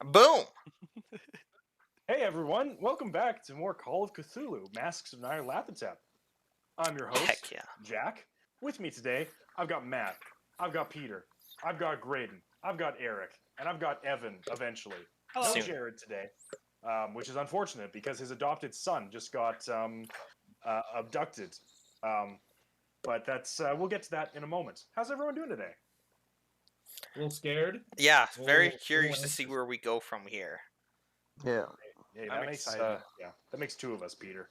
Boom! Hey everyone, welcome back to more Call of Cthulhu, Masks of Nyarlathotep. I'm your host, Heck yeah. Jack. With me today, I've got Matt, I've got Peter, I've got Graydon, I've got Eric, and I've got Evan, eventually. Hello. No Jared today, which is unfortunate because his adopted son just got abducted. But we'll get to that in a moment. How's everyone doing today? A little scared. Yeah, very Well, curious to well, see where we go from here. Yeah. Hey, I'm excited. that makes two of us, Peter.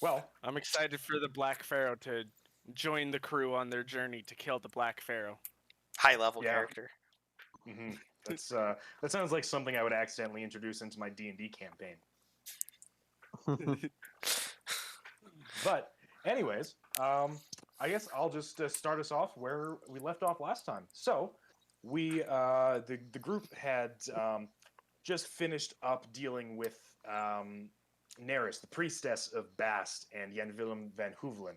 Well, I'm excited for the Black Pharaoh to join the crew on their journey to kill the Black Pharaoh. High level Yeah. character. That sounds like something I would accidentally introduce into my D&D campaign. But anyways, I guess I'll just start us off where we left off last time. So we the group had just finished up dealing with Neris, the priestess of Bast, and Jan Willem van Hoevelen,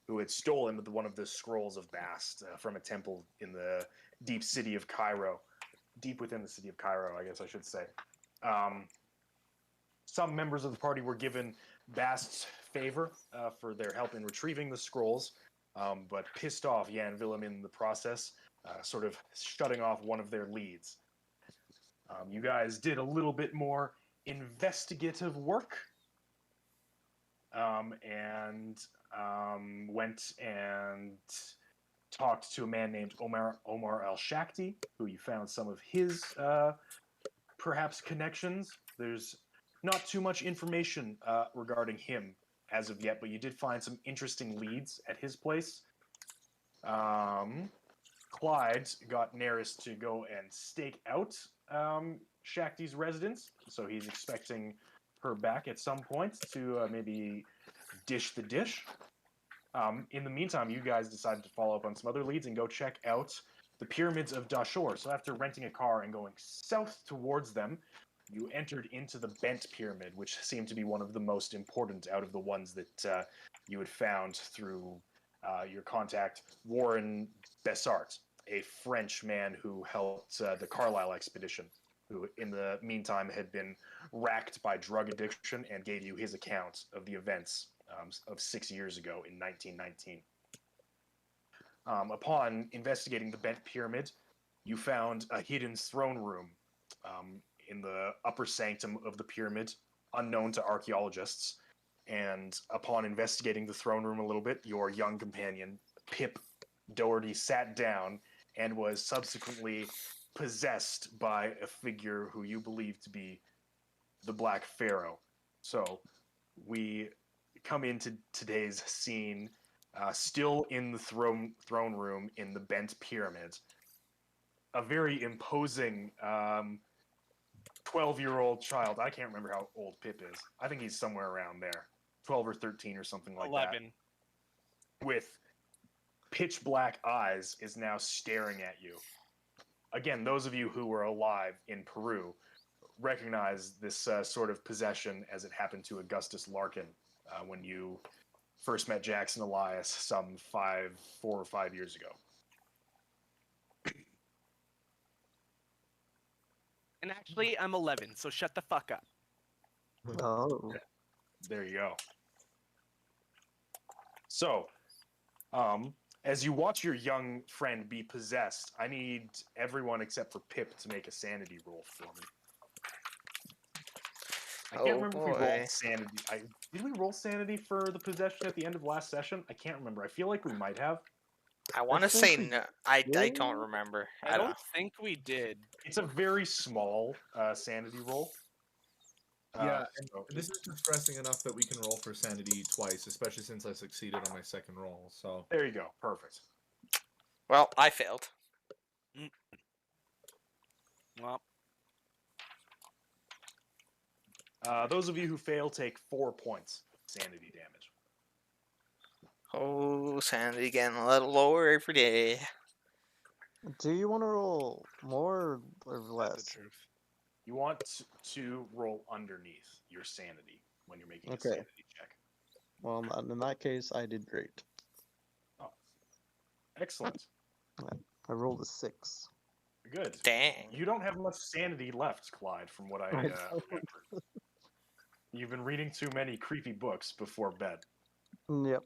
who had stolen one of the scrolls of Bast from a temple in the deep city of Cairo. Deep within the city of Cairo, I guess I should say. Some members of the party were given Bast's favor for their help in retrieving the scrolls, but pissed off Jan Willem in the process, sort of shutting off one of their leads. You guys did a little bit more investigative work, and went and talked to a man named Omar al-Shakti, who you found some of his perhaps connections. There's not too much information regarding him as of yet, but you did find some interesting leads at his place. Clyde got Neris to go and stake out Shakti's residence, so he's expecting her back at some point to maybe dish the dish. In the meantime, you guys decided to follow up on some other leads and go check out the pyramids of Dashur. So after renting a car and going south towards them, you entered into the Bent Pyramid, which seemed to be one of the most important out of the ones that you had found through your contact, Warren Bessart, a French man who helped the Carlisle expedition, who in the meantime had been racked by drug addiction and gave you his account of the events of 6 years ago in 1919. Upon investigating the Bent Pyramid, you found a hidden throne room in the upper sanctum of the pyramid, unknown to archaeologists. And upon investigating the throne room a little bit, your young companion, Pip Doherty, sat down and was subsequently possessed by a figure who you believe to be the Black Pharaoh. So we come into today's scene still in the throne room in the Bent Pyramid. A very imposing 12-year-old child. I can't remember how old Pip is. I think he's somewhere around there. 12 or 13 or something like 11. that. With pitch black eyes is now staring at you. Again, those of you who were alive in Peru recognize this sort of possession as it happened to Augustus Larkin when you first met Jackson Elias some 4 or 5 years ago. And actually, I'm 11, so shut the fuck up. Oh. There you go. So, as you watch your young friend be possessed, I need everyone except for Pip to make a sanity roll for me. I can't remember if we rolled sanity. Did we roll sanity for the possession at the end of last session? I can't remember. I feel like we might have. I want to say no. I don't remember. I don't think we did. It's a very small sanity roll. Yeah, and this is distressing enough that we can roll for sanity twice, especially since I succeeded on my second roll. So there you go. Perfect. Well, I failed. Well, those of you who fail take 4 points sanity damage. Oh, sanity getting a little lower every day. Do you want to roll more or that's the less? truth. You want to roll underneath your sanity when you're making a Okay. sanity check. Well, in that case, I did great. Oh, excellent. I rolled a 6. Good. Dang. You don't have much sanity left, Clyde, from what I Right. remember. You've been reading too many creepy books before bed. Yep.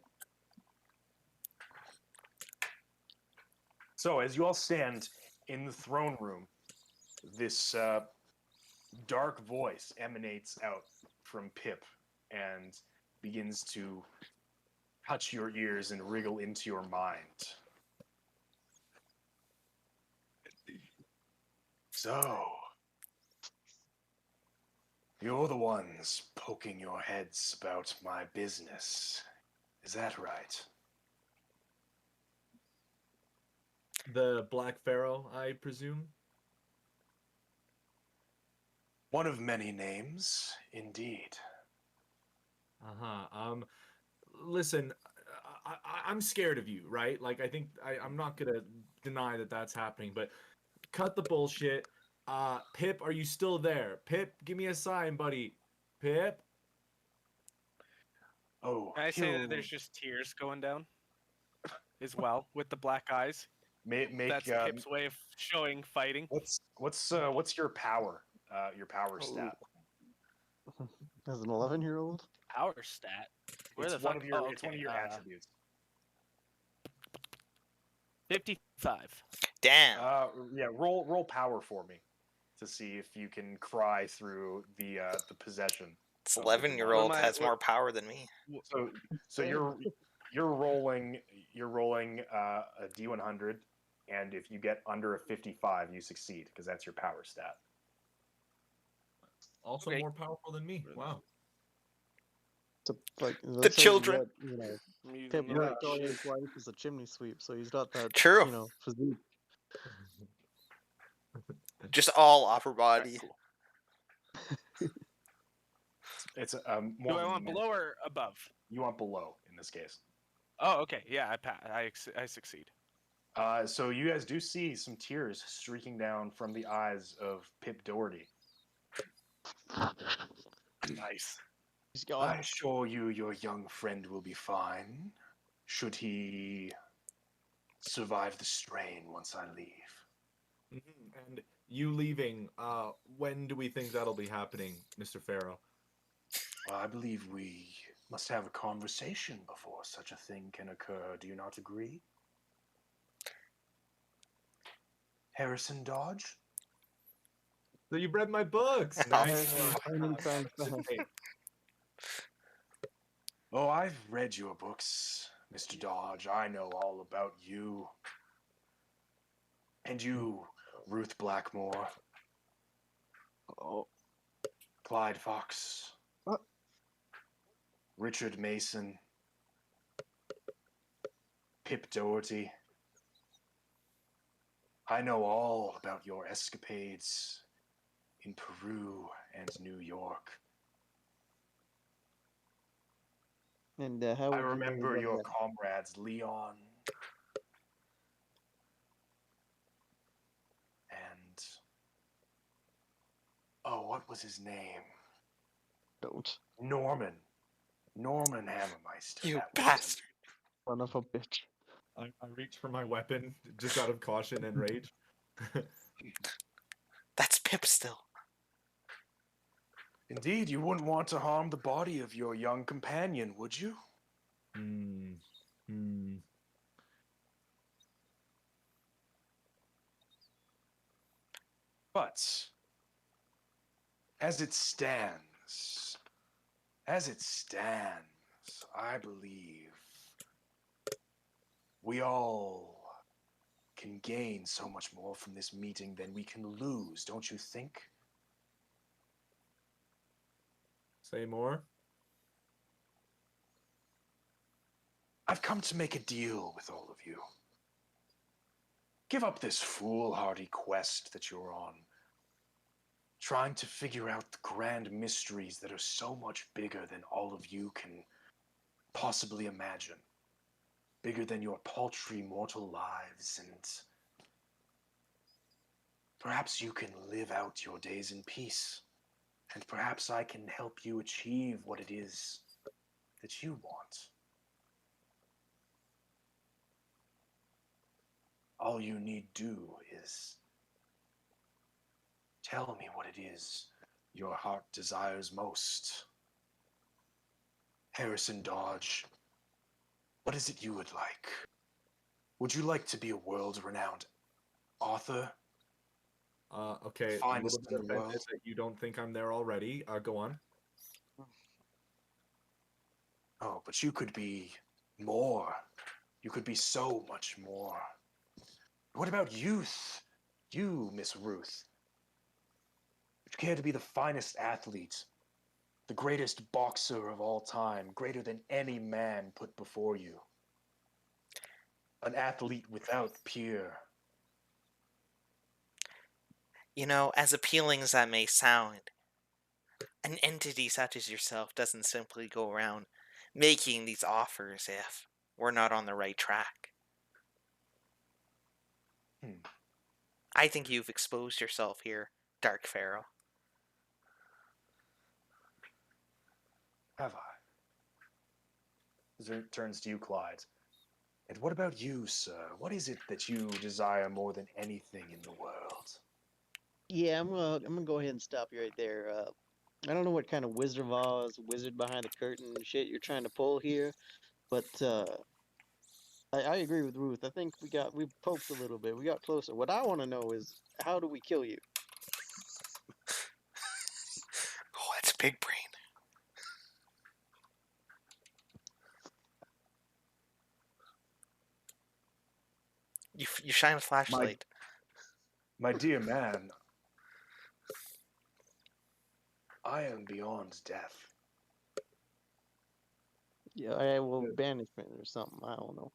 So, as you all stand in the throne room, this dark voice emanates out from Pip and begins to touch your ears and wriggle into your mind. So, you're the ones poking your heads about my business. Is that right? The Black Pharaoh, I presume. One of many names, indeed. Listen, I'm scared of you, right? Like, I think I'm not gonna deny that that's happening, but cut the bullshit. Pip, are you still there? Pip, give me a sign, buddy. Pip. Oh, Can I say that you there's just tears going down as well with the black eyes? make That's Pip's way of showing fighting. what's your power? Your power stat. As an 11-year-old? Power stat. Where It's the fuck? one of your Oh, it's one of okay, your attributes. 55. Damn. Yeah, roll power for me to see if you can cry through the possession. This of 11-year-old What am I- has more power than me. So you're rolling a D100, and if you get under a 55, you succeed because that's your power stat. Also Okay. more powerful than me. Wow. To, like, The children. I'm using Pip the worked all reach. his life as a chimney sweep, so he's got that, True. physique. Just all upper body. Cool. It's Do more I of a want men- below or above? You want below in this case. Oh, okay. Yeah, I succeed. So you guys do see some tears streaking down from the eyes of Pip Doherty. Nice. He's gone. I assure you, your young friend will be fine, should he survive the strain once I leave. And you leaving, when do we think that'll be happening, Mr. Pharaoh? I believe we must have a conversation before such a thing can occur. Do you not agree? Harrison Dodge? So you've read my books. Oh, Nice. Oh, I've read your books, Mr. Dodge. I know all about you. And you, Ruth Blackmore. Oh. Clyde Fox. What? Richard Mason. Pip Doherty. I know all about your escapades in Peru and New York. And how I would you remember get your that? comrades Leon and what was his name? Don't. Norman Hammermeister. you that was him. bastard. Son of a bitch. I reach for my weapon just out of caution and rage. That's Pip still. Indeed, you wouldn't want to harm the body of your young companion, would you? But as it stands, I believe we all can gain so much more from this meeting than we can lose, don't you think? Say more. I've come to make a deal with all of you. Give up this foolhardy quest that you're on, trying to figure out the grand mysteries that are so much bigger than all of you can possibly imagine. Bigger than your paltry mortal lives, and perhaps you can live out your days in peace, and perhaps I can help you achieve what it is that you want. All you need do is Tell me what it is your heart desires most. Harrison Dodge, what is it you would like? Would you like to be a world-renowned author? Okay, a Finest little in bit the offended world? that you don't think I'm there already. Go on. Oh, but you could be more. You could be so much more. What about youth? You, Miss Ruth. Would you care to be the finest athlete, the greatest boxer of all time, greater than any man put before you? An athlete without peer. You know, as appealing as that may sound, an entity such as yourself doesn't simply go around making these offers if we're not on the right track. Hmm. I think you've exposed yourself here, Dark Pharaoh. Have I? Zert turns to you, Clyde. And what about you, sir? What is it that you desire more than anything in the world? Yeah, I'm gonna go ahead and stop you right there. I don't know what kind of Wizard of Oz, wizard behind the curtain shit you're trying to pull here, but I agree with Ruth. I think we poked a little bit. We got closer. What I want to know is how do we kill you? Oh, that's big brain. You shine a flashlight. My dear man, I am beyond death. Yeah, I will Good. banishment or something. I don't know.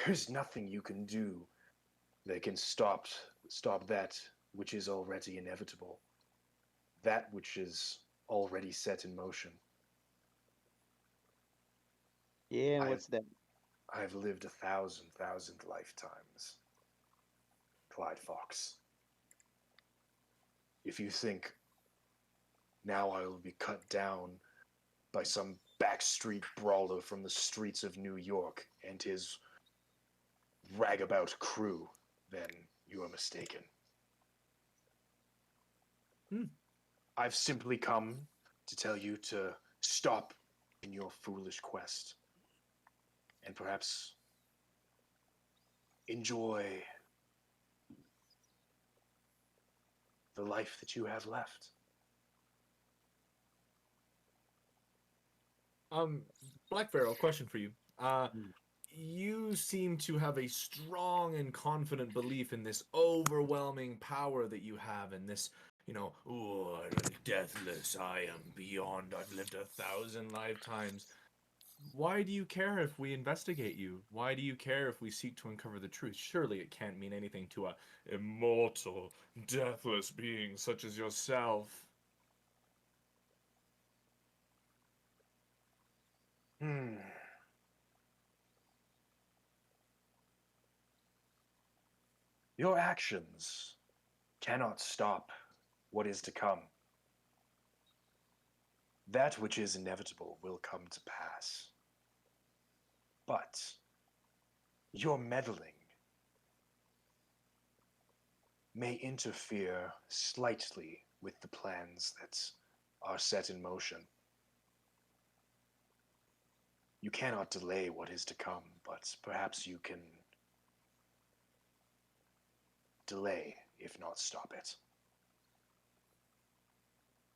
There's nothing you can do that can stop that which is already inevitable. That which is already set in motion. Yeah, and I have, what's that? I have lived 1,000 lifetimes. Clyde Fox. If you think now I will be cut down by some backstreet brawler from the streets of New York and his ragabout crew, then you are mistaken. Hmm. I've simply come to tell you to stop in your foolish quest and perhaps enjoy the life that you have left. Black Pharaoh, question for you. Hmm. You seem to have a strong and confident belief in this overwhelming power that you have, and this, oh, I'm deathless. I am beyond. I've lived 1,000 lifetimes. Why do you care if we investigate you? Why do you care if we seek to uncover the truth? Surely it can't mean anything to a immortal, deathless being such as yourself. Hmm. Your actions cannot stop what is to come. That which is inevitable will come to pass. But your meddling may interfere slightly with the plans that are set in motion. You cannot delay what is to come, but perhaps you can delay, if not stop it.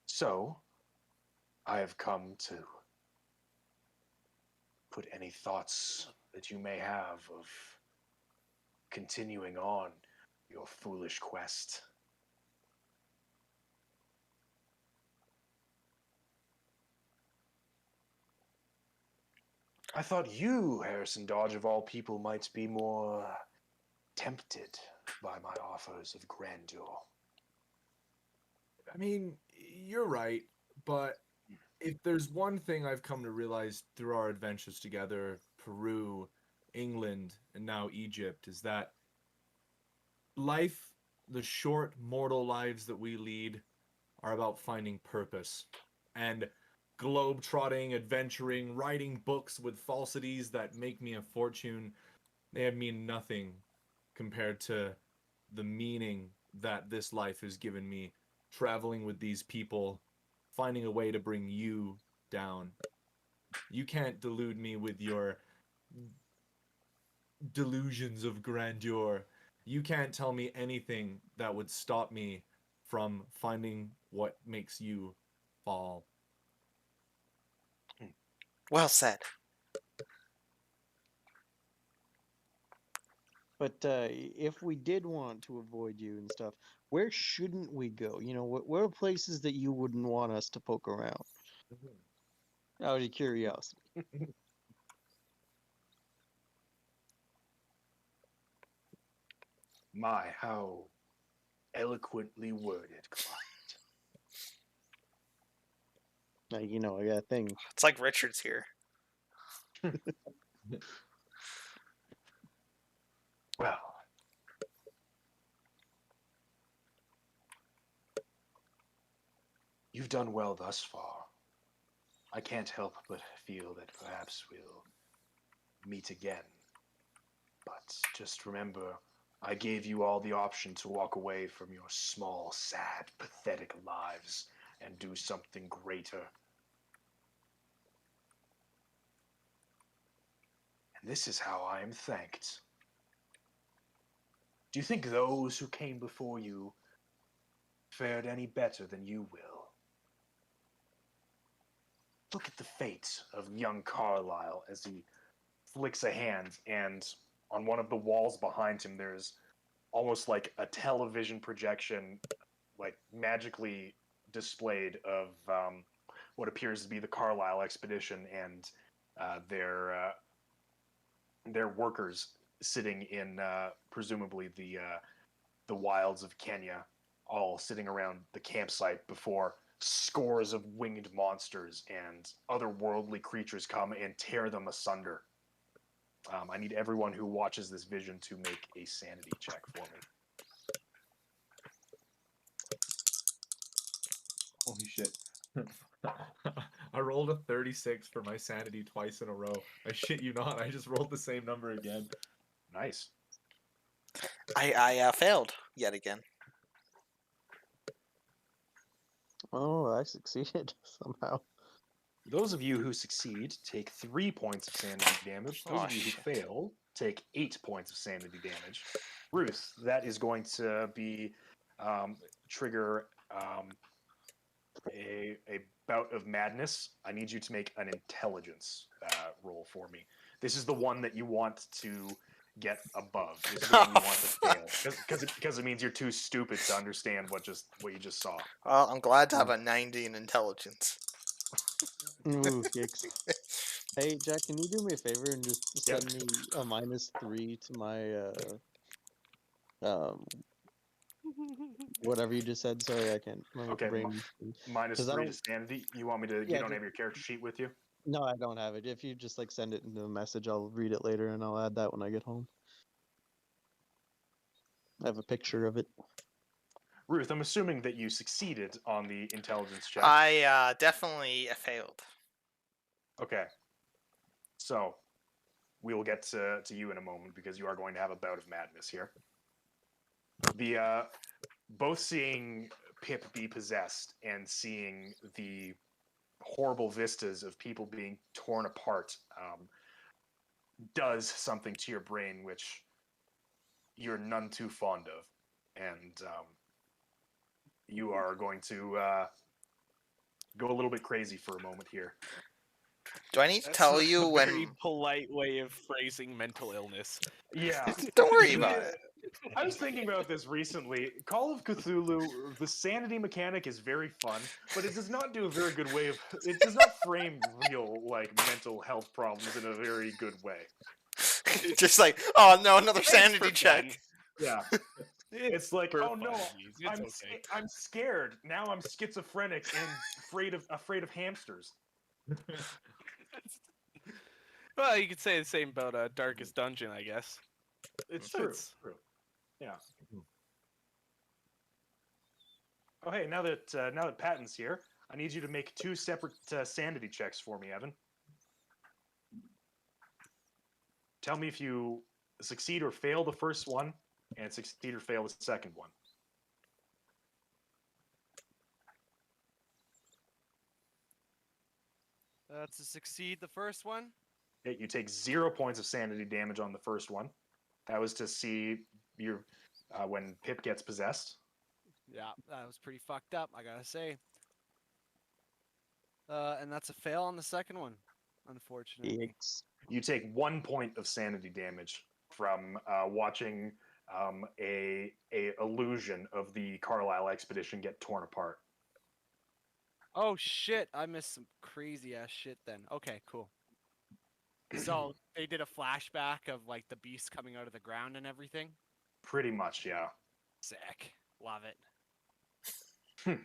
So, I have come to put any thoughts that you may have of continuing on your foolish quest. I thought you, Harrison Dodge, of all people, might be more tempted by my offers of grandeur. I mean, you're right, but if there's one thing I've come to realize through our adventures together, Peru, England, and now Egypt, is that life, the short mortal lives that we lead, are about finding purpose and globe-trotting, adventuring, writing books with falsities that make me a fortune. They mean nothing compared to the meaning that this life has given me, traveling with these people, finding a way to bring you down. You can't delude me with your delusions of grandeur. You can't tell me anything that would stop me from finding what makes you fall. Well said. But if we did want to avoid you and stuff, where shouldn't we go? You know, where are places that you wouldn't want us to poke around? Out of curiosity. My, how eloquently worded, Clyde. You know, I got a thing. It's like Richard's here. Well, you've done well thus far. I can't help but feel that perhaps we'll meet again. But just remember, I gave you all the option to walk away from your small, sad, pathetic lives and do something greater. And this is how I am thanked. Do you think those who came before you fared any better than you will? Look at the fate of young Carlyle as he flicks a hand, and on one of the walls behind him, there's almost like a television projection, like magically displayed of what appears to be the Carlyle expedition and their workers sitting in presumably the wilds of Kenya, all sitting around the campsite before scores of winged monsters and otherworldly creatures come and tear them asunder. I need everyone who watches this vision to make a sanity check for me. Holy shit. I rolled a 36 for my sanity twice in a row. I shit you not, I just rolled the same number again. Nice. I failed yet again. Oh, I succeeded somehow. Those of you who succeed take 3 points of sanity damage. Those Oh, of you who shit. fail take 8 points of sanity damage. Ruth, that is going to be trigger a bout of madness. I need you to make an intelligence roll for me. This is the one that you want to get above. This is the one you want to fail because it means you're too stupid to understand what you just saw. Well, I'm glad to have a 90 in intelligence. Ooh, kicks. Hey, Jack, can you do me a favor and just Yep. send me a -3 to my whatever you just said? Sorry, I can't remember Okay, the brain. minus 'Cause I 3 to don't- sanity. You want me to? Yeah, You don't just- have your character sheet with you? No, I don't have it. If you just like send it into a message, I'll read it later and I'll add that when I get home. I have a picture of it. Ruth, I'm assuming that you succeeded on the intelligence check. I definitely failed. Okay. So, we will get to you in a moment because you are going to have a bout of madness here. Both seeing Pip be possessed and seeing the horrible vistas of people being torn apart does something to your brain which you're none too fond of. And you are going to go a little bit crazy for a moment here. Do I need to That's tell a you very when? polite way of phrasing mental illness. Yeah. Don't worry about it. I was thinking about this recently. Call of Cthulhu, the sanity mechanic is very fun, but it does not do a very good way of. It does not frame real mental health problems in a very good way. Just like, oh no, another It's sanity for check. fun. Yeah. It's like, For oh no, funsies. It's okay. I'm scared. Now I'm schizophrenic and afraid of hamsters. Well, you could say the same about Darkest Dungeon, I guess. It's So true. it's- True. Yeah. Oh hey, now that Patton's here, I need you to make 2 separate sanity checks for me, Evan. Tell me if you succeed or fail the first one, and succeed or fail the second one. To succeed the first one. You take 0 points of sanity damage on the first one. That was to see your when Pip gets possessed. Yeah, that was pretty fucked up, I gotta say. And that's a fail on the second one, unfortunately. Yikes. You take 1 point of sanity damage from watching a illusion of the Carlisle expedition get torn apart. Oh shit, I missed some crazy ass shit then. Okay, cool. So they did a flashback of like the beast coming out of the ground and everything. Pretty much, yeah. Sick. Love it.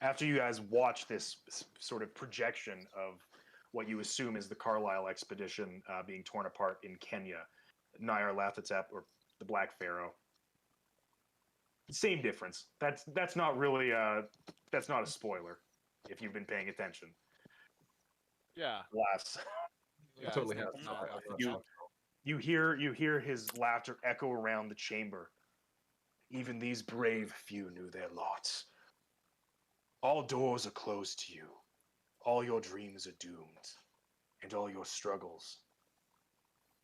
After you guys watch this sort of projection of what you assume is the Carlisle expedition being torn apart in Kenya, Nyarlathotep, or the Black Pharaoh, same difference. That's not really that's not a spoiler if you've been paying attention. Yeah. Alas, Yeah, Totally his has name's not. not I'm not Nyarlathotep. shocked. you hear his laughter echo around the chamber. Even these brave few knew their lots. All doors are closed to you. All your dreams are doomed, and all your struggles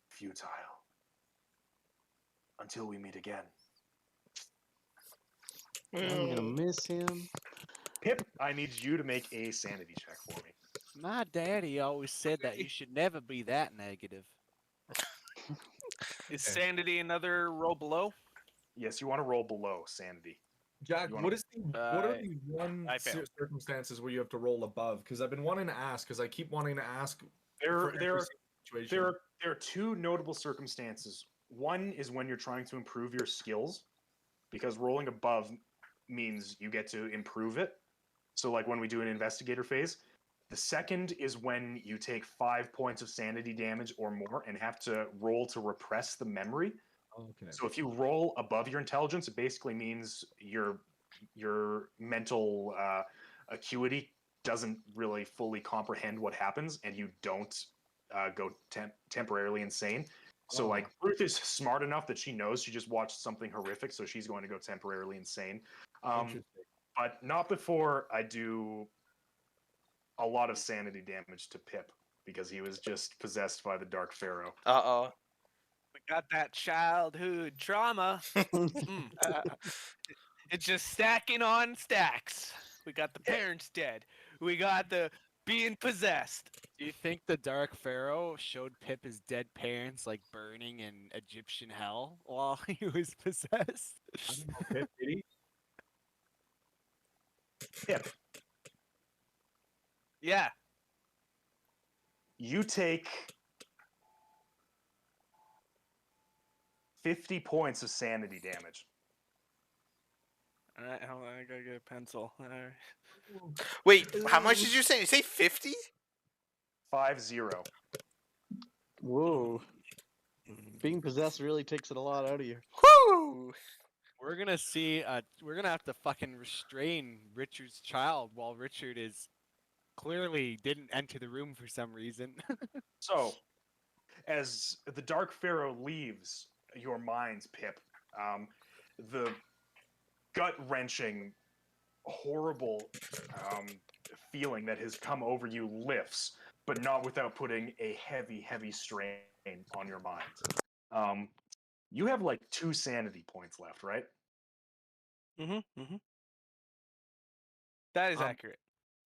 futile. Until we meet again. I'm gonna miss him. Pip, I need you to make a sanity check for me. My daddy always said that you should never be that negative. Is Okay. sanity another roll below? Yes, you want to roll below sanity. Jack, You wanna- what are the one I failed. circumstances where you have to roll above? Because I've been wanting to ask, because I keep wanting to ask. There, for there, every situation. there are two notable circumstances. One is when you're trying to improve your skills, because rolling above means you get to improve it. So, like when we do an investigator phase. The second is when you take 5 points of sanity damage or more and have to roll to repress the memory. Okay. So if you roll above your intelligence, it basically means your mental acuity doesn't really fully comprehend what happens, and you don't go temporarily insane. So like Ruth is smart enough that she knows she just watched something horrific, so she's going to go temporarily insane. Interesting. But not before I do a lot of sanity damage to Pip because he was just possessed by the Dark Pharaoh. Uh We got that childhood trauma. It's just stacking on stacks. We got the parents dead. We got the being possessed. Do you think the Dark Pharaoh showed Pip his dead parents like burning in Egyptian hell while he was possessed? I don't know, Pip, did he? Pip, Yeah. you take 50 points of sanity damage. All right, hold on, I gotta get a pencil. All right. Wait, how much did you say? You say 50? 5-0. Whoa. Being possessed really takes it a lot out of you. Whoo! We're gonna see. We're gonna have to fucking restrain Richard's child while Richard is clearly didn't enter the room for some reason. So, as the Dark Pharaoh leaves your minds, Pip, the gut-wrenching, horrible feeling that has come over you lifts, but not without putting a heavy, heavy strain on your mind. You have like 2 sanity points left, right? Mm-hmm. That is Um, accurate.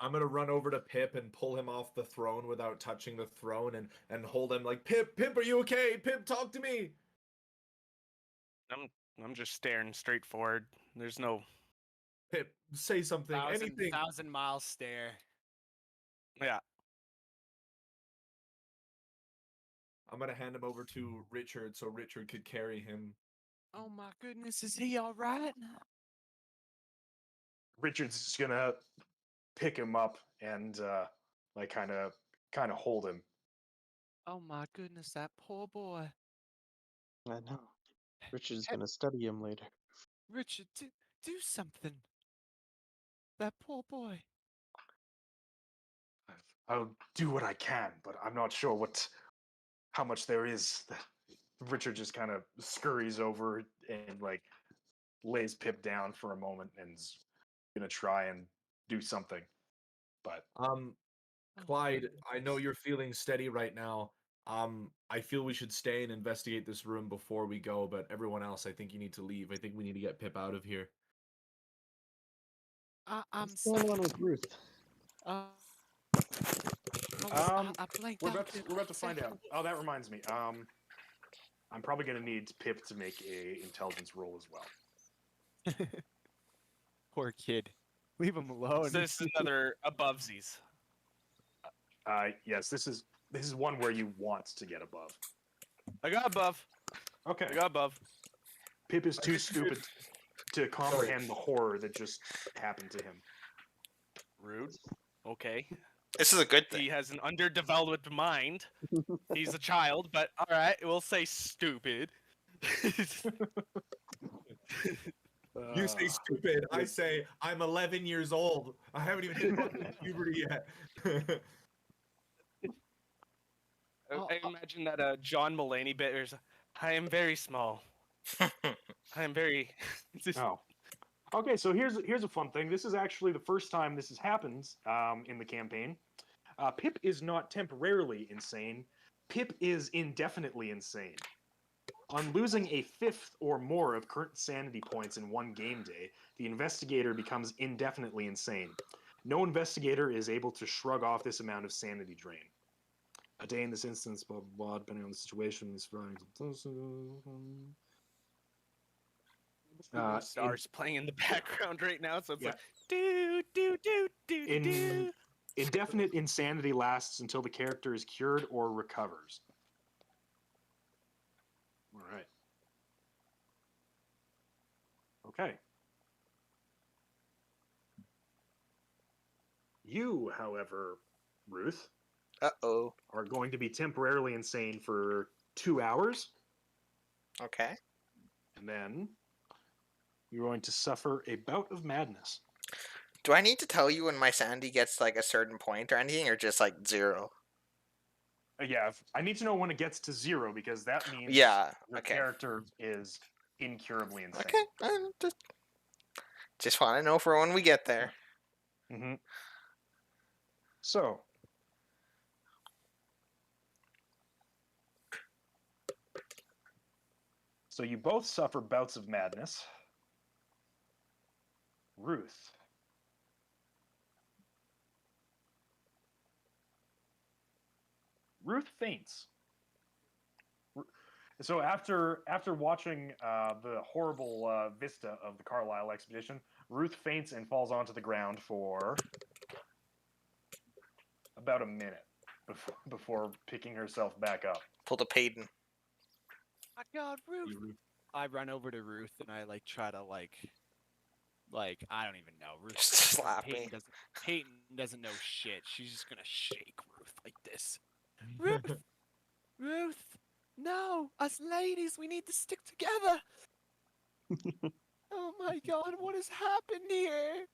I'm gonna run over to Pip and pull him off the throne without touching the throne and hold him like, Pip, are you okay? Pip, talk to me. I'm just staring straight forward. There's no Pip, say something, anything. thousand mile stare. Yeah. I'm gonna hand him over to Richard so Richard could carry him. Oh my goodness, is he all right? Richard's just gonna pick him up and like kind of hold him. Oh my goodness, that poor boy. I know. Richard's Hey- gonna study him later. Richard, do something. That poor boy. I'll do what I can, but I'm not sure how much there is Richard just kind of scurries over and like lays Pip down for a moment and's gonna try and do something. But Clyde, I know you're feeling steady right now. I feel we should stay and investigate this room before we go, but everyone else, I think you need to leave. I think we need to get Pip out of here. I'm What's going on with Ruth? I blanked we're out about for to, we're about to find second. out. Oh, that reminds me. I'm probably gonna need Pip to make a intelligence roll as well. Poor kid. Leave him alone. So this is another abovesies. Yes, this is one where you want to get above. I got above. Okay. I got above. Pip is too stupid to comprehend the horror that just happened to him. Rude. Okay. This is a good He thing. has an underdeveloped mind. He's a child, but all right, we'll say stupid. You say stupid. I say I'm 11 years old. I haven't even hit fucking puberty yet. I imagine that John Mulaney bit is, I am very small. I am very. Oh. Okay, so here's a fun thing. This is actually the first time this has happened in the campaign. Pip is not temporarily insane. Pip is indefinitely insane. On losing a fifth or more of current sanity points in one game day, the investigator becomes indefinitely insane. No investigator is able to shrug off this amount of sanity drain. A day in this instance, blah, blah, blah, depending on the situation. Stars playing in the background right now, so it's Yeah. like do do do do do. Indefinite insanity lasts until the character is cured or recovers. All right. Okay. You, however, Ruth, Uh-oh. are going to be temporarily insane for 2 hours, Okay. and then you're going to suffer a bout of madness. Do I need to tell you when my sanity gets like a certain point or anything, or just like 0? Yeah, I need to know when it gets to 0 because that means Yeah. your Okay. character is incurably insane. Okay. Just want to know for when we get there. Mm-hmm. So, you both suffer bouts of madness. Ruth. Ruth faints. So after watching the horrible vista of the Carlisle expedition, Ruth faints and falls onto the ground for about a minute before picking herself back up. Pull the Payton. My God, Ruth. I run over to Ruth and I like try to like I don't even know. Ruth Just slap me. Peyton doesn't know shit. She's just gonna shake Ruth like this. Ruth, Ruth, no, us ladies, we need to stick together. Oh my God, what has happened here?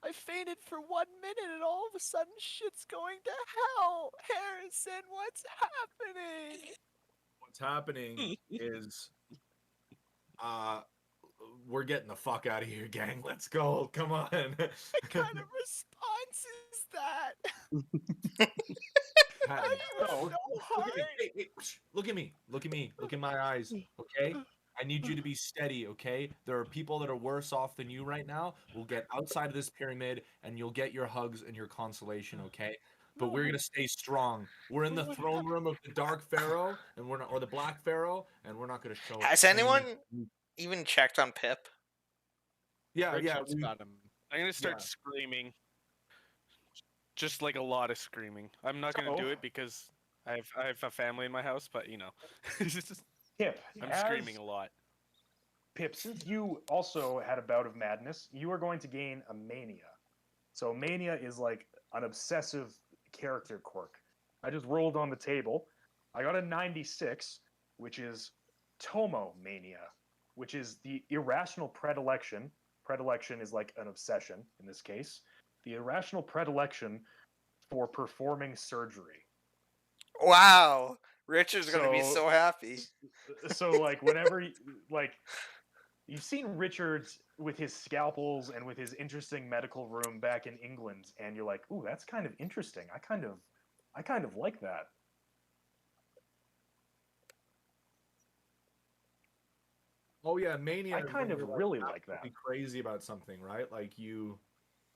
I fainted for 1 minute and all of a sudden shit's going to hell. Harrison, what's happening? What's happening is we're getting the fuck out of here, gang. Let's go. Come on. What kind of response is that? Patton, I was so hard. hey, look at me. Look at me. Look in my eyes. Okay? I need you to be steady, okay? There are people that are worse off than you right now. We'll get outside of this pyramid and you'll get your hugs and your consolation, okay? But we're gonna stay strong. We're in the throne room of the Dark Pharaoh, and we're not, or the Black Pharaoh, and we're not gonna show it. Has anyone even checked on Pip? Yeah, Richard's got him. I'm gonna start screaming. Just like a lot of screaming. I'm not gonna do it because I have a family in my house, but you know, Pip, I'm screaming a lot. Pip, since you also had a bout of madness, you are going to gain a mania. So mania is like an obsessive character quirk. I just rolled on the table. I got a 96, which is tomomania, which is the irrational predilection. Predilection is like an obsession in this case. The irrational predilection for performing surgery. Wow. Richard's gonna be So- so happy. So like whenever like you've seen Richard with his scalpels and with his interesting medical room back in England, and you're like, ooh, that's kind of interesting. I kind of like that. Oh yeah, mania. I is kind when of you're, really like that. absolutely crazy about something, right? Like you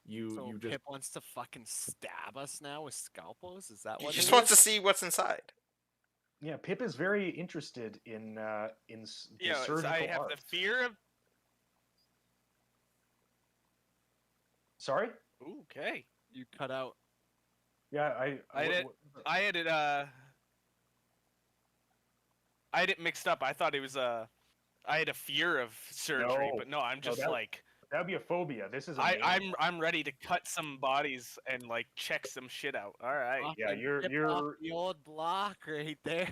So just Pip wants to fucking stab us now with scalpels? Is that He what just it wants is? to see what's inside. Yeah, Pip is very interested in the Yeah, surgical I have arts. the fear of. Sorry? Ooh, okay. You cut out. Yeah, I had it. I had it mixed up. I thought it was I had a fear of surgery, No. but no, I'm No, just that- like. that'd be a phobia. This is a I'm ready to cut some bodies and like check some shit out. All right. Yeah, Fucking you're- rip you're- off the old block right there.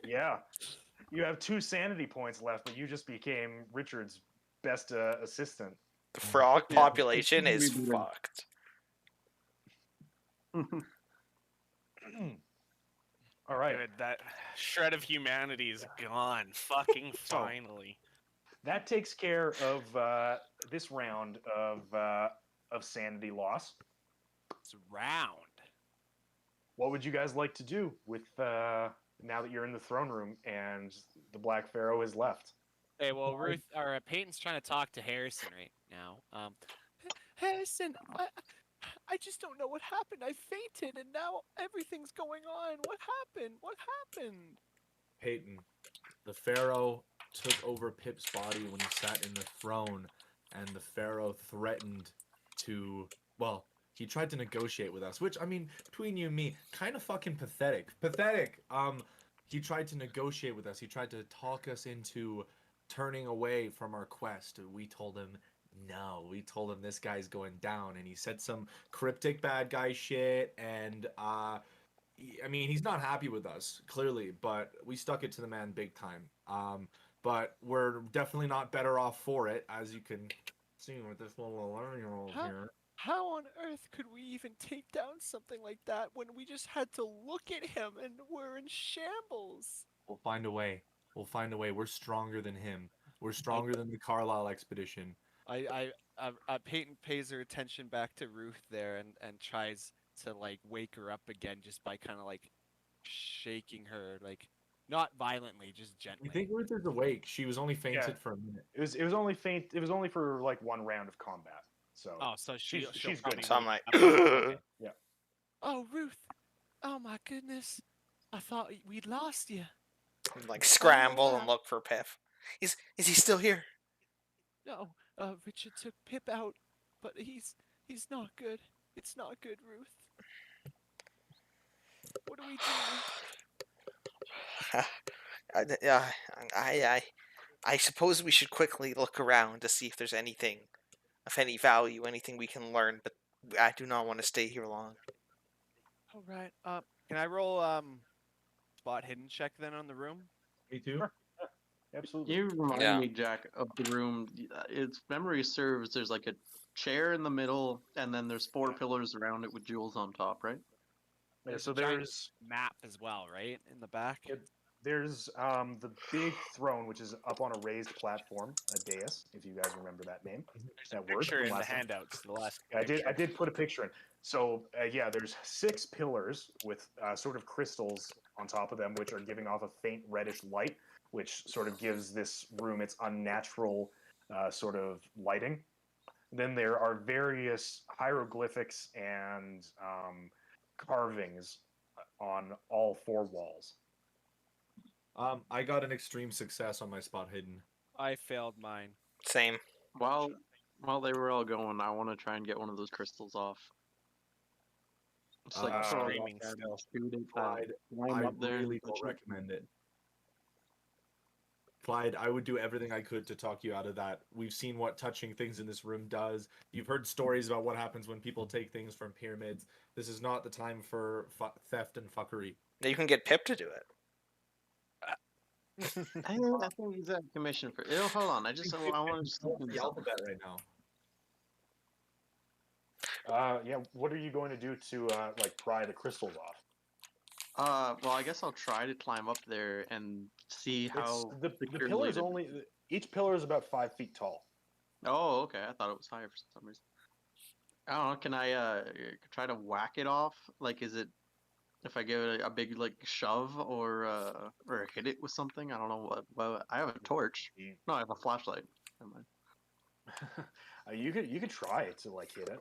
Yeah. You have 2 sanity points left, but you just became Richard's best assistant. The frog Yeah, population it's is gonna be fucked. All right. Good. That shred of humanity is gone. Fucking So- finally. That takes care of this round of sanity loss. It's round. What would you guys like to do with now that you're in the throne room and the Black Pharaoh is left? Hey, well, Ruth or Peyton's trying to talk to Harrison right now. Harrison, I just don't know what happened. I fainted, and now everything's going on. What happened? What happened? Peyton, the Pharaoh took over Pip's body when he sat in the throne, and the Pharaoh threatened to, well, he tried to negotiate with us, which, I mean, between you and me, kind of fucking pathetic. Pathetic. He tried to negotiate with us. He tried to talk us into turning away from our quest. We told him no. We told him this guy's going down, and he said some cryptic bad guy shit, and I mean, he's not happy with us, clearly, but we stuck it to the man big time. But we're definitely not better off for it, as you can see with this little 11-year-old Huh? here. How on earth could we even take down something like that when we just had to look at him and we're in shambles? We'll find a way. We'll find a way. We're stronger than him. We're stronger than the Carlisle expedition. Peyton pays her attention back to Ruth there and tries to like wake her up again just by kind of like shaking her, like not violently, just gently. You think Ruth is awake? She was only fainted Yeah. for a minute. It was only faint. It was only for like 1 round of combat. So Oh, so she'll she's probably good. So I'm wake like, up. Okay. Oh, Ruth. Oh my goodness. I thought we'd lost you. like scramble wow. and look for Piff. Is he still here? No, Richard took Pip out, but he's not good. It's not good, Ruth. What do we do? I suppose we should quickly look around to see if there's anything of any value, anything we can learn. But I do not want to stay here long. All right. Can I roll spot hidden check then on the room? Me too. Sure. Absolutely. You remind Yeah. me, Jack, of the room. Its memory serves. There's like a chair in the middle, and then there's 4 pillars around it with jewels on top, right? Yeah, There's so a giant there's map as well, right, in the back. there's the big throne, which is up on a raised platform, a dais, if you guys remember that name. That word Picture from in the last time. handouts. The last. I did. I picture. did put a picture in. So yeah, there's 6 pillars with sort of crystals on top of them, which are giving off a faint reddish light, which sort of gives this room its unnatural sort of lighting. Then there are various hieroglyphics and carvings on all 4 walls. I got an extreme success on my spot hidden. I failed mine. Same. While they were all going, I want to try and get one of those crystals off. Just like throw it up Screaming there and still. shoot it, Clyde, climb I up there and really touch don't it. recommend it. Clyde, I would do everything I could to talk you out of that. We've seen what touching things in this room does. You've heard stories about what happens when people take things from pyramids. This is not the time for theft and fuckery. You can get Pip to do it. I think he's out of commission for. Oh, hold on. I want to just look the this up. alphabet right now. Yeah, what are you going to do to like pry the crystals off? Well, I guess I'll try to climb up there and see It's how the securely pillars it only. is. Each pillar is about 5 feet tall. Oh, okay. I thought it was higher for some reason. I don't know. Can I try to whack it off? Like, is it if I give it a big like shove or hit it with something? I don't know what. Well, I have a torch. You, No, I have a flashlight. Never mind. you could try to like hit it.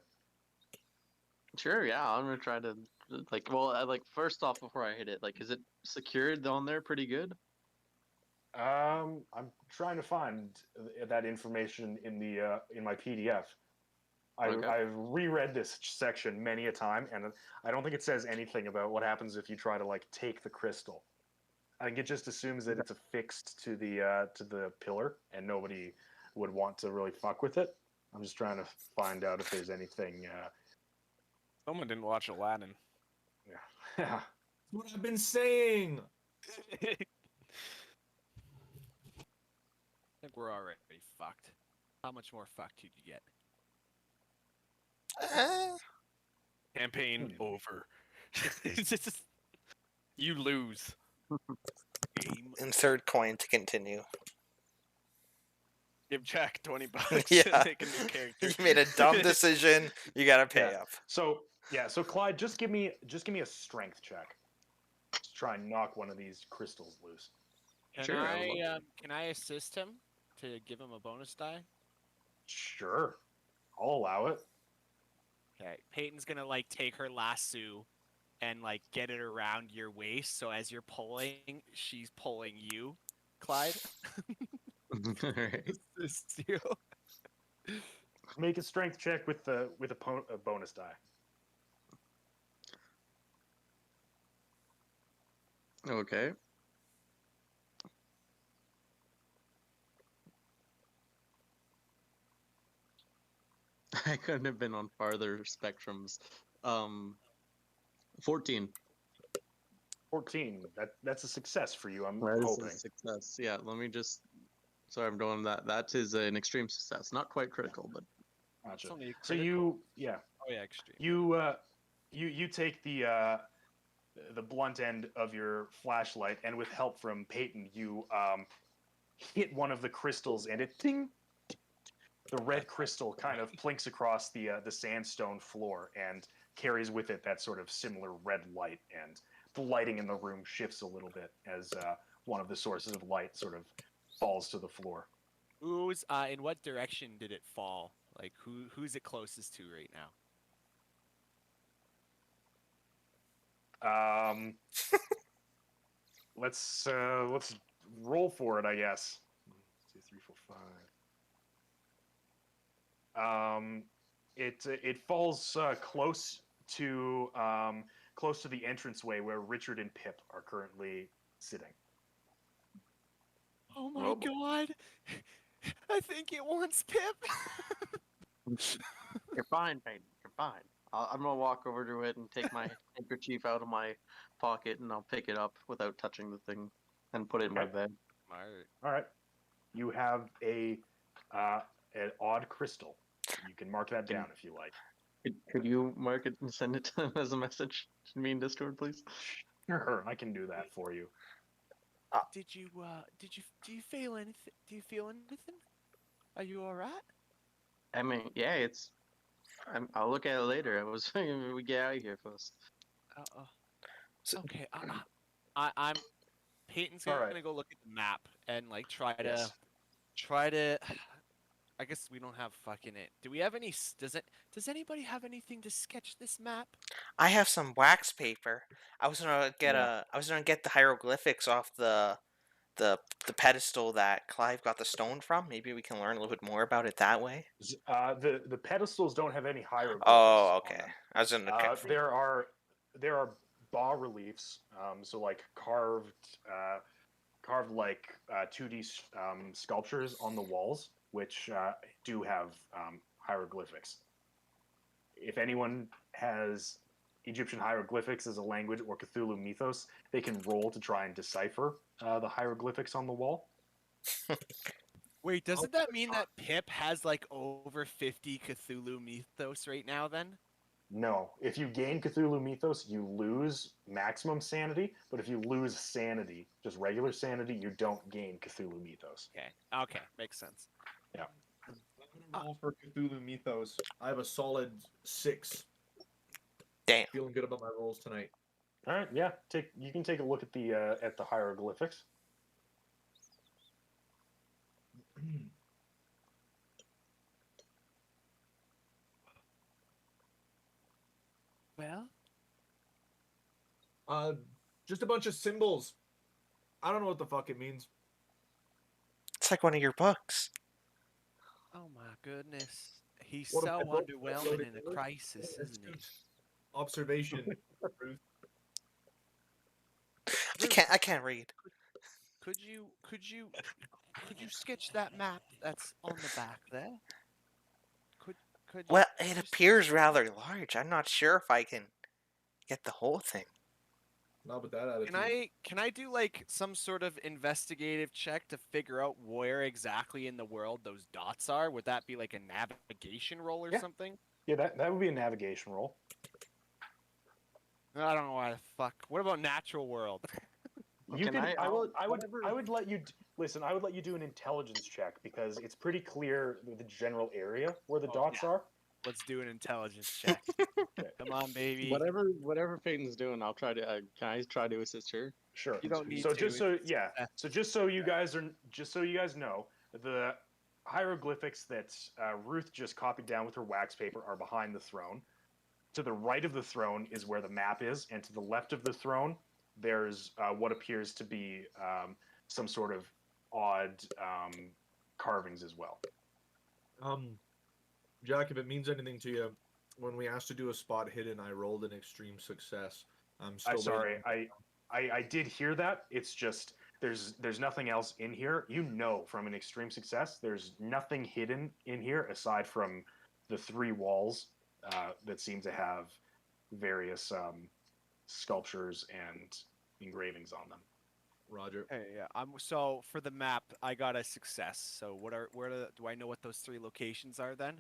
Sure, yeah. I'm gonna try to like. Well, like first off, before I hit it, like, is it secured on there pretty good? I'm trying to find that information in the in my PDF. Okay. I've reread this section many a time, and I don't think it says anything about what happens if you try to like take the crystal. I think it just assumes that it's affixed to the pillar, and nobody would want to really fuck with it. I'm just trying to find out if there's anything. Someone didn't watch Aladdin. Yeah. That's what I've been saying. I think we're already fucked. How much more fucked could you get? Campaign over. It's just- you lose. Game. Insert coin to continue. Give Jack $20 Yeah. and make a new character. You made a dumb decision. You gotta pay Yeah. up. So Clyde, just give me a strength check. Just try and knock one of these crystals loose. Can Sure, I would love can I assist him to give him a bonus die? Sure, I'll allow it. Okay. Peyton's gonna like take her lasso and like get it around your waist, so as you're pulling, she's pulling you, Clyde. Alright. Assist you. Make a strength check with a bonus die. Okay. I couldn't have been on farther spectrums. 14. 14. That's a success for you. I'm That is hoping. a success. Yeah, let me just. Sorry, I'm doing that. That is an extreme success. Not quite critical, but Gotcha. It's only a So critical. yeah, Oh yeah, extreme. you take the blunt end of your flashlight, and with help from Peyton, you hit one of the crystals, and it ding. The red crystal kind of plinks across the sandstone floor and carries with it that sort of similar red light, and the lighting in the room shifts a little bit as one of the sources of light sort of falls to the floor. Who's in what direction did it fall? Like who's it closest to right now? Let's roll for it, I guess. 1, 2, 3, 4, 5. It falls close to the entranceway where Richard and Pip are currently sitting. Oh my god! I think it wants Pip. you're fine, Peyton. You're fine. I'm gonna walk over to it and take my handkerchief out of my pocket, and I'll pick it up without touching the thing and put it in my Okay. bed. All right. You have an odd crystal. You can mark that down if you like. Could you mark it and send it to him as a message to me in Discord, please? Sure, I can do that for you. Do you feel anything? Do you feel anything? Are you all right? I mean, yeah, I'll look at it later. I was we get out of here first. So- Okay. I'm. Peyton's All gonna right. go look at the map and like try Yes. to. I guess we don't have fucking it. Do we have any? Does anybody have anything to sketch this map? I have some wax paper. I was gonna get Yeah. the hieroglyphics off the pedestal that Clive got the stone from. Maybe we can learn a little bit more about it that way. The pedestals don't have any hieroglyphs. Oh, on okay. them. I was gonna There are bas reliefs, so like carved like 2D sculptures on the walls, which do have hieroglyphics. If anyone has Egyptian hieroglyphics as a language or Cthulhu mythos, they can roll to try and decipher the hieroglyphics on the wall. Wait, doesn't that mean that Pip has like over 50 Cthulhu mythos right now? Then No. If you gain Cthulhu Mythos, you lose maximum sanity, but if you lose sanity, just regular sanity, you don't gain Cthulhu Mythos. Okay. Okay, makes sense. Yeah. I'm gonna roll for Cthulhu Mythos. I have a solid 6. Damn. Feeling good about my rolls tonight. All right, yeah. You can take a look at the hieroglyphics. Well, Just a bunch of symbols. I don't know what the fuck it means. It's like one of your books. oh my goodness. He's What if so I don't underwhelming upload in it? a crisis, It's isn't he? just observation. Ruth. I can't read. Could you sketch that map that's on the back there? Could you, Well, could it you appears rather large. I'm not sure if I can get the whole thing. Not with that attitude. Can I do like some sort of investigative check to figure out where exactly in the world those dots are? Would that be like a navigation roll or Yeah. something? Yeah, that would be a navigation roll. I don't know why the fuck. What about natural world? You Can can. I- I would. whatever- I would let you listen. I would let you do an intelligence check because it's pretty clear the general area where the Oh, dots yeah. are. Let's do an intelligence check. Come on, baby. Whatever Peyton's doing, I'll try to. Can I try to assist her? Sure. You don't need so to, just so it's- yeah. So just so you guys know, the hieroglyphics that Ruth just copied down with her wax paper are behind the throne. To the right of the throne is where the map is, and to the left of the throne, there's what appears to be some sort of odd carvings as well. Jack, if it means anything to you, when we asked to do a spot hidden, I rolled an extreme success. I'm still I'm sorry, waiting. I did hear that. It's just there's nothing else in here. You know, from an extreme success, there's nothing hidden in here aside from the 3 walls that seem to have various sculptures and engravings on them. Roger. Hey, yeah. So for the map, I got a success. So do I know what those 3 locations are then?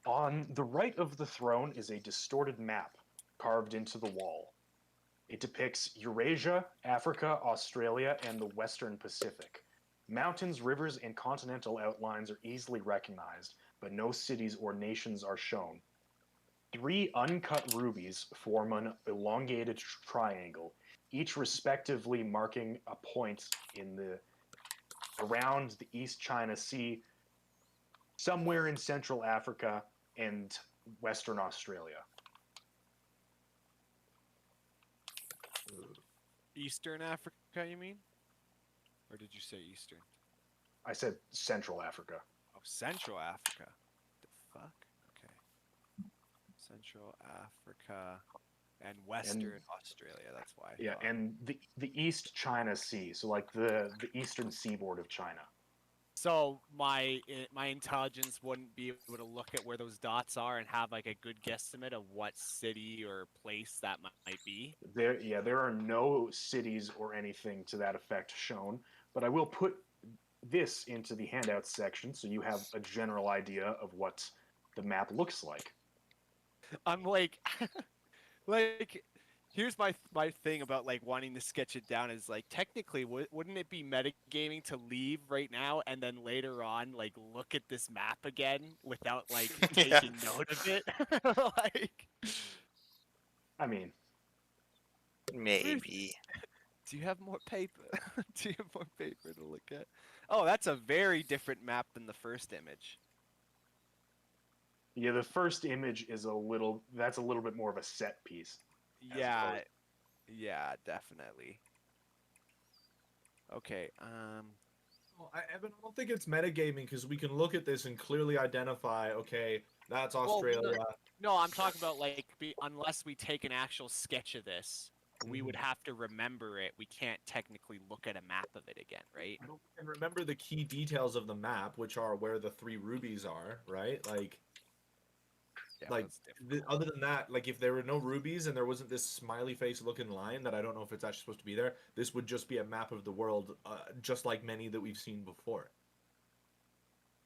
On the right of the throne is a distorted map carved into the wall. It depicts Eurasia, Africa, Australia, and the Western Pacific. Mountains, rivers, and continental outlines are easily recognized, but no cities or nations are shown. 3 uncut rubies form an elongated triangle, each respectively marking a point around the East China Sea, somewhere in Central Africa and Western Australia. Eastern Africa, you mean? Or did you say Eastern? I said Central Africa. Oh, Central Africa. The fuck? Okay. Central Africa and Western Australia. That's why. Yeah, and the East China Sea, so like the eastern seaboard of China. So my intelligence wouldn't be able to look at where those dots are and have like a good guesstimate of what city or place that might be. There are no cities or anything to that effect shown, but I will put this into the handouts section so you have a general idea of what the map looks like. I'm like, like, here's my thing about like wanting to sketch it down is like technically wouldn't it be metagaming to leave right now and then later on like look at this map again without like Yeah. taking note of it? Like, I mean, Maybe. do you have more paper? Do you have more paper to look at? Oh, that's a very different map than the first image. yeah, the first image is that's a little bit more of a set piece. As Yeah, opposed- yeah, definitely. Okay, Well, Evan, I don't think it's metagaming because we can look at this and clearly identify, okay, that's Well, Australia. no, I'm talking about like unless we take an actual sketch of this, we would have to remember it. We can't technically look at a map of it again, right? I don't and remember the key details of the map, which are where the 3 rubies are, right? Like, Yeah, like that's difficult. other than that, like if there were no rubies and there wasn't this smiley face looking line that I don't know if it's actually supposed to be there, this would just be a map of the world, just like many that we've seen before.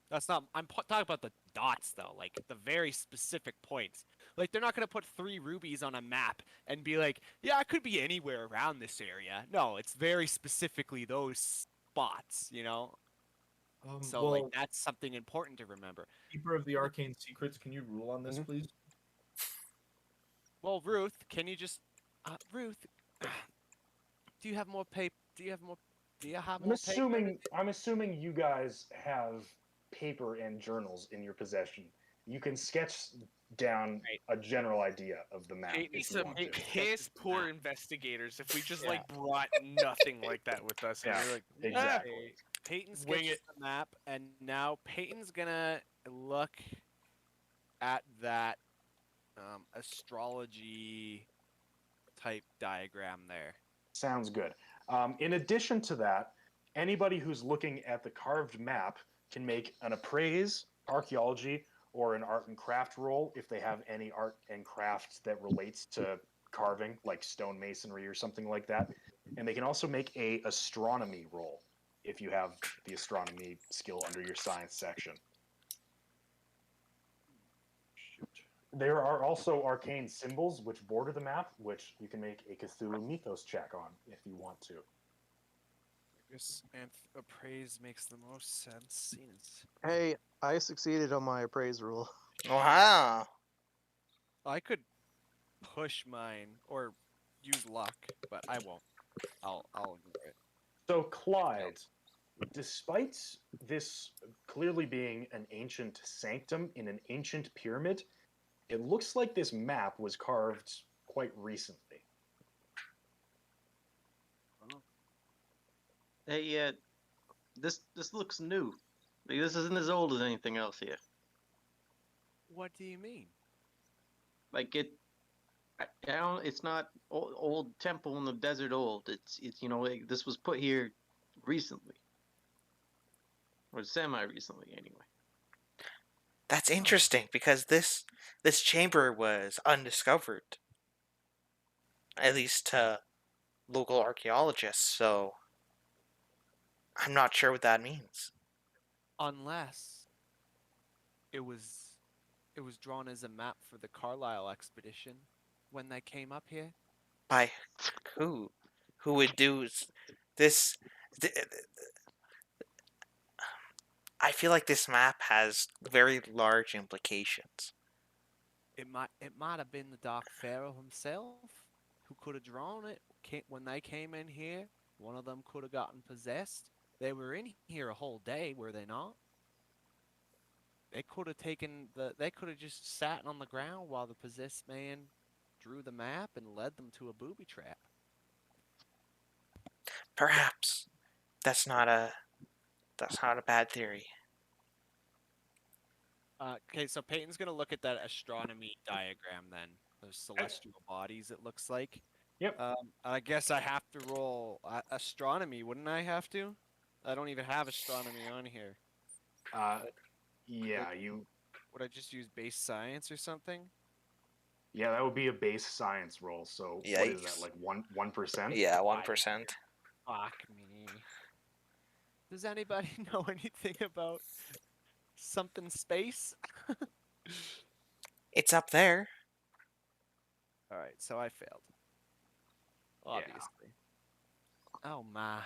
That's not. I'm talking about the dots though, like the very specific points. Like they're not gonna put 3 rubies on a map and be like, yeah, it could be anywhere around this area. No, it's very specifically those spots, you know. So like Well, that's something important to remember. keeper of the arcane secrets, can you rule on this, Mhm. please? Well, Ruth, can you just Ruth, do you have more paper? Do you have more? Do you have more paper? I'm assuming you guys have paper and journals in your possession. You can sketch down Right. a general idea of the map Peyton's if you some want to. piss poor investigators if we just Yeah. like brought nothing like that with us and Yeah, we're like, exactly. Okay, Peyton Wing sketches it. the map, and now Peyton's gonna look at that astrology type diagram there. Sounds good. In addition to that, anybody who's looking at the carved map can make an appraise, archaeology, or an art and craft roll if they have any art and craft that relates to carving, like stonemasonry or something like that. And they can also make a astronomy roll if you have the astronomy skill under your science section. There are also arcane symbols which border the map, which you can make a Cthulhu mythos check on if you want to. This appraise makes the most sense. Hey, I succeeded on my appraise rule. Wow. I could push mine or use luck, but I won't. I'll ignore it. So, Clyde, despite this clearly being an ancient sanctum in an ancient pyramid, it looks like this map was carved quite recently. Hey, this looks new. Like, this isn't as old as anything else here. What do you mean? Like I don't. It's not old temple in the desert old. It's like, this was put here recently, or semi recently anyway. That's interesting because this chamber was undiscovered, at least to local archaeologists, so I'm not sure what that means. Unless it was drawn as a map for the Carlisle expedition when they came up here. By who? Who would do this? I feel like this map has very large implications. It might have been the Dark Pharaoh himself who could have drawn it. When they came in here, one of them could have gotten possessed. They were in here a whole day, were they not? They could have taken They could have just sat on the ground while the possessed man drew the map and led them to a booby trap. Perhaps that's not a bad theory. Okay, so Peyton's gonna look at that astronomy diagram then. Those celestial bodies, it looks like. Yep. I guess I have to roll astronomy, wouldn't I have to? I don't even have astronomy on here. Yeah, Would I just use base science or something? yeah, that would be a base science roll. So what is that, Yikes. like 1%? Yeah, 1%. Fuck me. Does anybody know anything about something space? It's up there. Alright, so I failed. Obviously. Oh my.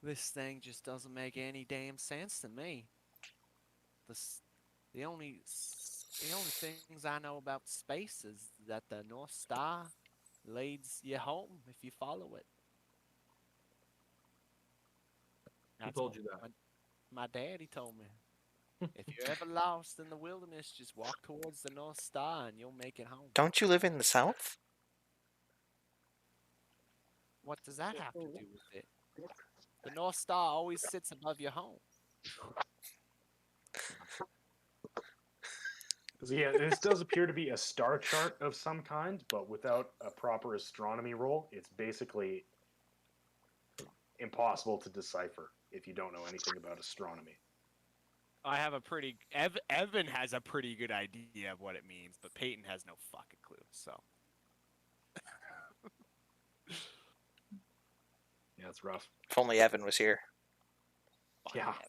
This thing just doesn't make any damn sense to me. The only things I know about space is that the North Star leads you home if you follow it. Who told you that? My daddy told me. If you're ever lost in the wilderness, just walk towards the North Star and you'll make it home. Don't you live in the south? What does that have to do with it? The North Star always sits above your home. So yeah, this does appear to be a star chart of some kind, but without a proper astronomy roll, it's basically impossible to decipher if you don't know anything about astronomy. I have a pretty... Evan has a pretty good idea of what it means, but Peyton has no fucking clue, so... Yeah, it's rough. If only Evan was here. Fuck Yeah. Evan.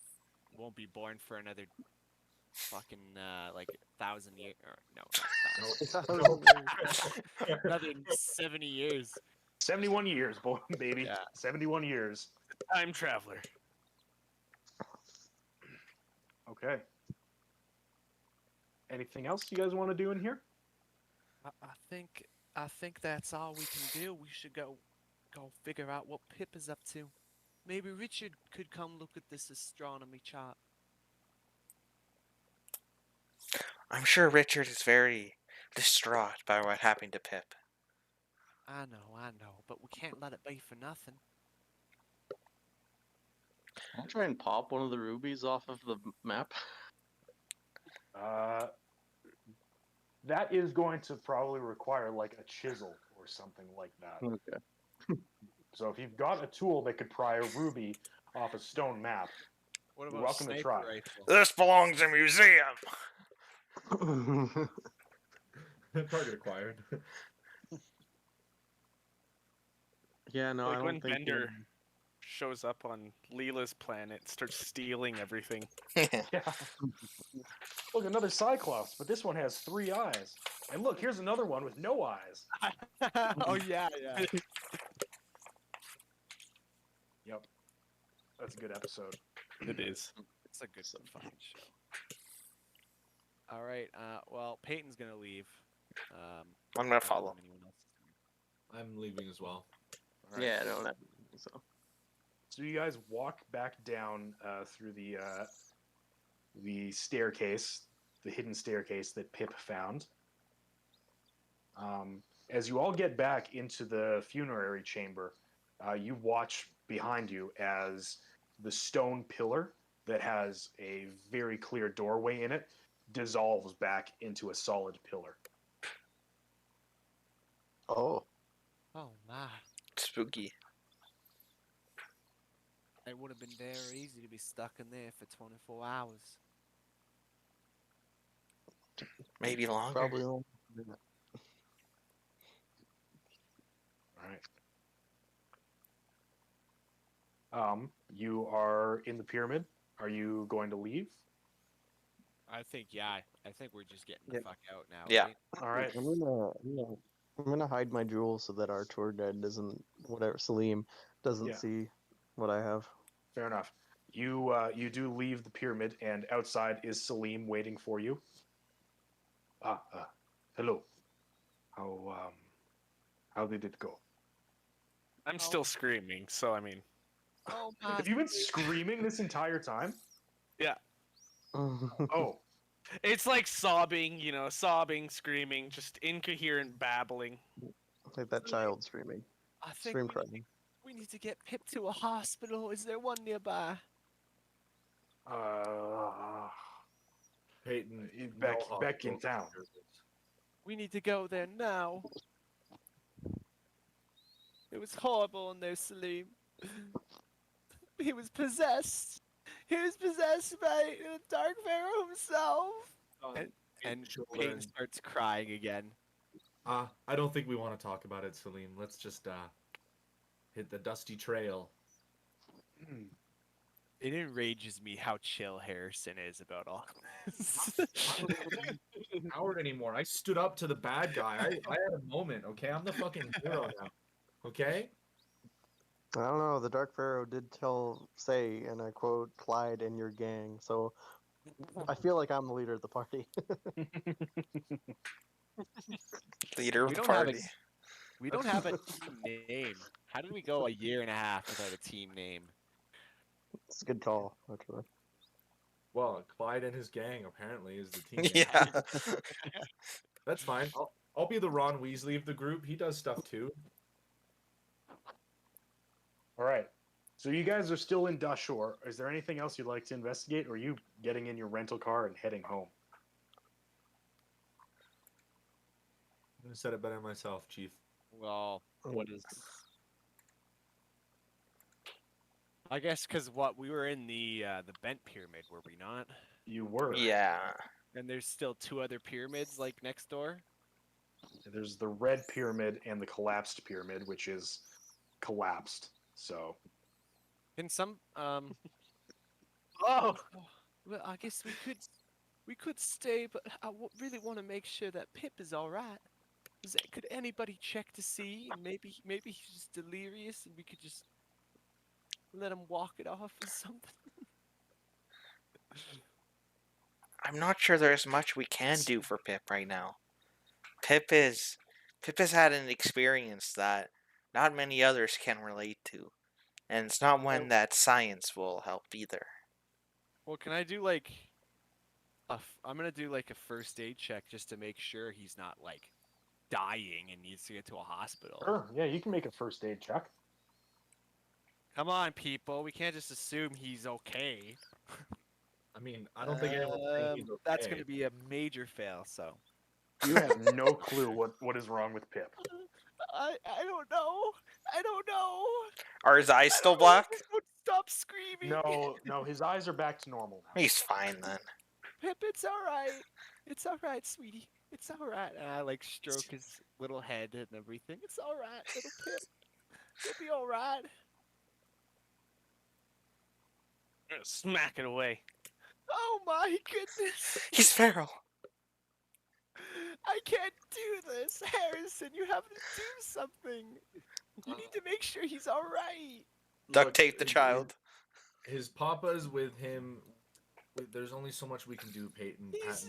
Won't be born for another fucking like 1,000 years. Or no, not 1,000. No. Another 70 years. 71 years, boy, baby. Yeah. 71 years. Time traveler. Okay. Anything else you guys want to do in here? I think that's all we can do. We should go figure out what Pip is up to. Maybe Richard could come look at this astronomy chart. I'm sure Richard is very distraught by what happened to Pip. I know, but we can't let it be for nothing. I'll try and pop one of the rubies off of the map. That is going to probably require like a chisel or something like that. Okay. So if you've got a tool that could pry a ruby off a stone map, What You're about welcome a to sniper try. rifle? This belongs in a museum. Target acquired. Yeah, no, I Like don't when think. Bender shows up on Leela's planet, starts stealing everything. yeah. Look, another Cyclops, but this one has 3 eyes. And look, here's another one with no eyes. Oh yeah. Yep. That's a good episode. It is. It's a good fucking show. All right. Well, Peyton's gonna leave. I'm I gonna don't know follow. if anyone else is I'm leaving as well. gonna- All right. Yeah, no, that. So. So you guys walk back down through the staircase, the hidden staircase that Pip found. As you all get back into the funerary chamber, you watch behind you as the stone pillar that has a very clear doorway in it dissolves back into a solid pillar. Oh. Oh my! Spooky. It would have been very easy to be stuck in there for 24 hours. Maybe longer. Probably won't. All right. You are in the pyramid. Are you going to leave? I think we're just getting the Yep. fuck out now. Yeah. Right? All right. I'm gonna hide my jewels so that our tour guide doesn't, whatever, Salim doesn't Yeah. see what I have. Fair enough. You do leave the pyramid, and outside is Salim waiting for you. Hello. How did it go? I'm still screaming, so I mean, Oh my! Have you been screaming this entire time? yeah. Oh, It's like sobbing, screaming, just incoherent babbling. Like that child screaming, I think scream we need, crying. we need to get Pip to a hospital. Is there one nearby? Peyton, back in town. We need to go there now. It was horrible in there, Salim. He was possessed. He was possessed by the Dark Pharaoh himself. And Peyton starts crying again. I don't think we want to talk about it, Celine. Let's just hit the dusty trail. It enrages me how chill Harrison is about all this. I'm not Howard anymore. I stood up to the bad guy. I had a moment, okay? I'm the fucking hero now. Okay? I don't know. The Dark Pharaoh did say, and I quote, "Clyde and your gang." So I feel like I'm the leader of the party. Leader of We the don't have a- party. We don't have a team name. How did we go a year and a half without a team name? It's a good call, actually. Well, Clyde and his gang apparently is the team. name. Yeah. That's fine. I'll be the Ron Weasley of the group. He does stuff too. All right. So you guys are still in Dashore. Is there anything else you'd like to investigate, or are you getting in your rental car and heading home? I'm gonna set it better myself, Chief. Well, what is? I guess because we were in the bent pyramid, were we not? You were. Yeah. And there's still 2 other pyramids like next door. There's the red pyramid and the collapsed pyramid, which is collapsed. So Can some Oh, well, I guess we could We could stay, but really want to make sure that Pip is all right. Could anybody check to see? And maybe he's just delirious, and we could just let him walk it off or something. I'm not sure there's much we can do for Pip right now. Pip has had an experience that not many others can relate to, and it's not one that science will help either. Well, can I do like I'm gonna do like a first aid check just to make sure he's not like dying and needs to get to a hospital. Sure. Yeah, you can make a first aid check. Come on, people. We can't just assume he's okay. I mean, I don't think anyone's saying he's okay. That's gonna be a major fail. So You have no clue what is wrong with Pip. I don't know. I don't know. Are his eyes still black? Don't stop screaming. No, his eyes are back to normal now. He's fine then. Pip, it's all right. It's all right, sweetie. It's all right. And I like stroke his little head and everything. It's all right, little Pip. You'll be all right. Smack it away. Oh my goodness. He's feral. I can't do this, Harrison. You have to do something. You need to make sure he's all right. Duct Look, tape the child. His papa's with him. There's only so much we can do, Peyton. He's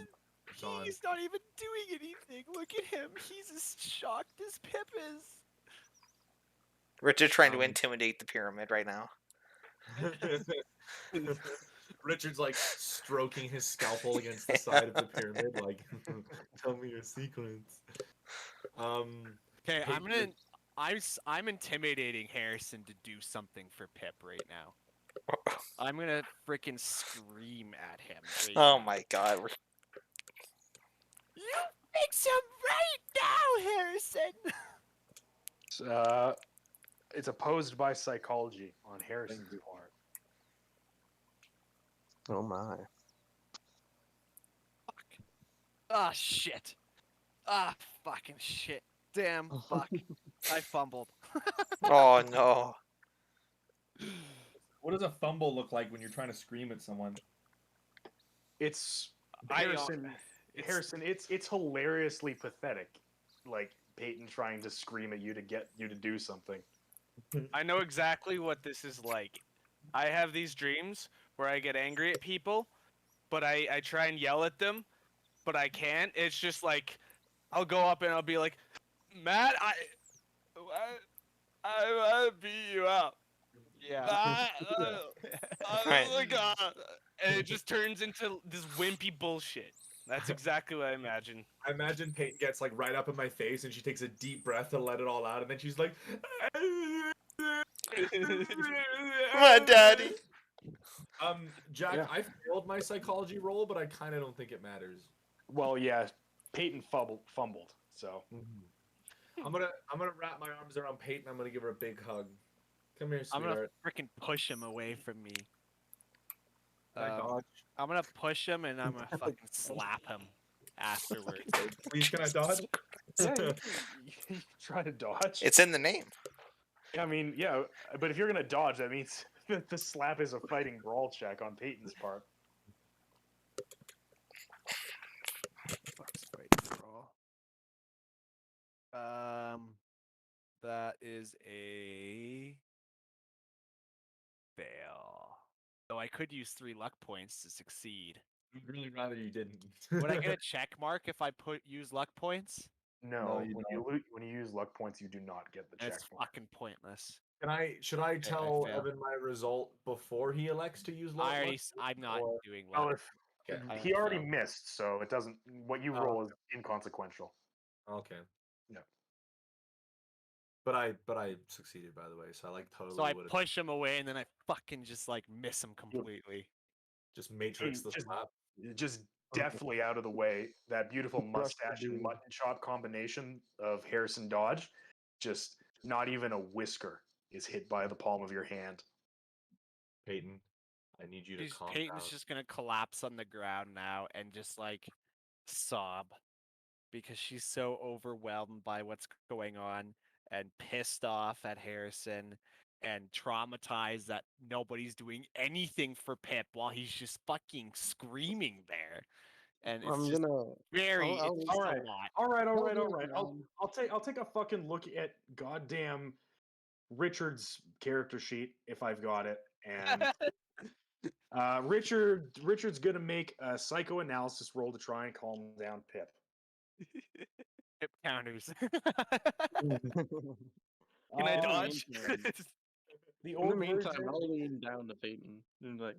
not even doing anything. Look at him. He's as shocked as Pip is. Richard trying to intimidate the pyramid right now. Richard's like stroking his scalpel against the side of the pyramid, like, tell me your sequence. Okay, I'm intimidating Harrison to do something for Pip right now. I'm gonna freaking scream at him. Oh my god. You fix him right now, Harrison. It's opposed by psychology on Harrison's part. Oh my. Fuck. Ah, shit. Ah, fucking shit. Damn, fuck. I fumbled. Oh no. What does a fumble look like when you're trying to scream at someone? It's Harrison. Harrison, it's hilariously pathetic. Like Peyton trying to scream at you to get you to do something. I know exactly what this is like. I have these dreams where I get angry at people, but I try and yell at them, but I can't. It's just like I'll go up and I'll be like, Matt, I want to beat you up. Yeah. Right. Oh my god. And it just turns into this wimpy bullshit. That's exactly what I imagine. I imagine Peyton gets like right up in my face and she takes a deep breath to let it all out, and then she's like, My daddy. Jack, Yeah. I failed my psychology roll, but I kind of don't think it matters. Well, yeah, Peyton fumbled. So I'm gonna wrap my arms around Peyton. I'm gonna give her a big hug. Come here, I'm sweetheart. gonna freaking push him away from me. Can I dodge? I'm gonna push him and I'm gonna fucking slap him afterwards. Please, can I dodge? yeah, you try to dodge. It's in the name. I mean, yeah, but if you're gonna dodge, that means the slap is a fighting brawl check on Peyton's part. Fuck's fighting brawl. That is a fail. So I could use 3 luck points to succeed. I'd really rather you didn't. Would I get a check mark if I use luck points? No, you when you use luck points, you do not get the check. It's fucking pointless. Should I tell fail. Evan my result before he elects to use luck? I'm not or- doing Well, luck. if I he already failed. missed, so it doesn't. What you Oh, roll is inconsequential. Okay. Yeah. But I succeeded, by the way, so I like totally So I would have push him away and then I fucking just like miss him completely. just matrix the just- slap. Just deftly out of the way. That beautiful Crushed the mustache and dude. mutton chop combination of Harrison Dodge, just not even a whisker is hit by the palm of your hand. Peyton, I need you to calm Peyton's down. just gonna collapse on the ground now and just like sob because she's so overwhelmed by what's going on and pissed off at Harrison and traumatized that nobody's doing anything for Pip while he's just fucking screaming there. and it's I'm just gonna. very. I'll- It's All just right. a lot. All right, all I'll right, do all it, right. Ron. I'll take a fucking look at goddamn Richard's character sheet if I've got it, and Richard's gonna make a psychoanalysis roll to try and calm down Pip. Hip counters. Can I Uh, dodge? the In the old meantime, version. I'll lean down to Peyton and like,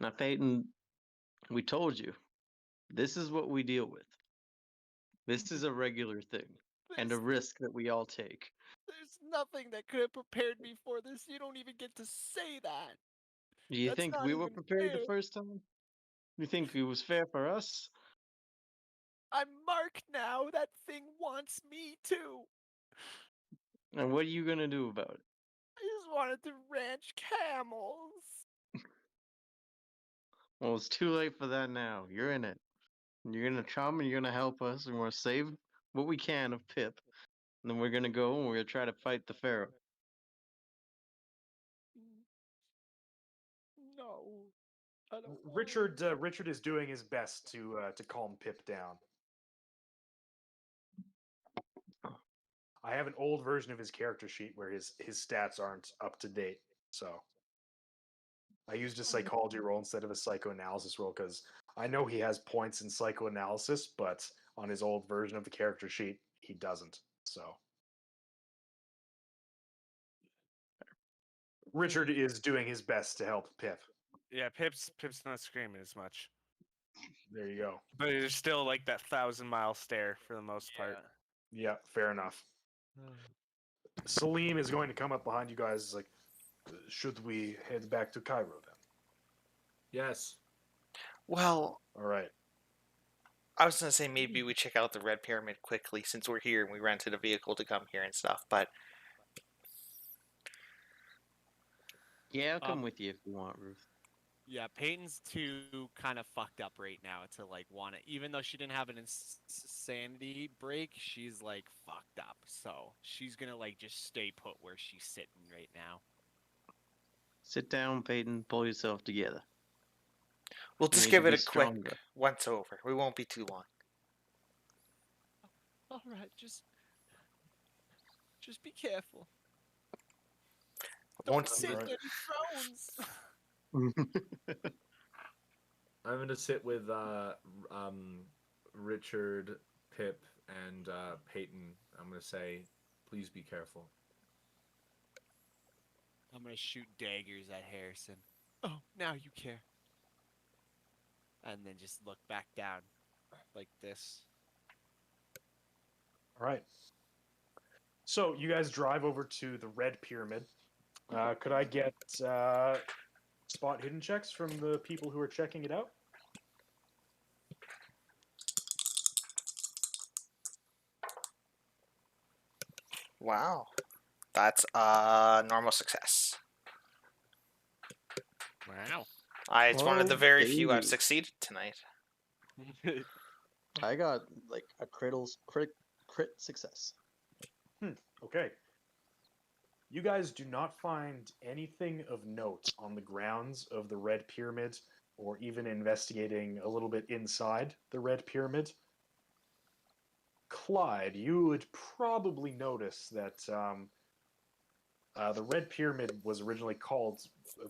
now, Peyton, we told you, this is what we deal with. This is a regular thing and a There's, risk that we all take. there's nothing that could have prepared me for this. You don't even get to say that. Do you That's think not we were even prepared the fair. first time? You think it was fair for us? I'm Mark now. That thing wants me too. And what are you gonna do about it? I just wanted to ranch camels. Well, it's too late for that now. You're in it. You're gonna come and you're gonna help us, and we're gonna save what we can of Pip. And then we're gonna go and we're gonna try to fight the Pharaoh. No, I don't. Richard is doing his best to calm Pip down. I have an old version of his character sheet where his stats aren't up to date, so I used a psychology roll instead of a psychoanalysis roll because I know he has points in psychoanalysis, but on his old version of the character sheet, he doesn't. So Richard is doing his best to help Pip. Yeah, Pip's not screaming as much, There you go. but it's still like that 1,000-mile stare for the most part. Yeah, fair enough. Salim is going to come up behind you guys. Like, should we head back to Cairo then? Yes. Well, All right. I was gonna say maybe we check out the Red Pyramid quickly since we're here and we rented a vehicle to come here and stuff. But Yeah, I'll come Um, with you if you want, Ruth. Yeah, Peyton's too kind of fucked up right now to like want to. Even though she didn't have an insanity break, she's like fucked up. So she's gonna like just stay put where she's sitting right now. Sit down, Peyton. Pull yourself together. we'll You just need give to it be a quick stronger. once over. We won't be too long. All right, just be careful. Won't Don't sit in Alright. any thrones. I'm gonna sit with Richard, Pip, and Peyton. I'm gonna say, please be careful. I'm gonna shoot daggers at Harrison. Oh, now you care. And then just look back down, like this. All right. So you guys drive over to the Red Pyramid. Could I get spot hidden checks from the people who are checking it out? Wow, that's a normal success. Wow. It's one of the Oh, very few I've baby. succeeded tonight. I got like a crit success. Okay. You guys do not find anything of note on the grounds of the Red Pyramid, or even investigating a little bit inside the Red Pyramid. Clyde, you would probably notice that the Red Pyramid was originally called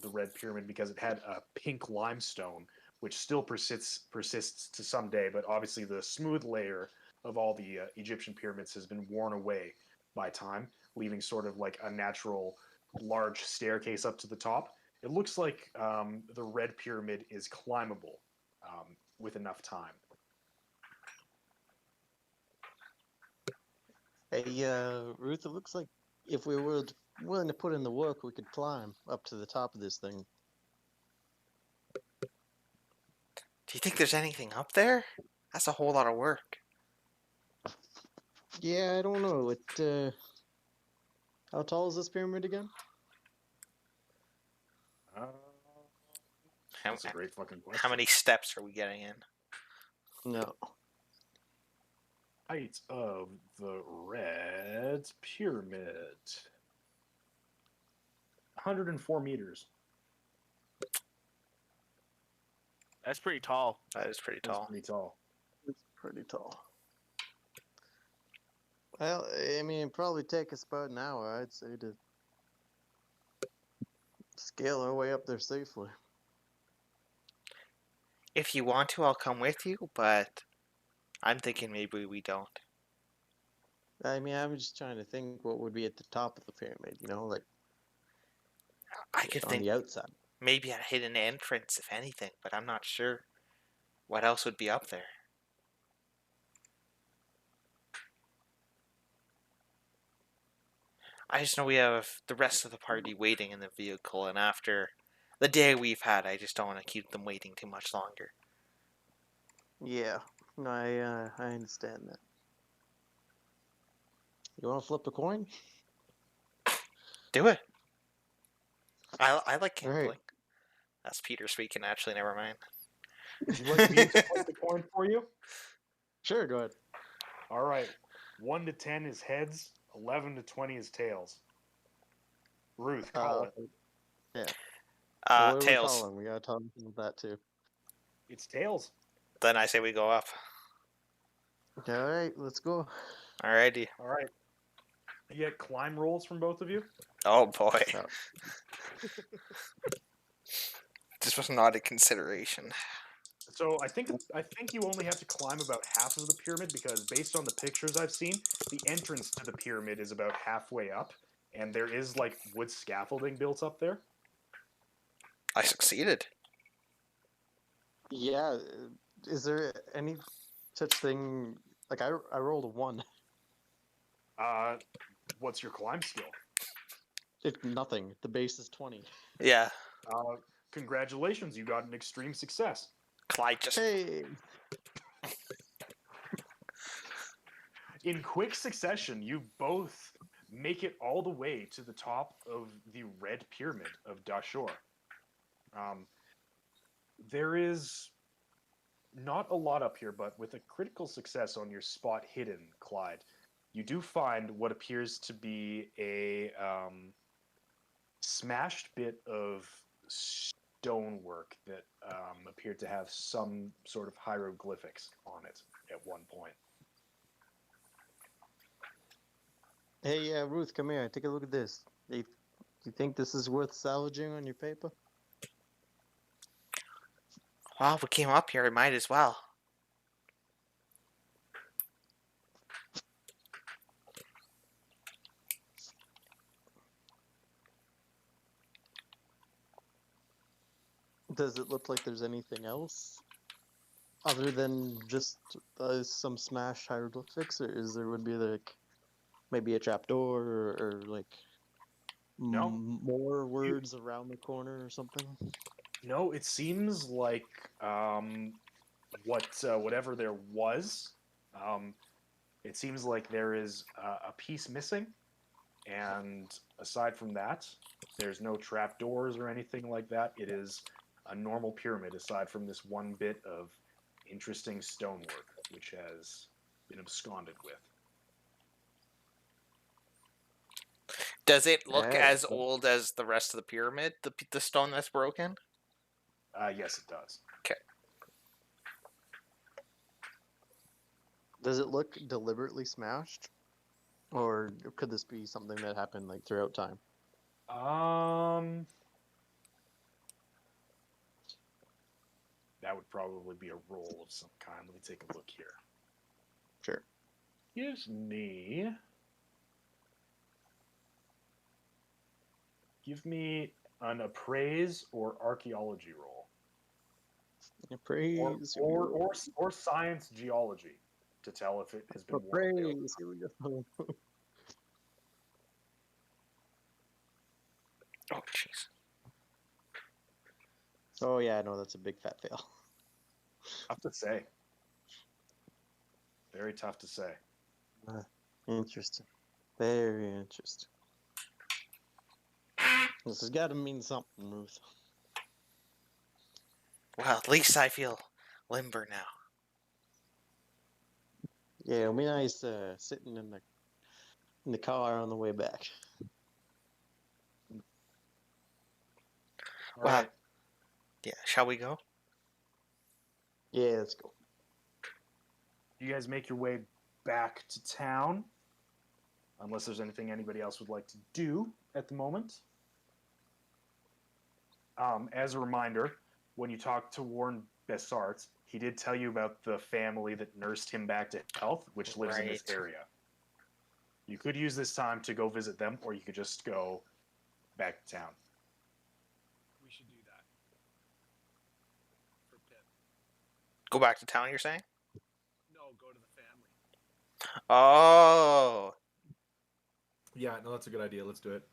the Red Pyramid because it had a pink limestone, which still persists to some day, but obviously the smooth layer of all the Egyptian pyramids has been worn away by time, leaving sort of like a natural large staircase up to the top. It looks like the Red Pyramid is climbable with enough time. Hey, Ruth, it looks like if we were willing to put in the work, we could climb up to the top of this thing. Do you think there's anything up there? That's a whole lot of work. Yeah, I don't know. How tall is this pyramid again? How, That's a great fucking question. how many steps are we getting in? No. Height of the Red Pyramid. 104 meters. That's pretty tall. That is pretty That's tall. pretty tall. It's pretty tall. Well, I mean, it'd probably take us about an hour, I'd say, to scale our way up there safely. If you want to, I'll come with you, but I'm thinking maybe we don't. I mean, I'm just trying to think what would be at the top of the pyramid, you know, like I could on think the outside. maybe a hidden entrance, if anything, but I'm not sure what else would be up there. I just know we have the rest of the party waiting in the vehicle, and after the day we've had, I just don't want to keep them waiting too much longer. Yeah, no, I understand that. You want to flip a coin? Do it. I like All right. gambling. That's Peter speaking, actually, never mind. Would you like me to flip the coin for you? Sure, go ahead. All right. 1 to 10 is heads. 11 to 20 is tails. Ruth, call it. Yeah. So what are we Tails. calling? We gotta talk about that too. It's tails. Then I say we go up. Okay, all right, let's go. Alrighty. All right. You get climb rolls from both of you. Oh boy. Oh. This was not a consideration. So I think you only have to climb about half of the pyramid because based on the pictures I've seen, the entrance to the pyramid is about halfway up, and there is like wood scaffolding built up there. I succeeded. Yeah, is there any such thing? Like I rolled a 1. What's your climb skill? Nothing. The base is 20. Yeah. Congratulations, you got an extreme success. Clyde just... Hey. In quick succession, you both make it all the way to the top of the red pyramid of Dashur. There is not a lot up here, but with a critical success on your spot hidden, Clyde, you do find what appears to be a smashed bit of stonework that appeared to have some sort of hieroglyphics on it at one point. Hey, Ruth, come here. Take a look at this. Do you think this is worth salvaging on your paper? Well, we came up here, we might as well. Does it look like there's anything else other than just some smashed hieroglyphics, or would be like maybe a trapdoor or like No. more words around the corner or something? No, it seems like whatever there was, it seems like there is a piece missing, and aside from that, there's no trapdoors or anything like that. It is a normal pyramid aside from this one bit of interesting stonework, which has been absconded with. Does it look Alright, as so- old as the rest of the pyramid, the stone that's broken? Yes, it does. Does it look deliberately smashed, or could this be something that happened like throughout time? That would probably be a roll of some kind. Let me take a look here. Sure. Give me an appraise or archaeology roll. Praise. Or science geology to tell if it has been worn away. Praise. Here we go. Oh, jeez. Oh yeah, no, that's a big fat fail. Tough to say. Very tough to say. Interesting. Very interesting. This has got to mean something, Ruth. Well, at least I feel limber now. Yeah, it'll be nice sitting in the car on the way back. All Wow. right. Yeah, shall we go? Yeah, let's go. You guys make your way back to town, unless there's anything anybody else would like to do at the moment. As a reminder, when you talked to Warren Bessart, he did tell you about the family that nursed him back to health, which lives in this Right. area. You could use this time to go visit them, or you could just go back to town. We should do that. For Pip. Go back to town, you're saying? No, go to the family. Oh. Yeah, no, that's a good idea. Let's do it.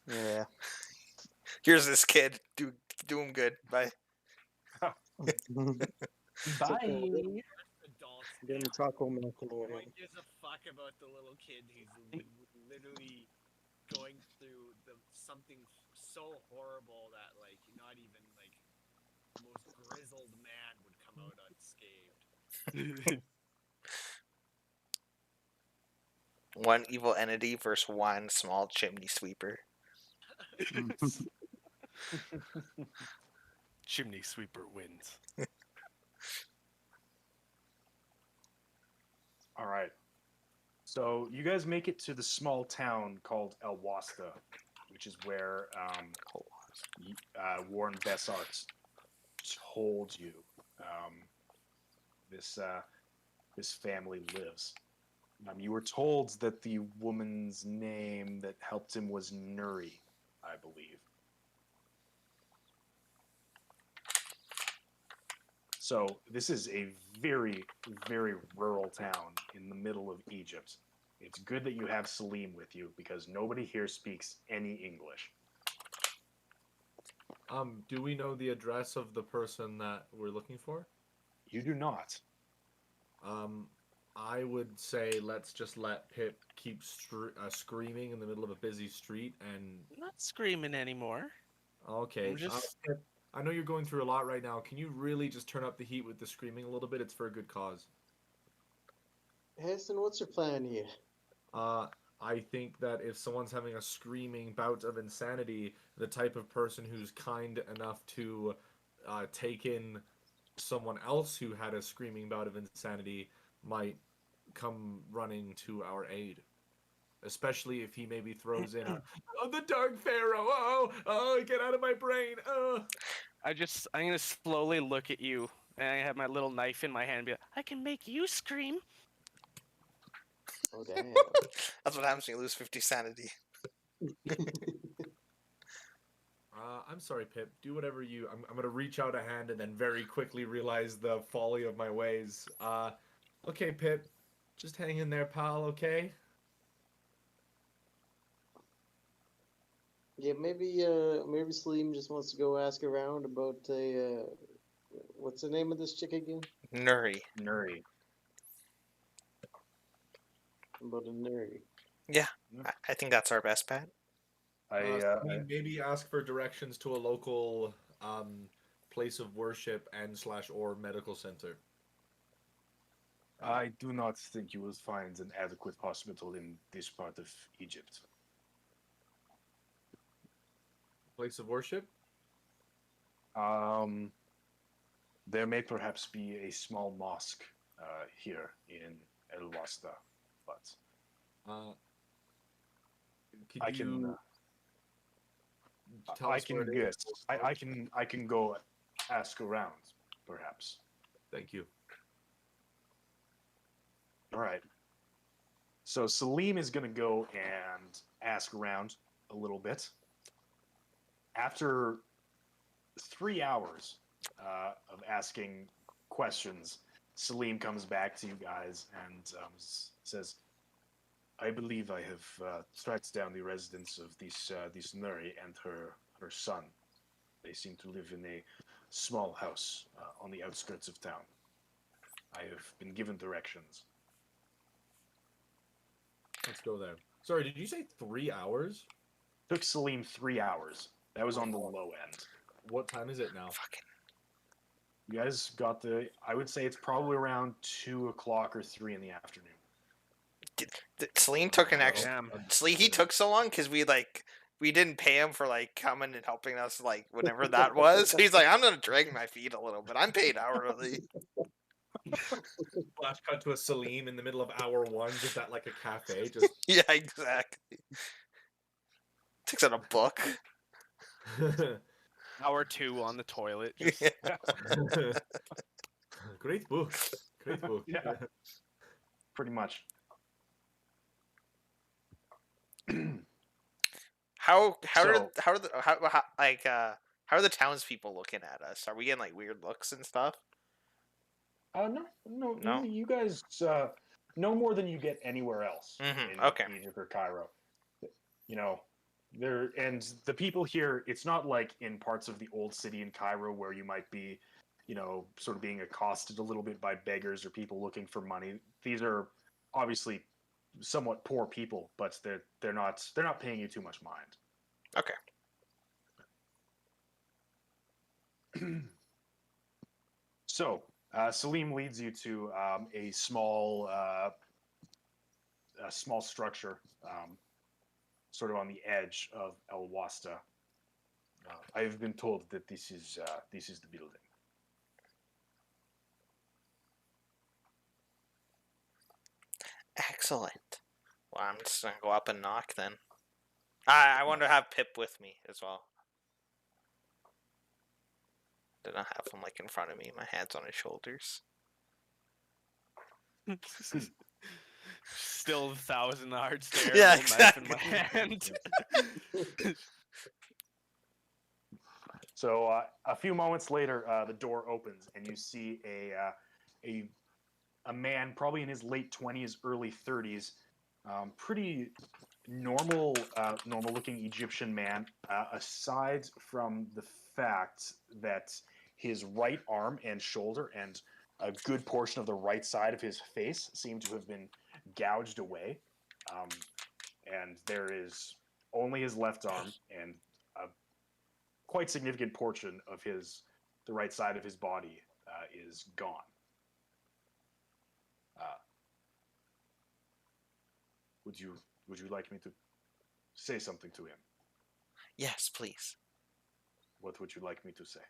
Yeah. Here's this kid. Do him good. Bye. Bye. Adults. Getting taco macaroni. No one gives a fuck about the little kid who's literally going through something so horrible that like not even like the most grizzled man would come out unscathed. One evil entity versus one small chimney sweeper. Chimney sweeper wins. All right. So you guys make it to the small town called El Wasta, which is where Warren Bessart told you this family lives. You were told that the woman's name that helped him was Nuri, I believe. So this is a very, very rural town in the middle of Egypt. It's good that you have Salim with you because nobody here speaks any English. Do we know the address of the person that we're looking for? You do not. I would say let's just let Pip keep screaming in the middle of a busy street and... I'm not screaming anymore. Okay. I'm just... Pip, I know you're going through a lot right now. Can you really just turn up the heat with the screaming a little bit? It's for a good cause. Heston, what's your plan here? I think that if someone's having a screaming bout of insanity, the type of person who's kind enough to take in someone else who had a screaming bout of insanity might come running to our aid. Especially if he maybe throws in oh, the Dark Pharaoh, get out of my brain, I'm gonna slowly look at you, and I have my little knife in my hand and be like, I can make you scream. Oh, damn. That's what happens when you lose 50 sanity. I'm sorry, Pip. Do whatever you... I'm going to reach out a hand and then very quickly realize the folly of my ways. Okay, Pip. Just hang in there, pal, okay? Yeah, maybe Salim just wants to go ask around about what's the name of this chick again? Nuri. Nuri. About a nerd. Yeah, I think that's our best bet. Maybe ask for directions to a local place of worship and /or medical center. I do not think you will find an adequate hospital in this part of Egypt. Place of worship? There may perhaps be a small mosque here in El Wasta, but I can guess. I can go ask around, perhaps. Thank you. All right. So Salim is going to go and ask around a little bit. After 3 hours of asking questions, Salim comes back to you guys and says, I believe I have tracked down the residence of this Nuri and her son. They seem to live in a small house on the outskirts of town. I have been given directions. Let's go there. Sorry, did you say 3 hours? Took Salim 3 hours. That was on the low end. What time is it now? Fucking. You guys got I would say it's probably around 2 o'clock or 3 in the afternoon. Celine took an extra. Damn. He took so long because we we didn't pay him for like coming and helping us like whenever that was. He's like, I'm gonna drag my feet a little bit. I'm paid hourly. Flash cut to a Salim in the middle of hour 1, just at like a cafe, just Yeah, exactly. Takes out a book. Hour 2 on the toilet. Just... Yeah. Great book. Great book. Yeah. Pretty much. How So- how are the townspeople looking at us? Are we getting like weird looks and stuff? No. No? You guys no more than you get anywhere else Mhm, in okay. Egypt or Cairo. You know, and the people here, it's not like in parts of the old city in Cairo where you might be, sort of being accosted a little bit by beggars or people looking for money. These are obviously somewhat poor people, but they're not paying you too much mind. Okay. So, Salim leads you to a small structure, sort of on the edge of El Wasta. I've been told that this is the building. Excellent. Well, I'm just gonna go up and knock then. I want to have Pip with me as well. Did not have him like in front of me, my hands on his shoulders. Still 1,000 hard stare. Yeah, little knife in my exactly. hand. So a few moments later, the door opens and you see a man, probably in his late 20s, early 30s, pretty normal looking Egyptian man. Aside from the fact that his right arm and shoulder and a good portion of the right side of his face seem to have been gouged away, and there is only his left arm and a quite significant portion of the right side of his body is gone. Would you like me to say something to him? Yes, please. What would you like me to say?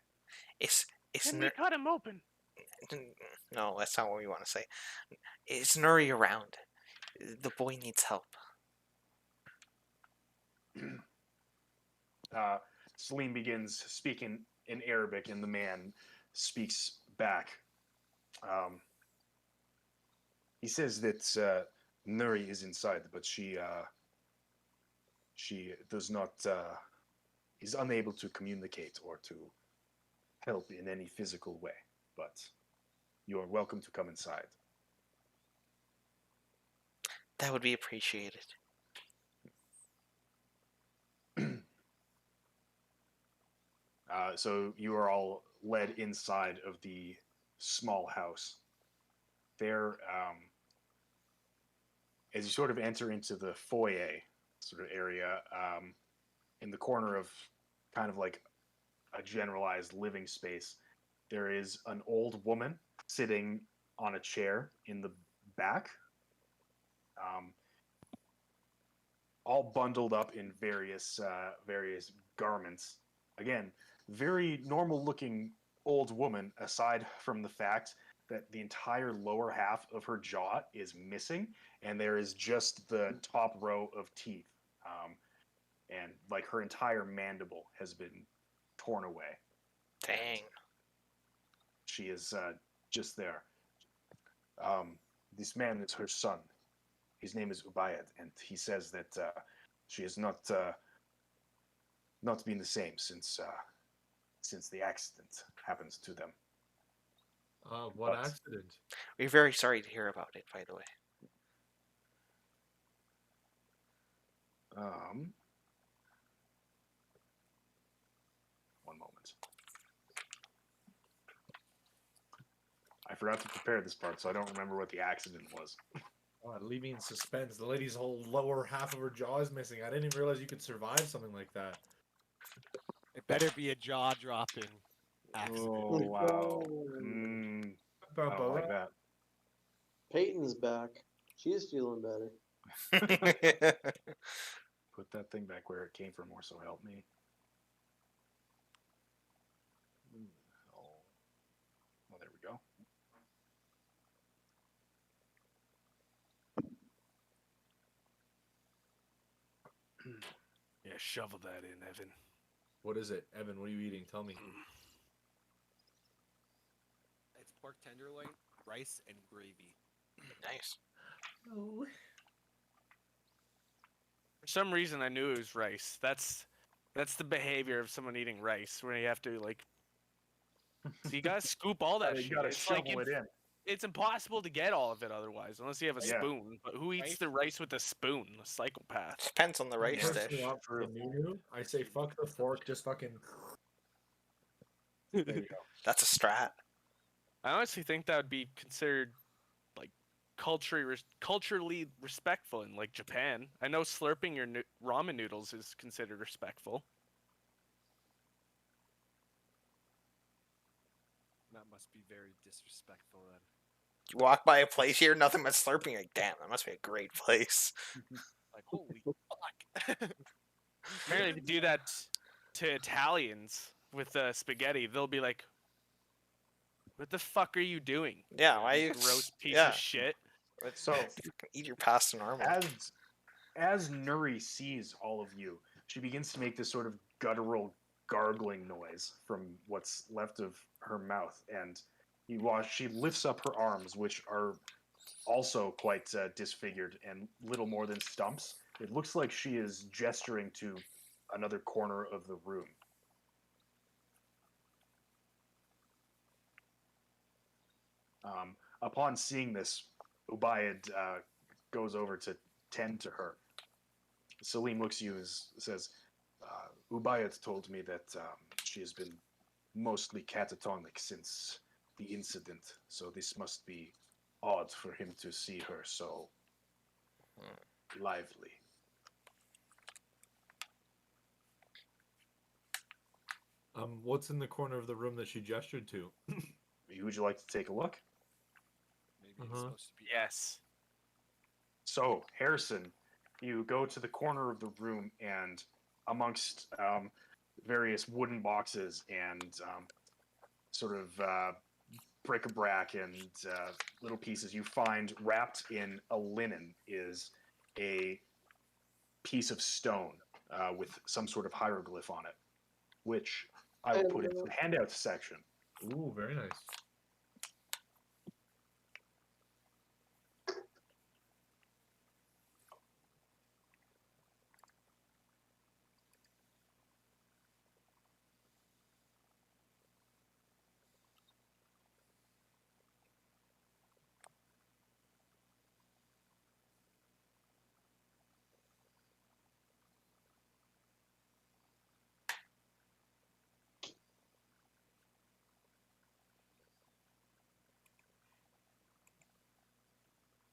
It's Can we cut him open? No, that's not what we want to say. Is Nuri around? The boy needs help. Salim begins speaking in Arabic, and the man speaks back. He says that Nuri is inside, but she does not is unable to communicate or to help in any physical way. But you are welcome to come inside. That would be appreciated. So you are all led inside of the small house. There, as you sort of enter into the foyer sort of area, in the corner of kind of like a generalized living space, there is an old woman sitting on a chair in the back, all bundled up in various garments. Again, very normal looking old woman, aside from the fact that the entire lower half of her jaw is missing, and there is just the top row of teeth. And like her entire mandible has been torn away. Dang. She is just there. This man is her son. His name is Ubayd, and he says that she has not been the same since the accident happened to them. What But- accident? We're very sorry to hear about it, by the way. One moment. I forgot to prepare this part, so I don't remember what the accident was. Leave me in suspense. The lady's whole lower half of her jaw is missing. I didn't even realize you could survive something like that. It better be a jaw-dropping accident. Oh wow! I don't like that. Peyton's back. She's feeling better. Put that thing back where it came from, or so help me. Oh, there we go. Yeah, shovel that in, Evan. What is it, Evan? What are you eating? Tell me. It's pork tenderloin, rice, and gravy. Nice. Oh. For some reason, I knew it was rice. That's the behavior of someone eating rice, where you have to like. So you gotta scoop all that You shit. gotta It's like shovel it in. it's impossible to get all of it otherwise, unless you have a Yeah. spoon. But who eats Rice? the rice with a spoon? A psychopath. Depends on the rice Yeah. dish. Personally, opt for a new. I say fuck the fork. Just fucking. There you go. That's a strat. I honestly think that would be considered like culturally respectful in like Japan. I know slurping your ramen noodles is considered respectful. That must be very disrespectful then. You walk by a place here, nothing but slurping. Like, damn, that must be a great place. Like, holy fuck. Apparently, if you do that to Italians with spaghetti, they'll be like, "What the fuck are you doing? Yeah, why You you gross piece yeah. of shit." So, Eat your pasta normal. as Nuri sees all of you, she begins to make this sort of guttural gargling noise from what's left of her mouth, and she lifts up her arms, which are also quite disfigured and little more than stumps. It looks like she is gesturing to another corner of the room. Upon seeing this, Ubayd goes over to tend to her. Salim looks at you and says, Ubayd told me that she has been mostly catatonic since the incident, so this must be odd for him to see her so lively. What's in the corner of the room that she gestured to? Would you like to take a look? Maybe it's Uh-huh. supposed to be. Yes. So, Harrison, you go to the corner of the room, and amongst various wooden boxes and sort of bric-a-brac and little pieces, you find wrapped in a linen is a piece of stone with some sort of hieroglyph on it, which I will put into the handouts section. Ooh, very nice.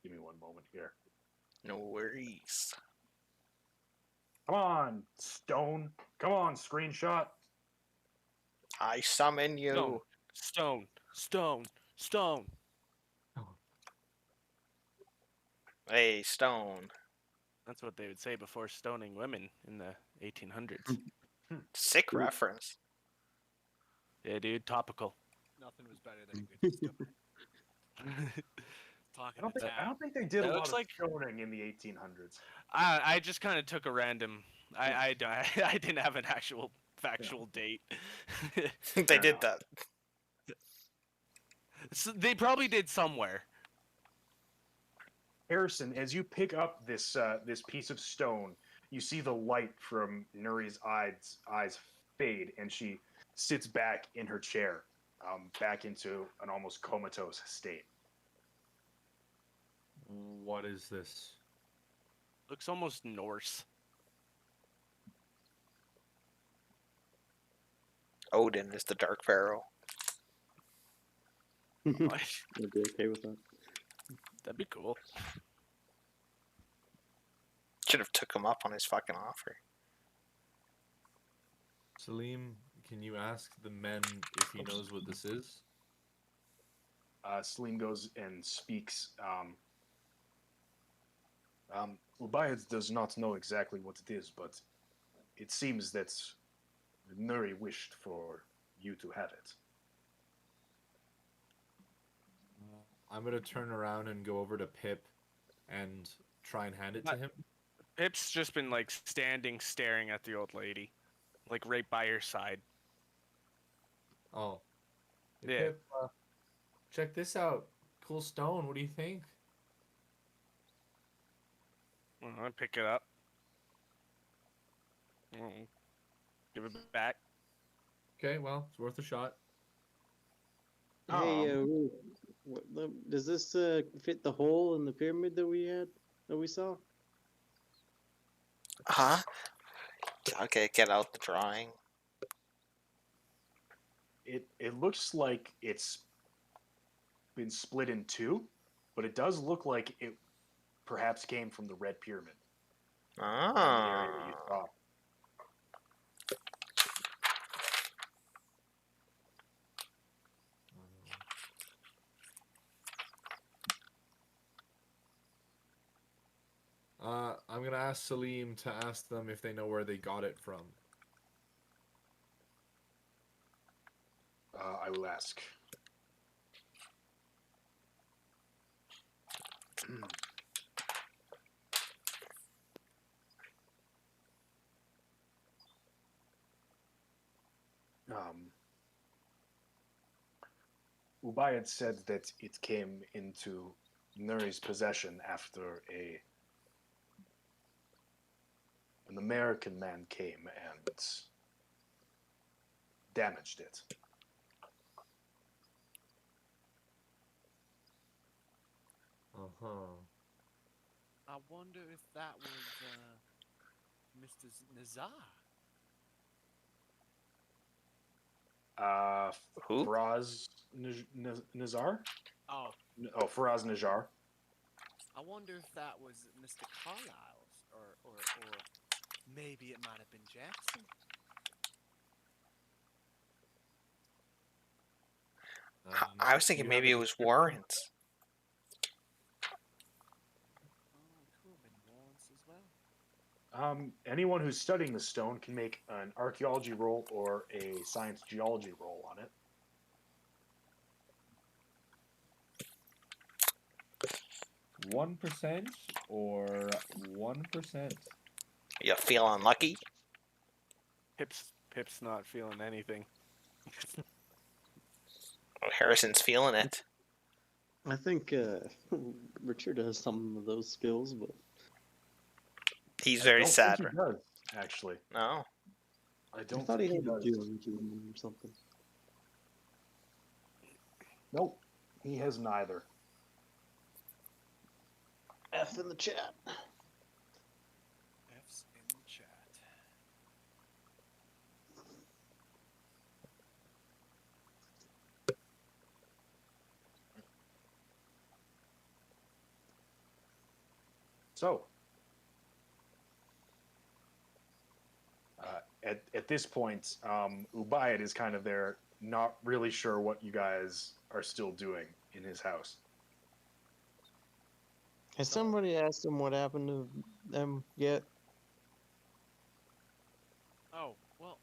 Give me one moment here. No worries. Come on, stone. Come on, screenshot. I summon you. No. Stone. Stone. Stone. Hey, stone. That's what they would say before stoning women in the 1800s. Sick reference. Yeah, dude. Topical. Nothing was better than a good stone. Talking to I Tad. don't think they did It a lot looks of like- stoning in the 1800s. I just kind of took a random. I didn't have an actual factual date. They did that. So they probably did somewhere. Harrison, as you pick up this this piece of stone, you see the light from Nuri's eyes fade, and she sits back in her chair, back into an almost comatose state. What is this? Looks almost Norse. Odin is the Dark Pharaoh. I'd be okay with that. That'd be cool. Should have took him up on his fucking offer. Salim, can you ask the men if he knows what this is? Salim goes and speaks. Ubaid does not know exactly what it is, but it seems that Nuri wished for you to have it. I'm gonna turn around and go over to Pip and try and hand it to him. Pip's just been like standing, staring at the old lady, like right by her side. Oh. Hey, Yeah. Pip, check this out. Cool stone. What do you think? I pick it up. Give it back. Okay, well, it's worth a shot. Hey, Roo, does this fit the hole in the pyramid that we saw? Huh? Okay, get out the drawing. It looks like it's been split in two, but it does look like it perhaps came from the Red Pyramid. The area you Ah. saw. I'm gonna ask Salim to ask them if they know where they got it from. I will ask. Ubayd said that it came into Nuri's possession after an American man came and damaged it. Uh-huh. I wonder if that was Mr. Nazar. Who? Faraz Nazar? Oh, Oh, Faraz Najar. I wonder if that was Mr. Carlyle's, or maybe it might have been Jackson. I was thinking Do you have maybe a it was description? Warren's. Oh, it could have been Warren's as well. Anyone who's studying the stone can make an archaeology roll or a science geology roll on it. 1% or 1%? You feel unlucky? Pip's not feeling anything. Oh, Harrison's feeling it. I think Richard has some of those skills, but He's I very don't sad. think he does, actually. No. I I don't thought he think had he a does. geology or something. Nope, he has neither. F in the chat. F's in the chat. So, at this point, Ubayd is kind of there, not really sure what you guys are still doing in his house. Has somebody asked him what happened to them yet? Oh, well,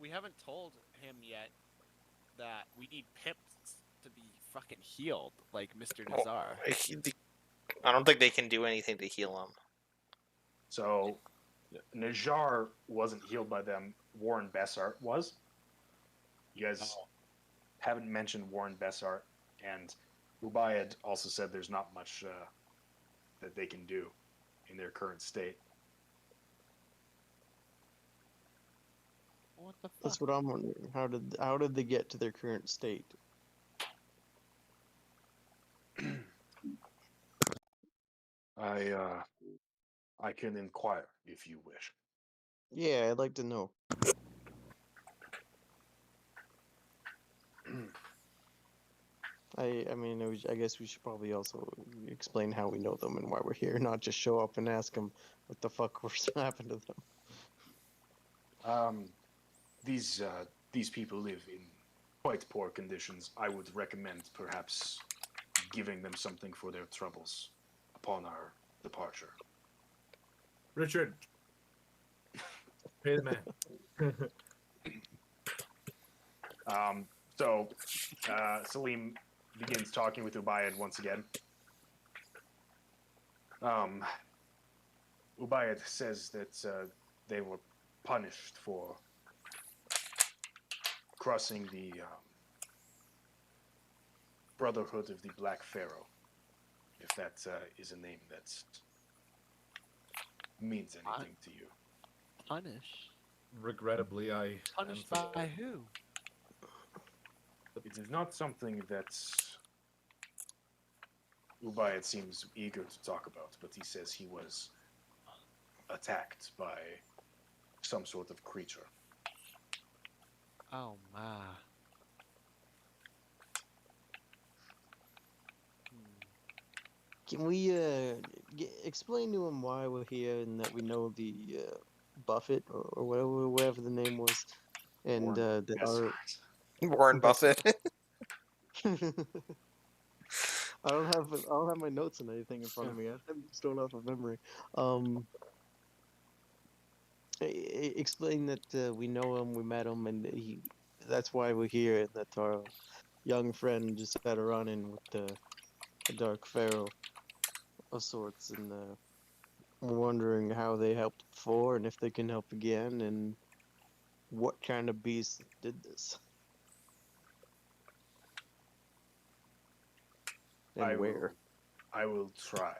we haven't told him yet that we need Pip to be fucking healed, like Mr. Oh, Nazar. I don't think they can do anything to heal him. So, Najar wasn't healed by them. Warren Bessart was. You guys haven't mentioned Warren Bessart, and Ubayd also said there's not much that they can do in their current state. What the fuck? That's what I'm wondering. How did they get to their current state? I can inquire if you wish. Yeah, I'd like to know. I mean, I guess we should probably also explain how we know them and why we're here, not just show up and ask them what the fuck was happened to them. These people live in quite poor conditions. I would recommend perhaps giving them something for their troubles upon our departure. Richard, pay the man. So Salim begins talking with Ubayd once again. Ubayd says that they were punished for crossing the Brotherhood of the Black Pharaoh, if that is a name that means anything to you. Punish? Regrettably, I am Punished familiar. by who? It is not something that Ubayd seems eager to talk about, but he says he was attacked by some sort of creature. Oh my. Can we explain to him why we're here and that we know the Buffett or whatever the name was, and Warren, that yes. our Warren Buffett. I don't have my notes and anything in front of me. I'm just going off of memory. Explain that we know him, we met him, and that's why we're here, and that our young friend just had a run-in with the Dark Pharaoh of sorts, and we're wondering how they helped before, and if they can help again, and what kind of beast did this, and where. I will try.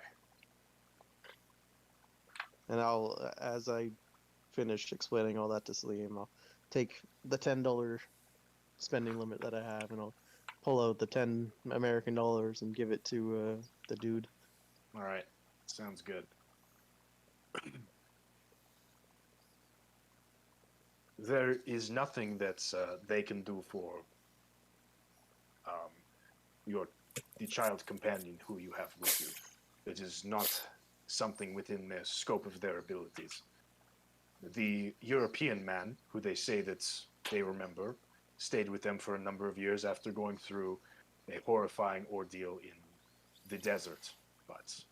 And as I finish explaining all that to Salim, I'll take the $10 spending limit that I have, and I'll pull out the 10 American dollars and give it to the dude. All right, sounds good. There is nothing that they can do for the child companion who you have with you. It is not something within the scope of their abilities. The European man, who they say that they remember, stayed with them for a number of years after going through a horrifying ordeal in the desert, but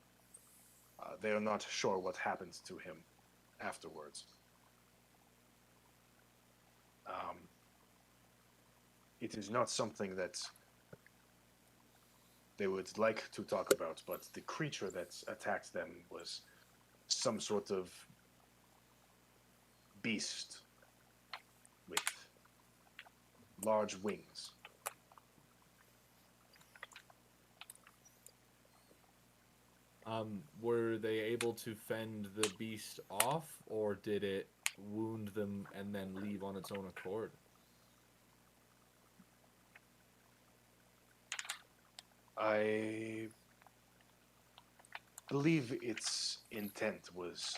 they are not sure what happened to him afterwards. It is not something that they would like to talk about, but the creature that attacked them was some sort of beast with large wings. Were they able to fend the beast off, or did it wound them and then leave on its own accord? I believe its intent was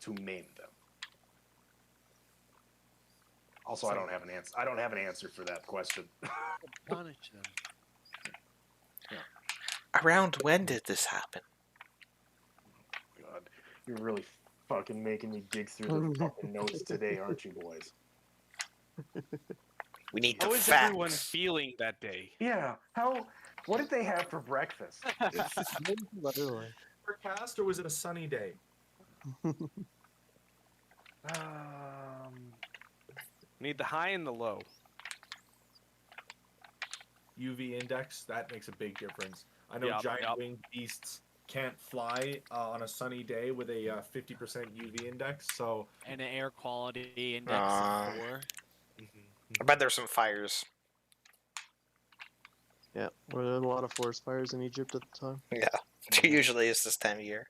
to maim them. Also, I don't have an answer. I don't have an answer for that question. Punish them. Around when did this happen? God, you're really fucking making me dig through the fucking notes today, aren't you, boys? We need the How is facts. everyone feeling that day? Yeah. What did they have for breakfast? Literally. Overcast, or was it a sunny day? Need the high and the low. UV index, that makes a big difference. I know Yup, giant yup. winged beasts can't fly on a sunny day with a 50% UV index, so And an air quality index Ah. of 4. I bet there's some fires. Yeah, were there a lot of forest fires in Egypt at the time? Yeah, usually it's this time of year.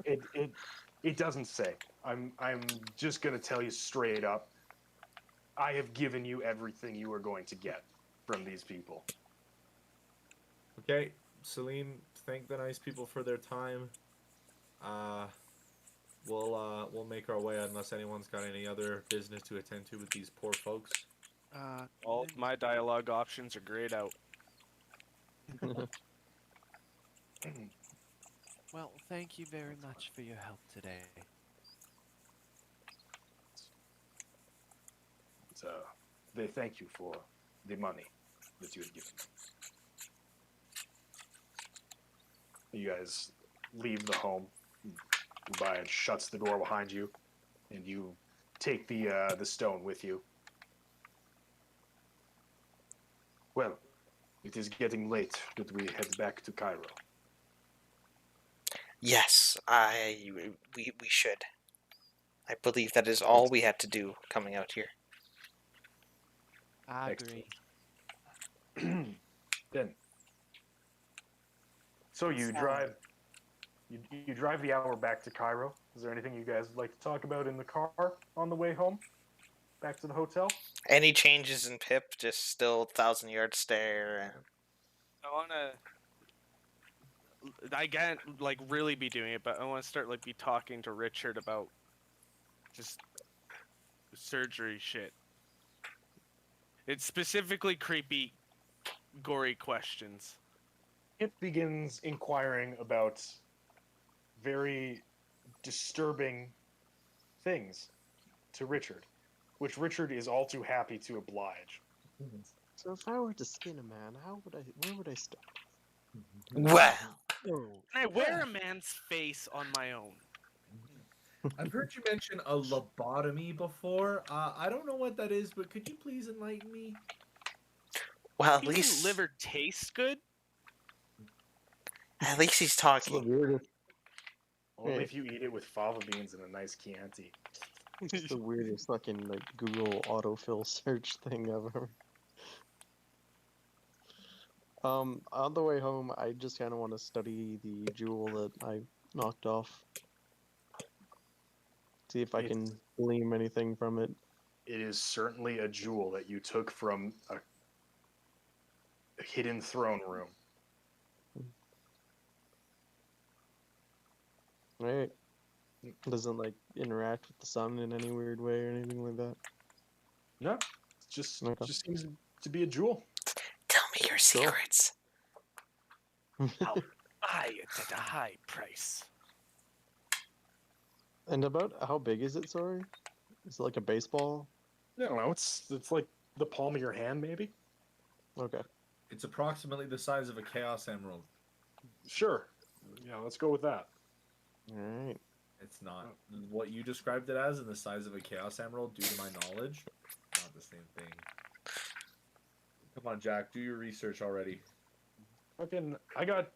It doesn't say. I'm just gonna tell you straight up. I have given you everything you are going to get from these people. okay. Salim, thank the nice people for their time. We'll make our way unless anyone's got any other business to attend to with these poor folks. All of my dialogue options are grayed out. Well, thank you very much for your help today. So they thank you for the money that you had given them. You guys leave the home, Ubayad shuts the door behind you, and you take the stone with you. Well, it is getting late. Should we head back to Cairo? Yes, we should. I believe that is all we had to do coming out here. I agree. Then, so you drive. You drive the hour back to Cairo. Is there anything you guys would like to talk about in the car on the way home? Back to the hotel? Any changes in Pip? Just still 1,000-yard stare. And... I wanna. I can't like really be doing it, but I want to start like be talking to Richard about just surgery shit. It's specifically creepy, gory questions. It begins inquiring about very disturbing things to Richard, which Richard is all too happy to oblige. So if I were to skin a man, where would I start? Well, Oh, Can I wear a man's face on my own? I've heard you mention a lobotomy before. I don't know what that is, but could you please enlighten me? well, at You mean least liver tastes good? he's that's the talking. weirdest. Only Hey. if you eat it with fava beans and a nice Chianti. It's the weirdest fucking like Google autofill search thing ever. On the way home, I just kind of want to study the jewel that I knocked off. See if I It's- can glean anything from it. It is certainly a jewel that you took from a hidden throne room. Right? Doesn't like interact with the sun in any weird way or anything like that. No, it just Okay. just seems to be a jewel. Tell me your secrets. I'll buy it at a high price. And about how big is it? Sorry, is it like a baseball? I don't know. It's like the palm of your hand, maybe. Okay. It's approximately the size of a Chaos Emerald. Sure. Yeah, let's go with that. All right. It's not what you described it as, and the size of a Chaos Emerald, due to my knowledge, not the same thing. Come on, Jack, do your research already. Fucking, I got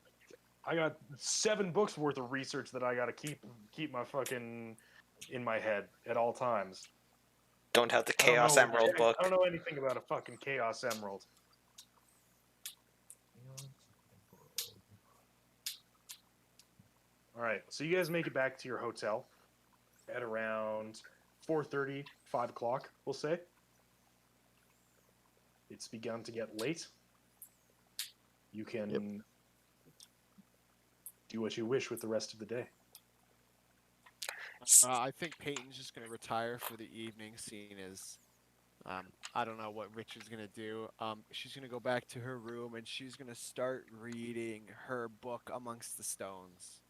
7 books worth of research that I gotta keep my fucking in my head at all times. Don't have the I don't Chaos know- Emerald book. I don't know anything about a fucking Chaos Emerald. All right, so you guys make it back to your hotel at around 4:30, 5 o'clock, we'll say. It's begun to get late. You can do what you wish with the rest of the day. I think Peyton's just gonna retire for the evening, seeing as I don't know what Richard's gonna do. She's gonna go back to her room and she's gonna start reading her book Amongst the Stones.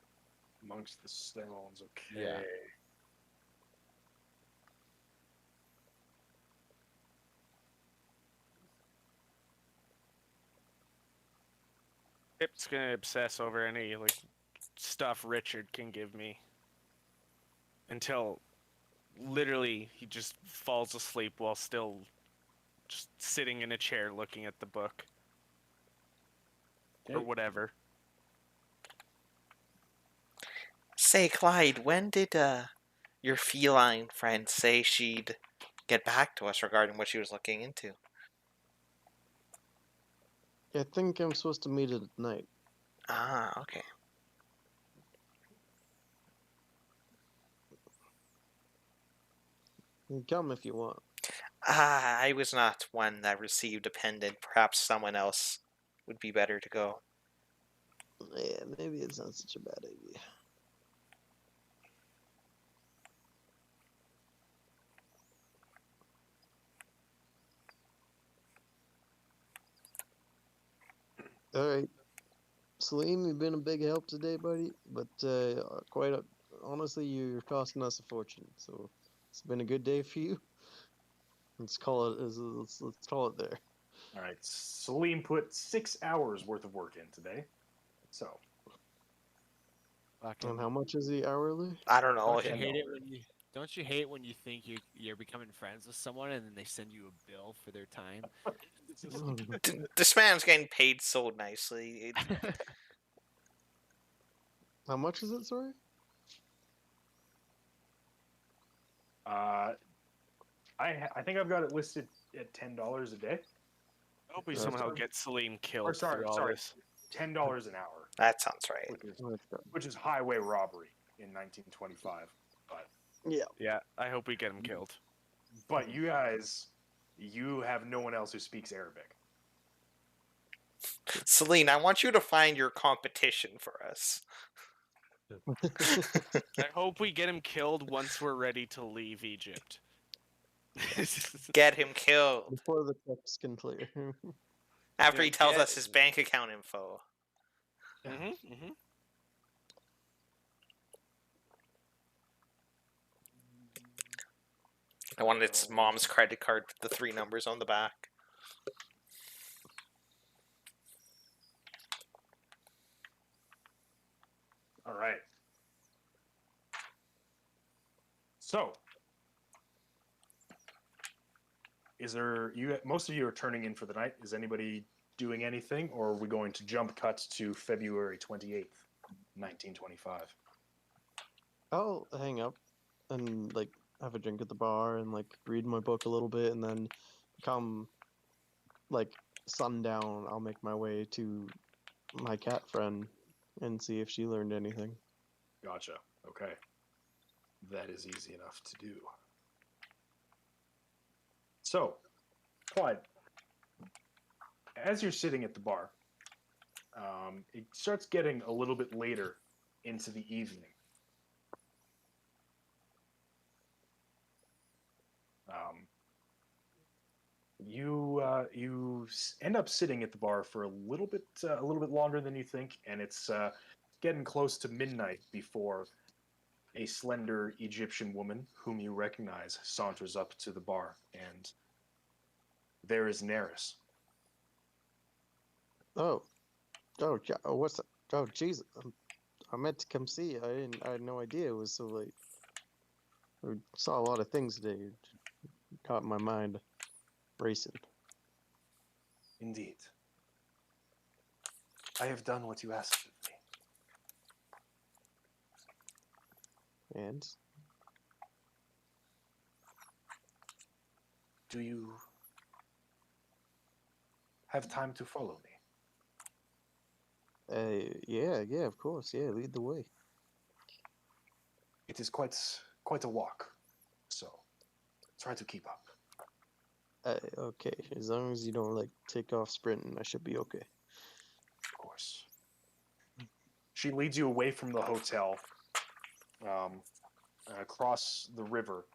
Amongst the stones, okay. Yeah. Pip's gonna obsess over any like stuff Richard can give me until literally he just falls asleep while still just sitting in a chair looking at the book or Okay. whatever. Say, Clyde, when did your feline friend say she'd get back to us regarding what she was looking into? I think I'm supposed to meet it at night. Ah, okay. You can come if you want. Ah, I was not one that received a pendant. Perhaps someone else would be better to go. Yeah, maybe it's not such a bad idea. All right, Salim, you've been a big help today, buddy. But honestly, you're costing us a fortune. So it's been a good day for you. Let's call it. Let's call it there. All right, Salim put 6 hours worth of work in today. So, Fucking. And how much is he hourly? I don't know. Don't you $10. hate it when you? Don't you hate when you think you're becoming friends with someone and then they send you a bill for their time? This man's getting paid so nicely. How much is it, sorry? I think I've got it listed at $10 a day. I hope we That's somehow fine. get Salim Or killed sorry, through all sorry, this. $10 an hour, That sounds right. which is highway robbery in 1925. Yeah. Yeah, I hope we get him killed. But you guys, you have no one else who speaks Arabic. Celine, I want you to find your competition for us. I hope we get him killed once we're ready to leave Egypt. Get him killed. Before the checks can clear. After Yeah, he tells get- us his bank account info. I wanted its mom's credit card with the 3 numbers on the back. All right. So, is there you? Most of you are turning in for the night. Is anybody doing anything, or are we going to jump cut to February 28th, 1925? I'll hang up and like have a drink at the bar and like read my book a little bit, and then come like sundown, I'll make my way to my cat friend and see if she learned anything. Gotcha. Okay. That is easy enough to do. So, Clyde, as you're sitting at the bar, it starts getting a little bit later into the evening. You end up sitting at the bar for a little bit longer than you think, and it's getting close to midnight before a slender Egyptian woman whom you recognize saunters up to the bar, and there is Neris. Oh, what's that? Oh, Jesus! I meant to come see you. I had no idea it was so late. I saw a lot of things today. It caught my mind racing. Indeed. I have done what you asked of me. And Do you have time to follow me? yeah, of course, yeah. Lead the way. It is quite a walk, so try to keep up. Okay, as long as you don't like take off sprinting, I should be okay. Of course. She leads you away from the hotel, across the river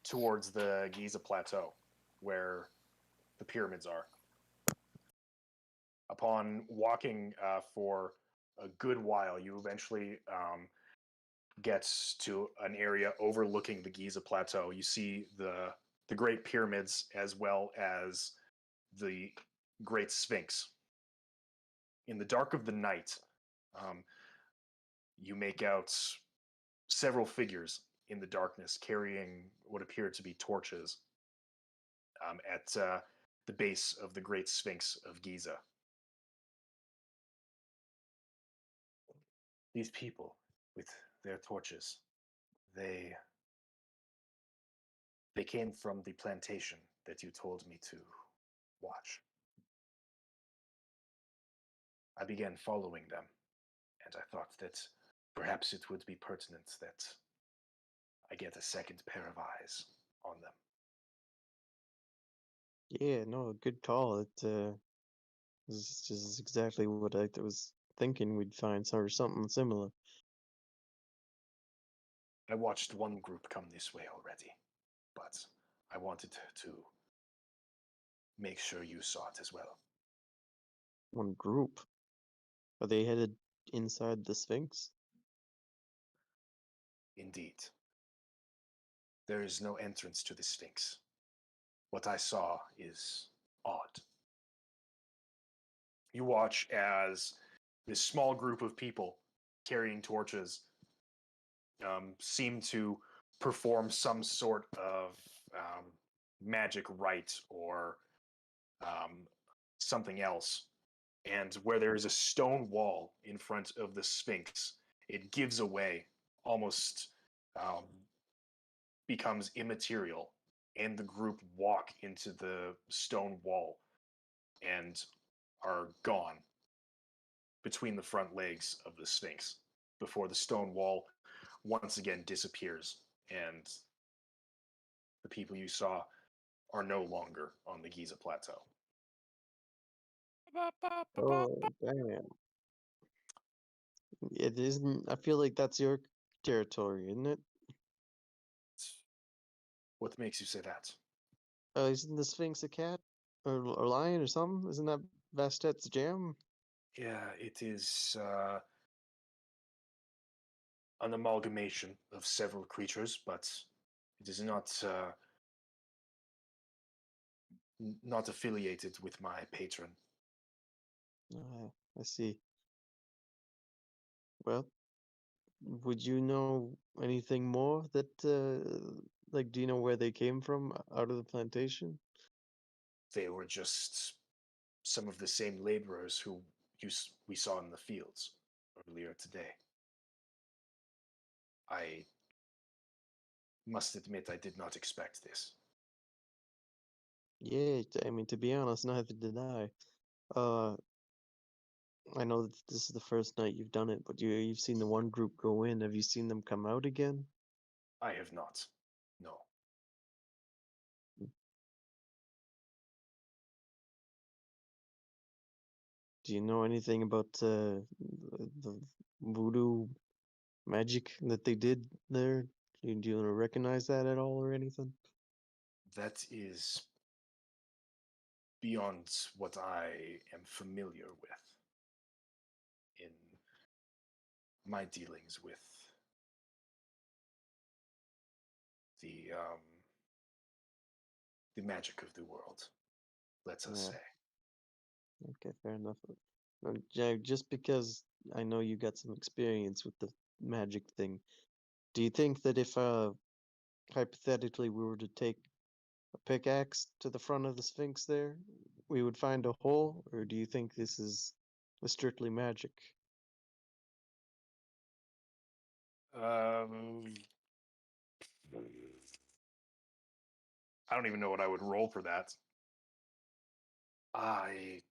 towards the Giza Plateau, where the pyramids are. Upon walking for a good while, you eventually get to an area overlooking the Giza Plateau. You see the Great Pyramids as well as the Great Sphinx. In the dark of the night, you make out several figures in the darkness carrying what appear to be torches at the base of the Great Sphinx of Giza. These people with their torches, they came from the plantation that you told me to watch. I began following them, and I thought that perhaps it would be pertinent that I get a second pair of eyes on them. Yeah, no, good call. This is exactly what I was thinking we'd find, something similar. I watched one group come this way already, but I wanted to make sure you saw it as well. One group. Are they headed inside the Sphinx? Indeed. There is no entrance to the Sphinx. What I saw is odd. You watch as this small group of people carrying torches seem to perform some sort of magic rite or something else. And where there is a stone wall in front of the Sphinx, it gives away, almost becomes immaterial, and the group walk into the stone wall and are gone between the front legs of the Sphinx before the stone wall once again disappears and the people you saw are no longer on the Giza Plateau. Oh, damn. It isn't. I feel like that's your territory, isn't it? What makes you say that? Isn't the Sphinx a cat or lion or something? Isn't that Vastet's jam? Yeah, it is an amalgamation of several creatures, but it is not affiliated with my patron. I see. Well, would you know anything more that, like, do you know where they came from out of the plantation? They were just some of the same laborers who we saw in the fields earlier today. I must admit I did not expect this. Yeah, I mean, to be honest, neither did I. Uh, I know that this is the first night you've done it, but you've seen the one group go in. Have you seen them come out again? I have not. No. Do you know anything about the voodoo magic that they did there? Do you recognize that at all or anything? That is beyond what I am familiar with in my dealings with the the magic of the world, let us Yeah. say. Okay, fair enough. Just because I know you got some experience with the magic thing, do you think that if hypothetically we were to take a pickaxe to the front of the Sphinx there, we would find a hole, or do you think this is strictly magic? Um, I don't even know what I would roll for that. I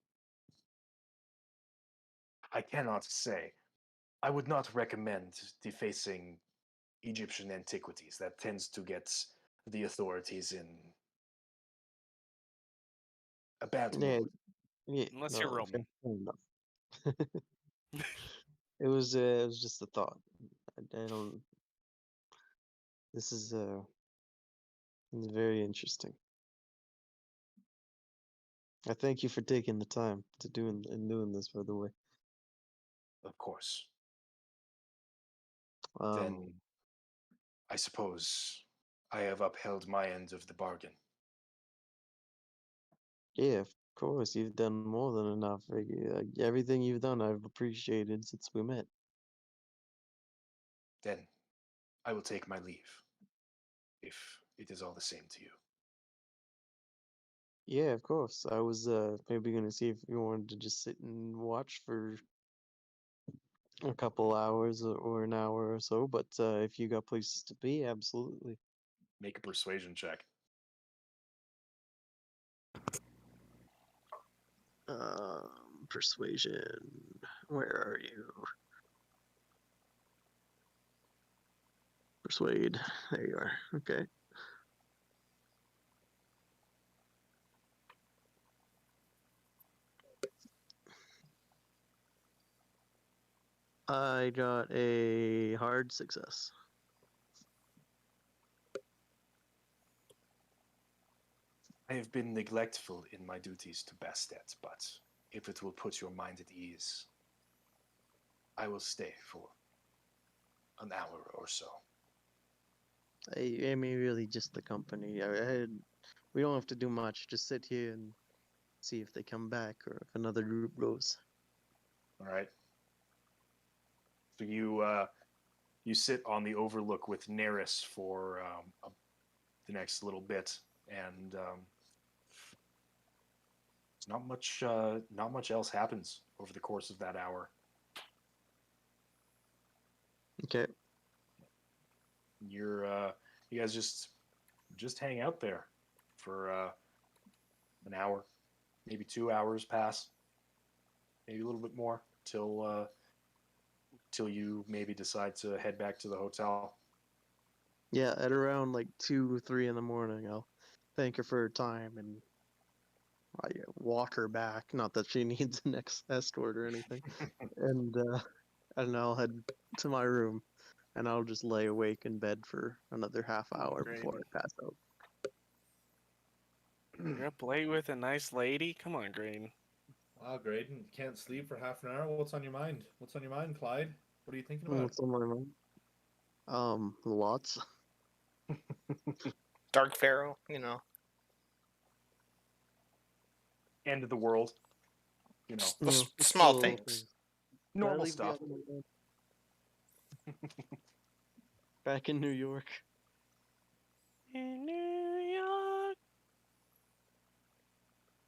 I cannot say. I would not recommend defacing Egyptian antiquities. That tends to get the authorities in a bad Yeah, mood. yeah, Unless you're no, Roman. fair enough. It was just a thought. I don't. This is it's very interesting. I thank you for taking the time to doing this, by the way. Of course. Um, Then I suppose I have upheld my end of the bargain. yeah, of course, you've done more than enough. Everything you've done, I've appreciated since we met. Then I will take my leave, if it is all the same to you. Yeah, of course. I was maybe gonna see if you wanted to just sit and watch for a couple hours or an hour or so, but if you got places to be, absolutely. Make a persuasion check. Persuasion. Where are you? Persuade. There you are. Okay. I got a hard success. I have been neglectful in my duties to Bastet, but if it will put your mind at ease, I will stay for an hour or so. I mean, really, just the company. We don't have to do much. Just sit here and see if they come back or if another group goes. All right. So you sit on the overlook with Neris for the next little bit, and not much else happens over the course of that hour. Okay. You guys just hang out there for an hour, maybe 2 hours pass, maybe a little bit more till you maybe decide to head back to the hotel. Yeah, at around like 2 or 3 in the morning, I'll thank her for her time and I walk her back. Not that she needs an escort or anything. And I'll head to my room, and I'll just lay awake in bed for another half hour Great. before I pass out. You're up late with a nice lady? Come on, Green. Wow, Graydon, can't sleep for half an hour. What's on your mind? What's on your mind, Clyde? What are you thinking about? What's on my mind? Lots. Dark Pharaoh, you know. End of the world, you know, Well, No, just small little things. Did I normal leave the stuff. other one on? Back in New York. In New York.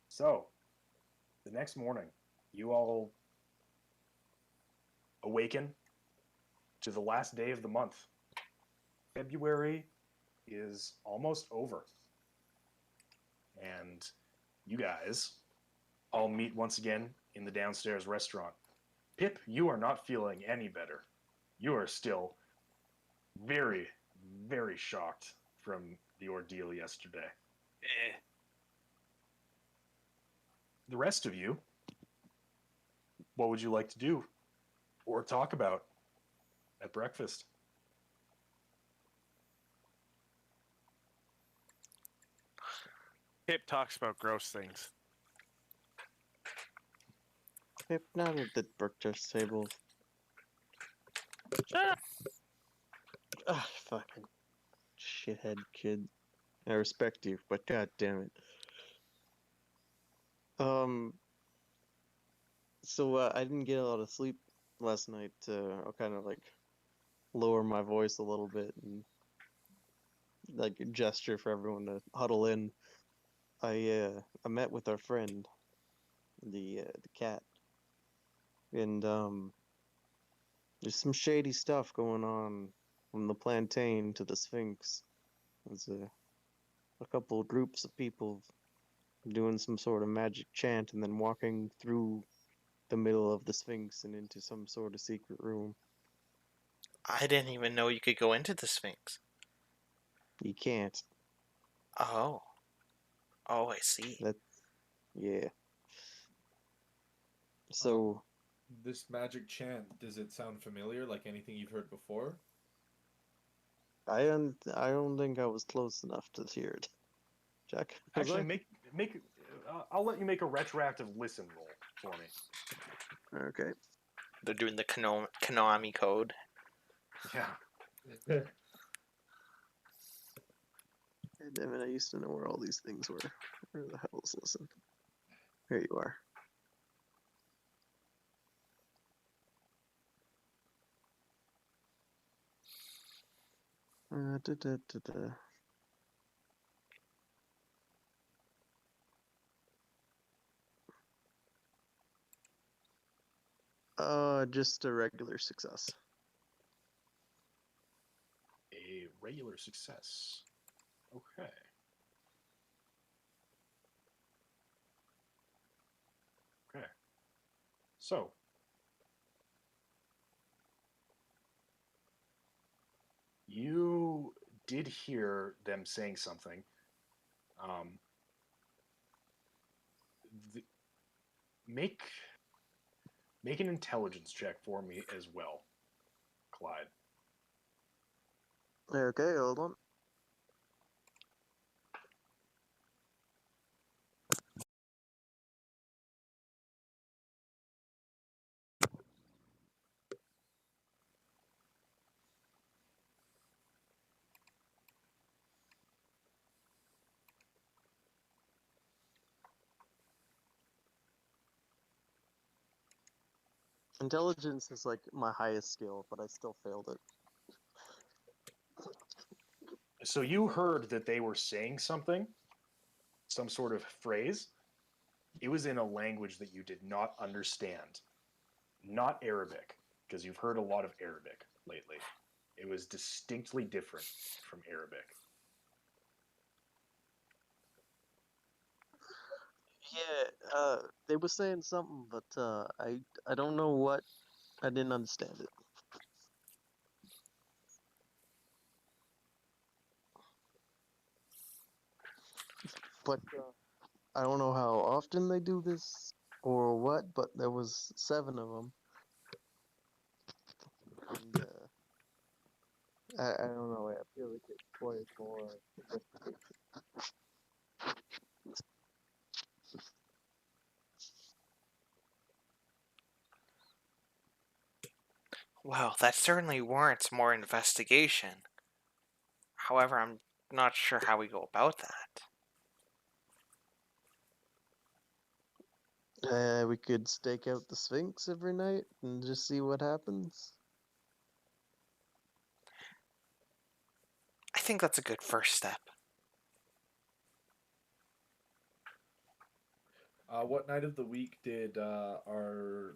So, the next morning, you all awaken to the last day of the month. February is almost over. And you guys all meet once again in the downstairs restaurant. Pip, you are not feeling any better. You are still very, very shocked from the ordeal yesterday. Eh. The rest of you, what would you like to do or talk about at breakfast? Pip talks about gross things. Pip, not at the breakfast table. Shut up. Ah, fucking shithead kid. I respect you, but god damn it. So I didn't get a lot of sleep last night. I'll kind of like lower my voice a little bit and like gesture for everyone to huddle in. I met with our friend, the cat, and there's some shady stuff going on from the plantain to the Sphinx. There's a couple of groups of people doing some sort of magic chant and then walking through the middle of the Sphinx and into some sort of secret room. I didn't even know you could go into the Sphinx. You can't. Oh. Oh, I see. That's yeah. So This magic chant, does it sound familiar, like anything you've heard before? I don't think I was close enough to hear it. Jack, was Actually, I? make. I'll let you make a retroactive listen roll for me. Okay. They're doing the Konami code. Yeah. God damn it! I used to know where all these things were. Where the hell is listen? Here you are. Da, da, da, da. Just a regular success. A regular success. Okay. Okay. So, you did hear them saying something. The, make an intelligence check for me as well, Clyde. Okay, hold on. Intelligence is like my highest skill, but I still failed it. So you heard that they were saying something, some sort of phrase. It was in a language that you did not understand. Not Arabic, because you've heard a lot of Arabic lately. It was distinctly different from Arabic. Yeah, they were saying something, but I don't know what. I didn't understand it. But I don't know how often they do this or what. But there was 7 of them, and I don't know. I feel like it requires more investigation. Well, that certainly warrants more investigation. However, I'm not sure how we go about that. We could stake out the Sphinx every night and just see what happens. I think that's a good first step. What night of the week did our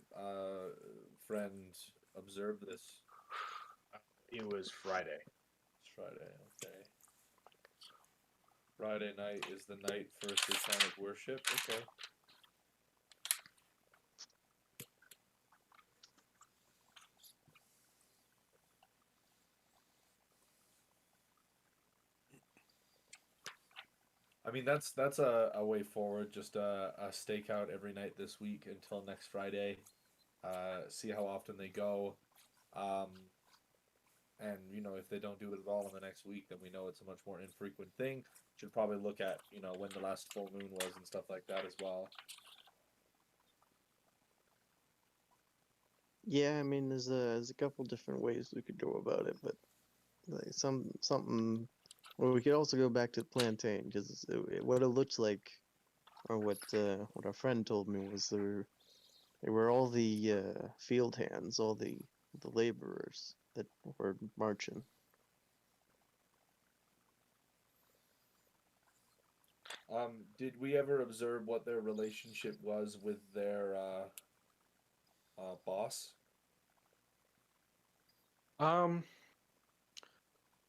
friend observe this? It was Friday. It's Friday, okay. Friday night is the night for satanic worship. Okay. I mean, that's a way forward. Just a stakeout every night this week until next Friday. See how often they go. And if they don't do it at all in the next week, then we know it's a much more infrequent thing. Should probably look at when the last full moon was and stuff like that as well. Yeah, I mean, there's a couple different ways we could go about it, but like something. Well, we could also go back to the plantain because what it looks like, or what our friend told me was they were all the field hands, all the laborers that were marching. Did we ever observe what their relationship was with their boss?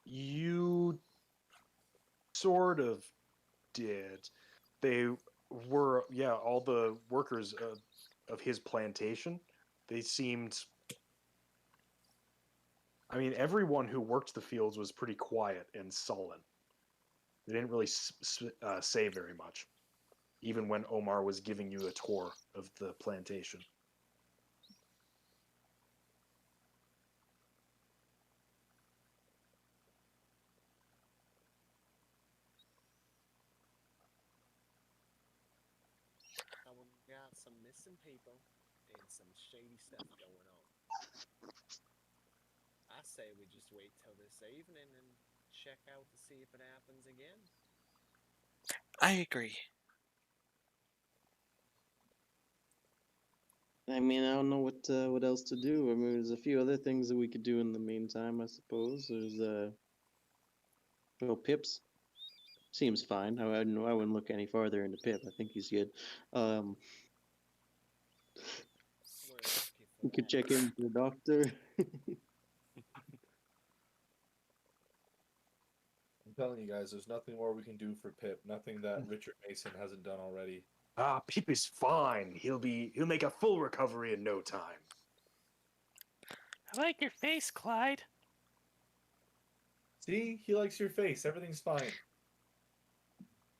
You sort of did. They were, yeah, all the workers of his plantation. They seemed. I mean, everyone who worked the fields was pretty quiet and sullen. They didn't really say very much, even when Omar was giving you a tour of the plantation. We got some missing people and some shady stuff going on. I say we just wait till this evening and check out to see if it happens again. I agree. I mean, I don't know what else to do. I mean, there's a few other things that we could do in the meantime. I suppose there's well, Pips seems fine. I wouldn't look any farther into Pip. I think he's good. We're lucky for We could that. check in with the doctor. I'm telling you guys, there's nothing more we can do for Pip. Nothing that Richard Mason hasn't done already. Ah, Pip is fine. He'll make a full recovery in no time. I like your face, Clyde. See, he likes your face. Everything's fine.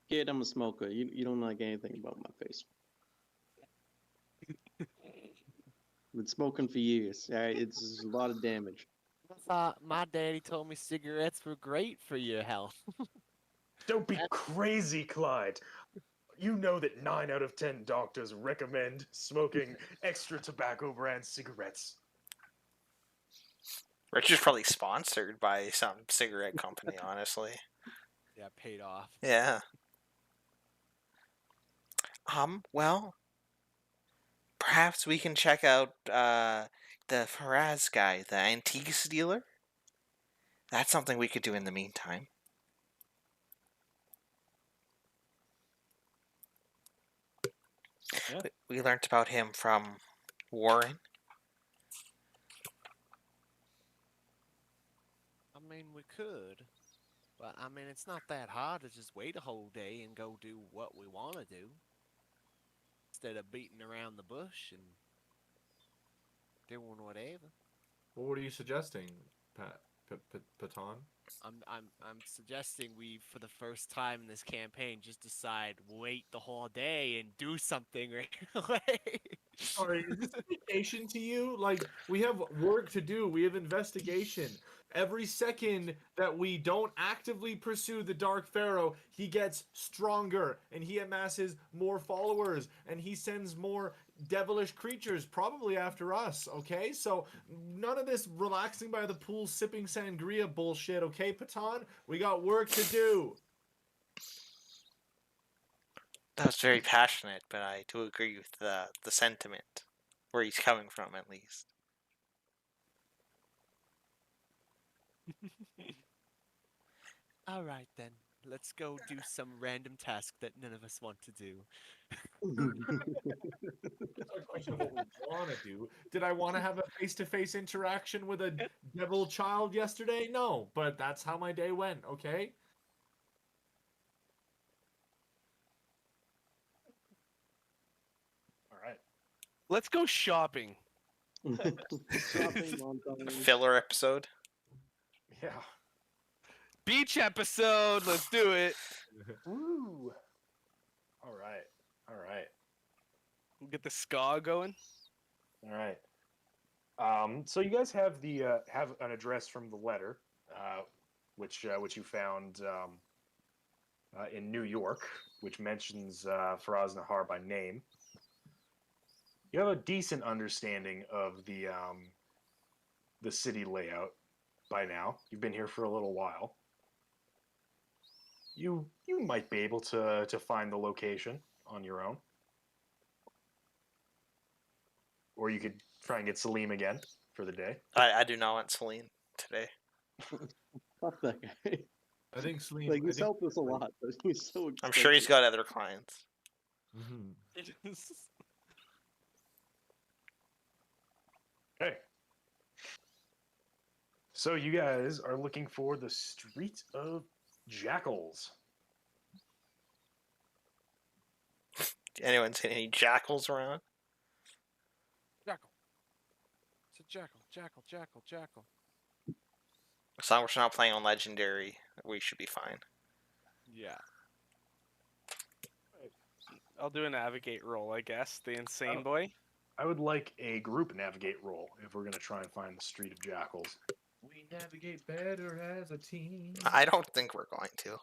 Kid, I'm a smoker. You don't like anything about my face. Been smoking for years. All right, it's a lot of damage. I thought my daddy told me cigarettes were great for your health. Don't be crazy, Clyde. You know that 9 out of 10 doctors recommend smoking extra tobacco brand cigarettes. Richard's probably sponsored by some cigarette company, honestly. Yeah, paid off. Yeah. Well, Perhaps we can check out the Faraz guy, the antiques dealer. That's something we could do in the meantime. Yeah. We learned about him from Warren. I mean, we could. But, I mean, it's not that hard to just wait a whole day and go do what we want to do. Instead of beating around the bush and doing whatever. Well, what are you suggesting, Patan? I'm suggesting we, for the first time in this campaign, just decide wait the whole day and do something right away. Sorry, is this vacation to you? Like, we have work to do. We have investigation. Every second that we don't actively pursue the Dark Pharaoh, he gets stronger and he amasses more followers and he sends more devilish creatures, probably after us, okay? So, none of this relaxing by the pool sipping sangria bullshit, okay, Patan? We got work to do. That was very passionate, but I do agree with the sentiment, where he's coming from, at least. All right, then. Let's go do some random task that none of us want to do. It's not a question of what we want to do. Did I want to have a face-to-face interaction with a devil child yesterday? No, but that's how my day went, okay? All right. Let's go shopping. Shopping montage. Filler episode. Yeah. Beach episode. Let's do it. Woo. All right. All right. We'll get the ska going. All right. So you guys have the have an address from the letter, which you found in New York, which mentions Faraz Nahar by name. You have a decent understanding of the city layout by now. You've been here for a little while. You might be able to find the location on your own. Or you could try and get Salim again for the day. I do not want Celine today. Fuck that guy. I think Slim. Like, he's helped us a lot, but he's so I'm sure he's expensive. got other clients. Mm-hmm. Okay. So you guys are looking for the Street of Jackals. Anyone seen any jackals around? Jackal. It's a jackal, jackal, jackal, jackal. As long as we're not playing on Legendary, we should be fine. Yeah. I'll do a navigate roll, I guess. The insane Oh. boy. I would like a group navigate roll if we're going to try and find the Street of Jackals. We navigate better as a team. I don't think we're going to.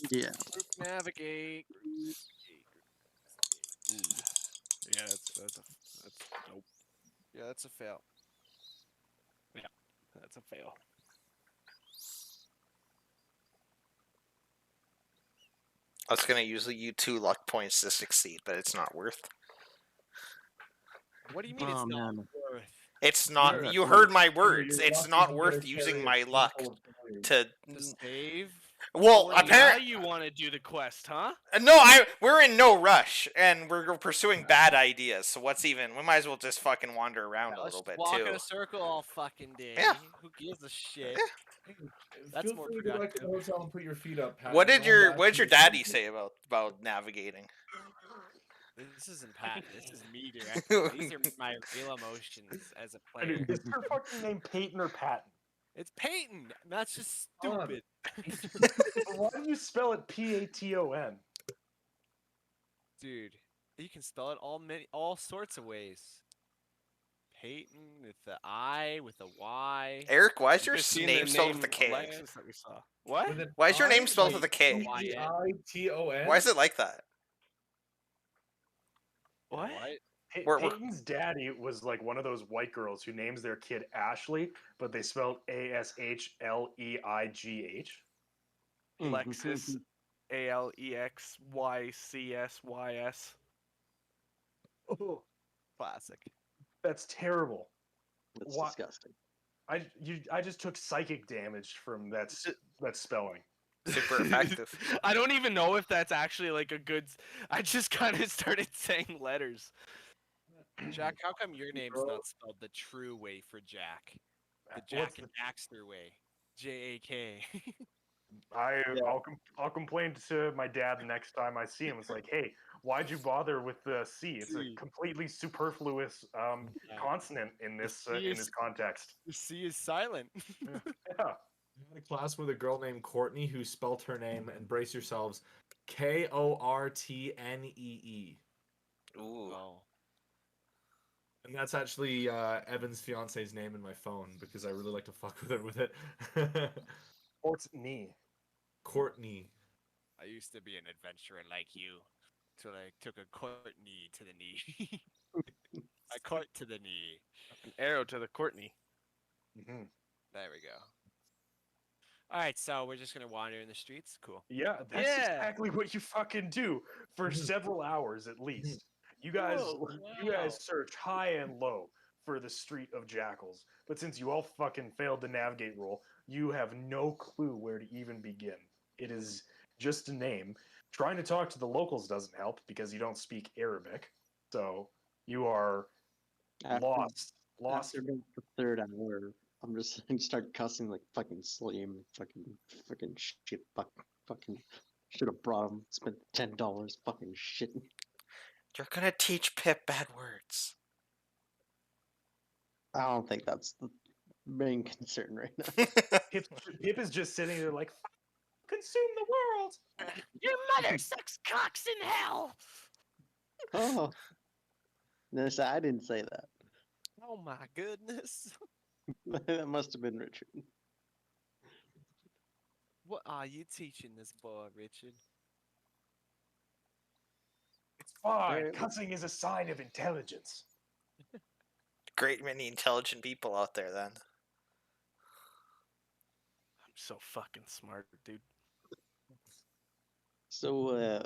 Yeah. Group navigate. Yeah, that's nope. Yeah, that's a fail. That's a fail. I was going to use you 2 luck points to succeed, but it's not worth. What do you mean it's Oh, not man. worth? It's not. You're- You heard my Your words. It's luck not is worth better using carry my a luck handful of failures. to. To save? Well, Well, now apparently, you want to do the quest, huh? no. We're in no rush, and we're pursuing bad ideas. So what's even? We might as well just fucking wander around Yeah, a let's little bit walk too. in a circle all fucking day. Yeah. Who gives a shit? That's Feel more free to go back to the productive. hotel and put your feet up. Pat. What Your did your dad What did your can- daddy say about navigating? This isn't Pat. This is me directly. These are my real emotions as a player. Is your fucking name Peyton or Patton? It's Peyton. That's just Hold on. stupid. Why do you spell it P-A-T-O-N? Dude, you can spell it all sorts of ways. Peyton with the I, with a Y. Eric, why is your Just seen name the spelled with a name K? Alexis that we saw. What? With an Why is your name I, spelled with a like K? Peiton? Why is it like that? What? We're- Peyton's daddy was like one of those white girls who names their kid Ashley, but they spelled A-S-H-L-E-I-G-H. Alexis. Alexycsys. Oh. Classic. That's terrible. That's Why? disgusting. I just took psychic damage from that spelling. Super effective. I don't even know if that's actually like a good. I just kind of started saying letters. Jack, how come your name's Bro. not spelled the true way for Jack? The What's Jack and Daxter way. J-A-K. I'll complain to my dad the next time I see him. It's like, hey, why'd you bother with the C? It's a C. completely superfluous consonant in this context. The C is silent. Yeah. I had a class with a girl named Courtney who spelt her name, and brace yourselves, Kortnee. Ooh. Oh. And that's actually Evan's fiance's name in my phone because I really like to fuck with her with it. Courtney. Courtney. I used to be an adventurer like you, till I took a Courtney to the knee. I court to the knee. An arrow to the Courtney. Mm-hmm. There we go. All right, so we're just gonna wander in the streets. Cool. Yeah, that's Yeah. exactly what you fucking do for several hours at least. You guys, Whoa, you guys wow. search high and low for the Street of Jackals, but since you all fucking failed the navigate roll, you have no clue where to even begin. It is just a name. Trying to talk to the locals doesn't help because you don't speak Arabic, so you are lost. After about the third hour, I'm just gonna start cussing like fucking slim, fucking shit, fucking should have brought him, spent $10, fucking shit. You're gonna teach Pip bad words. I don't think that's the main concern right now. Pip is just sitting there like, consume the world. Your mother sucks cocks in hell. Oh, no, I didn't say that. Oh my goodness. That must have been Richard. What are you teaching this boy, Richard? It's fine. Alright. Cussing is a sign of intelligence. Great many intelligent people out there then. I'm so fucking smart, dude. So,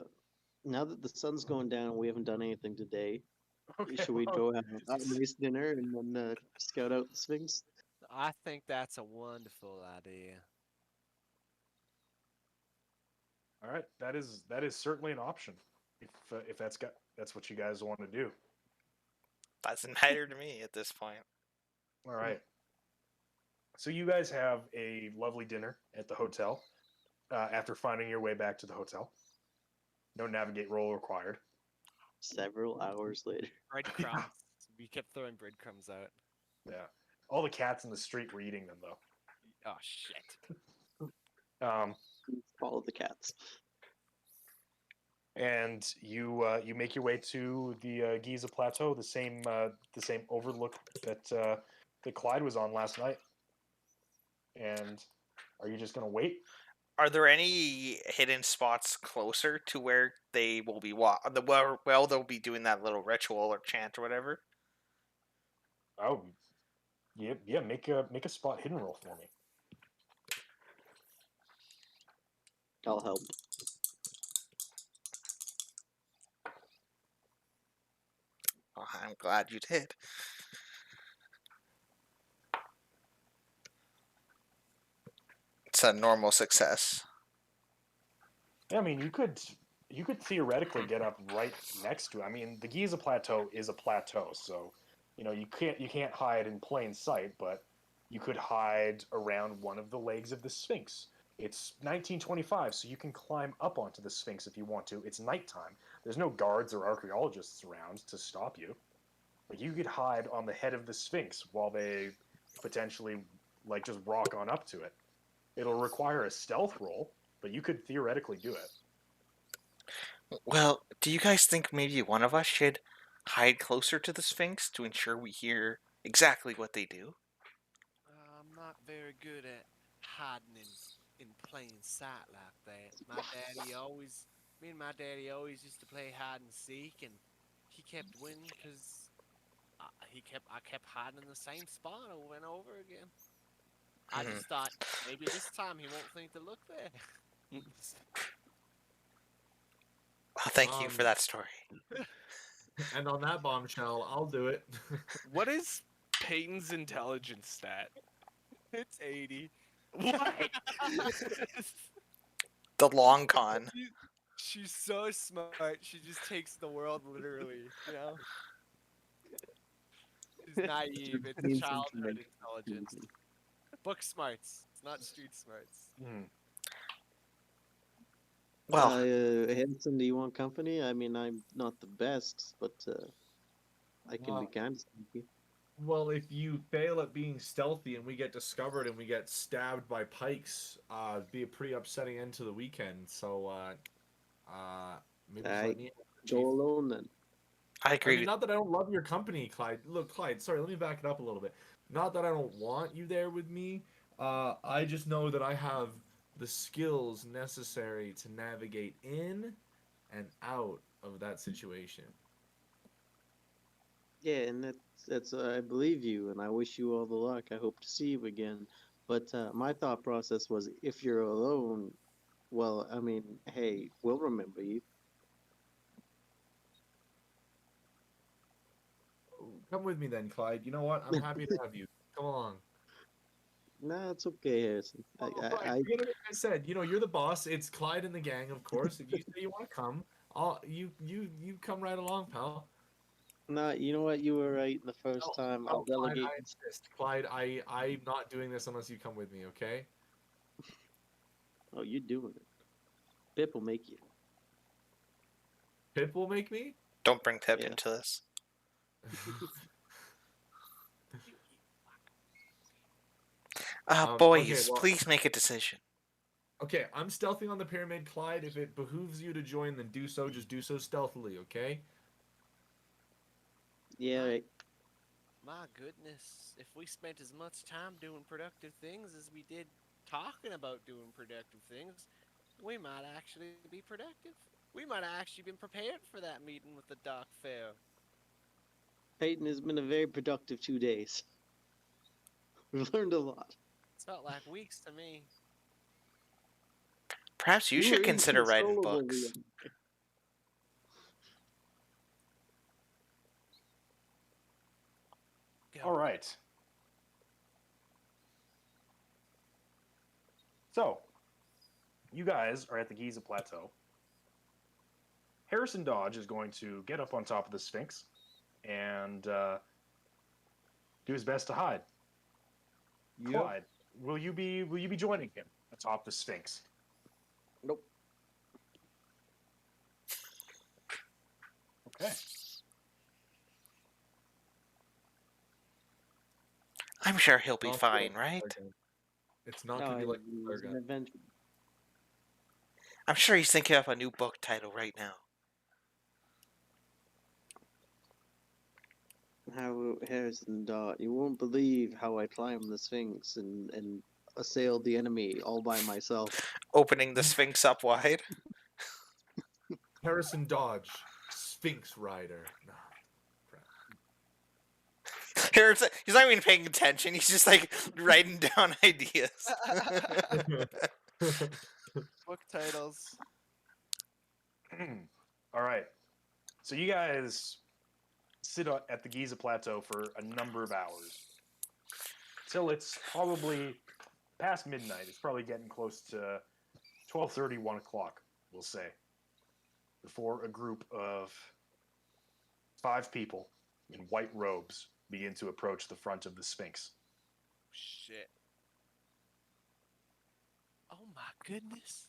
now that the sun's going down, we haven't done anything today. Should we well, go have a nice dinner and then scout out the Sphinx? I think that's a wonderful idea. all right, that is certainly an option. If that's what you guys want to do. Doesn't matter to me at this point. All right. So you guys have a lovely dinner at the hotel. After finding your way back to the hotel, no navigate roll required. Several hours later. Breadcrumbs. We kept throwing breadcrumbs out. Yeah, all the cats in the street were eating them though. Oh shit. Follow the cats. And you make your way to the Giza Plateau, the same overlook that that Clyde was on last night. And are you just gonna wait? Are there any hidden spots closer to where they will be well they'll be doing that little ritual or chant or whatever? Oh, yeah. Make a spot hidden roll for me. I'll help. Oh, I'm glad you did. It's a normal success. Yeah, I mean, you could theoretically get up right next to it. I mean, the Giza Plateau is a plateau, so you can't hide in plain sight, but you could hide around one of the legs of the Sphinx. It's 1925, so you can climb up onto the Sphinx if you want to. It's nighttime. There's no guards or archaeologists around to stop you. Like you could hide on the head of the Sphinx while they potentially like just rock on up to it. It'll require a stealth roll, but you could theoretically do it. Well, do you guys think maybe one of us should hide closer to the Sphinx to ensure we hear exactly what they do? I'm not very good at hiding in plain sight like that. Me and my daddy always used to play hide and seek, and he kept winning because I kept hiding in the same spot over and over again. I just thought maybe this time he won't think to look there. Well, thank you for that story. And on that bombshell, I'll do it. What is Peyton's intelligence stat? It's 80. What? The long con. She's so smart. She just takes the world literally. You know. She's naive. It's Means childhood something. intelligence. Book smarts. It's not street smarts. Hmm. Well, Henson, do you want company? I mean, I'm not the best, but I can be Well, kind of sneaky. well, if you fail at being stealthy and we get discovered and we get stabbed by pikes, it'd be a pretty upsetting end to the weekend. So, maybe just I let me in, go Chief. alone then. I I agree. mean, not that I don't love your company, Clyde. Look, Clyde, sorry, let me back it up a little bit. Not that I don't want you there with me. I just know that I have the skills necessary to navigate in and out of that situation. Yeah, and that's I believe you, and I wish you all the luck. I hope to see you again. But my thought process was, if you're alone, well, I mean, hey, we'll remember you. Come with me then, Clyde. You know what? I'm happy to have you. Come along. Nah, it's okay, Harrison. Oh, Clyde, you know, like I said, you know, you're the boss. It's Clyde and the gang, of course. If you say you want to come, you come right along, pal. Nah, you know what? You were right the first time. I'll No, Clyde, delegate. I insist. Clyde, I'm not doing this unless you come with me, okay? Oh, you're doing it. Pip will make you. Pip will make me? Don't bring Pip Yeah. into this. Okay, Boys, well, please make a decision. okay, I'm stealthing on the pyramid, Clyde. If it behooves you to join, then do so. Just do so stealthily, okay? Yeah, right. My goodness, if we spent as much time doing productive things as we did talking about doing productive things, we might actually be productive. We might have actually been prepared for that meeting with the Dark Pharaoh. Peyton has been a very productive 2 days. We've learned a lot. It's felt like weeks to me. Perhaps you were should consider writing inconsolable, books. Liam. Go. All right. So, you guys are at the Giza Plateau. Harrison Dodge is going to get up on top of the Sphinx and do his best to hide. Clyde, will you be joining him atop the Sphinx? Nope. Okay. I'm sure he'll be Not fine, good. right? It's not No, gonna be like he's an Larga. adventure. I'm sure he's thinking of a new book title right now. How Harrison Dot, you won't believe how I climbed the Sphinx and assailed the enemy all by myself. Opening the Sphinx up wide. Harrison Dodge, Sphinx Rider. No, crap. He's not even paying attention. He's just like writing down ideas. Book titles. All right. So you guys sit at the Giza Plateau for a number of hours till it's probably past midnight. It's probably getting close to 12:30, 1 o'clock, we'll say, before a group of 5 people in white robes begin to approach the front of the Sphinx. Shit. Oh my goodness.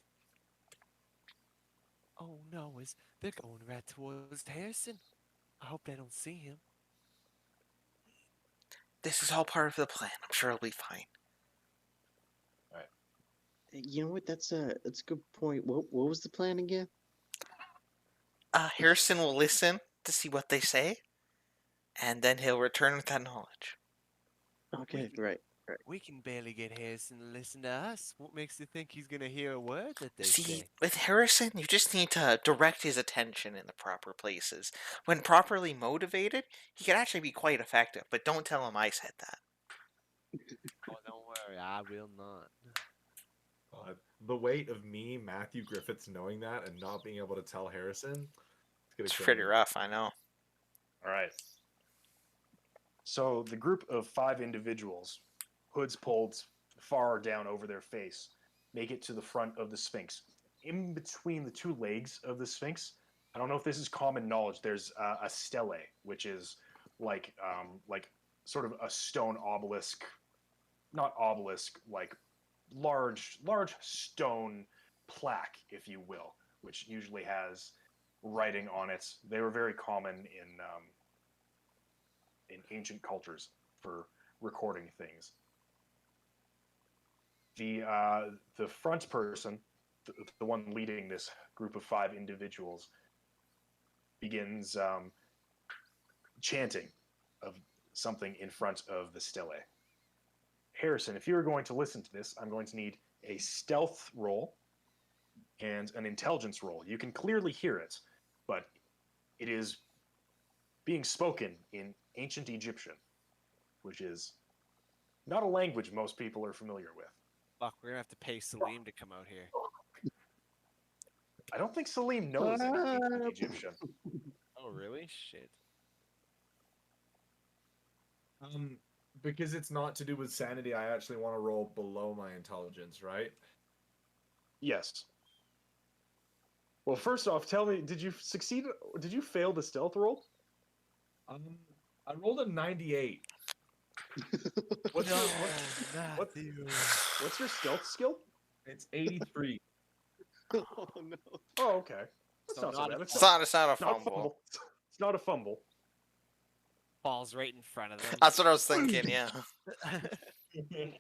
Oh no, they're going right towards Harrison. I hope they don't see him. This is all part of the plan. I'm sure he'll be fine. You know what? That's a good point. What was the plan again? Harrison will listen to see what they say, and then he'll return with that knowledge. Okay, right. We can barely get Harrison to listen to us. What makes you think he's gonna hear a word that they See, say? with Harrison, you just need to direct his attention in the proper places. When properly motivated, he can actually be quite effective, but don't tell him I said that. Oh, don't worry, I will not. The weight of me, Matthew Griffiths, knowing that and not being able to tell Harrison, it's gonna It's kill pretty me. rough, I know. All right. So the group of 5 individuals, hoods pulled far down over their face, make it to the front of the Sphinx. In between the 2 legs of the Sphinx, I don't know if this is common knowledge. There's a stele, which is like sort of a stone obelisk, not obelisk, like large stone plaque, if you will, which usually has writing on it. They were very common in ancient cultures for recording things. The front person, the one leading this group of 5 individuals, begins chanting of something in front of the stele. Harrison, if you are going to listen to this, I'm going to need a stealth roll and an intelligence roll. You can clearly hear it, but it is being spoken in ancient Egyptian, which is not a language most people are familiar with. Fuck, we're gonna have to pay Salim to come out here. I don't think Salim knows any ancient Egyptian. Oh, really? Shit. Because it's not to do with sanity, I actually want to roll below my intelligence, right? Yes. Well, first off, tell me, did you succeed? Did you fail the stealth roll? I rolled a 98. What's your stealth skill? It's 83. Oh no. Oh, okay. That's So not so not bad. a- It's It's not, not a it's not a fumble. fumble. It's not a fumble. Falls right in front of them. That's what I was thinking, yeah. Hey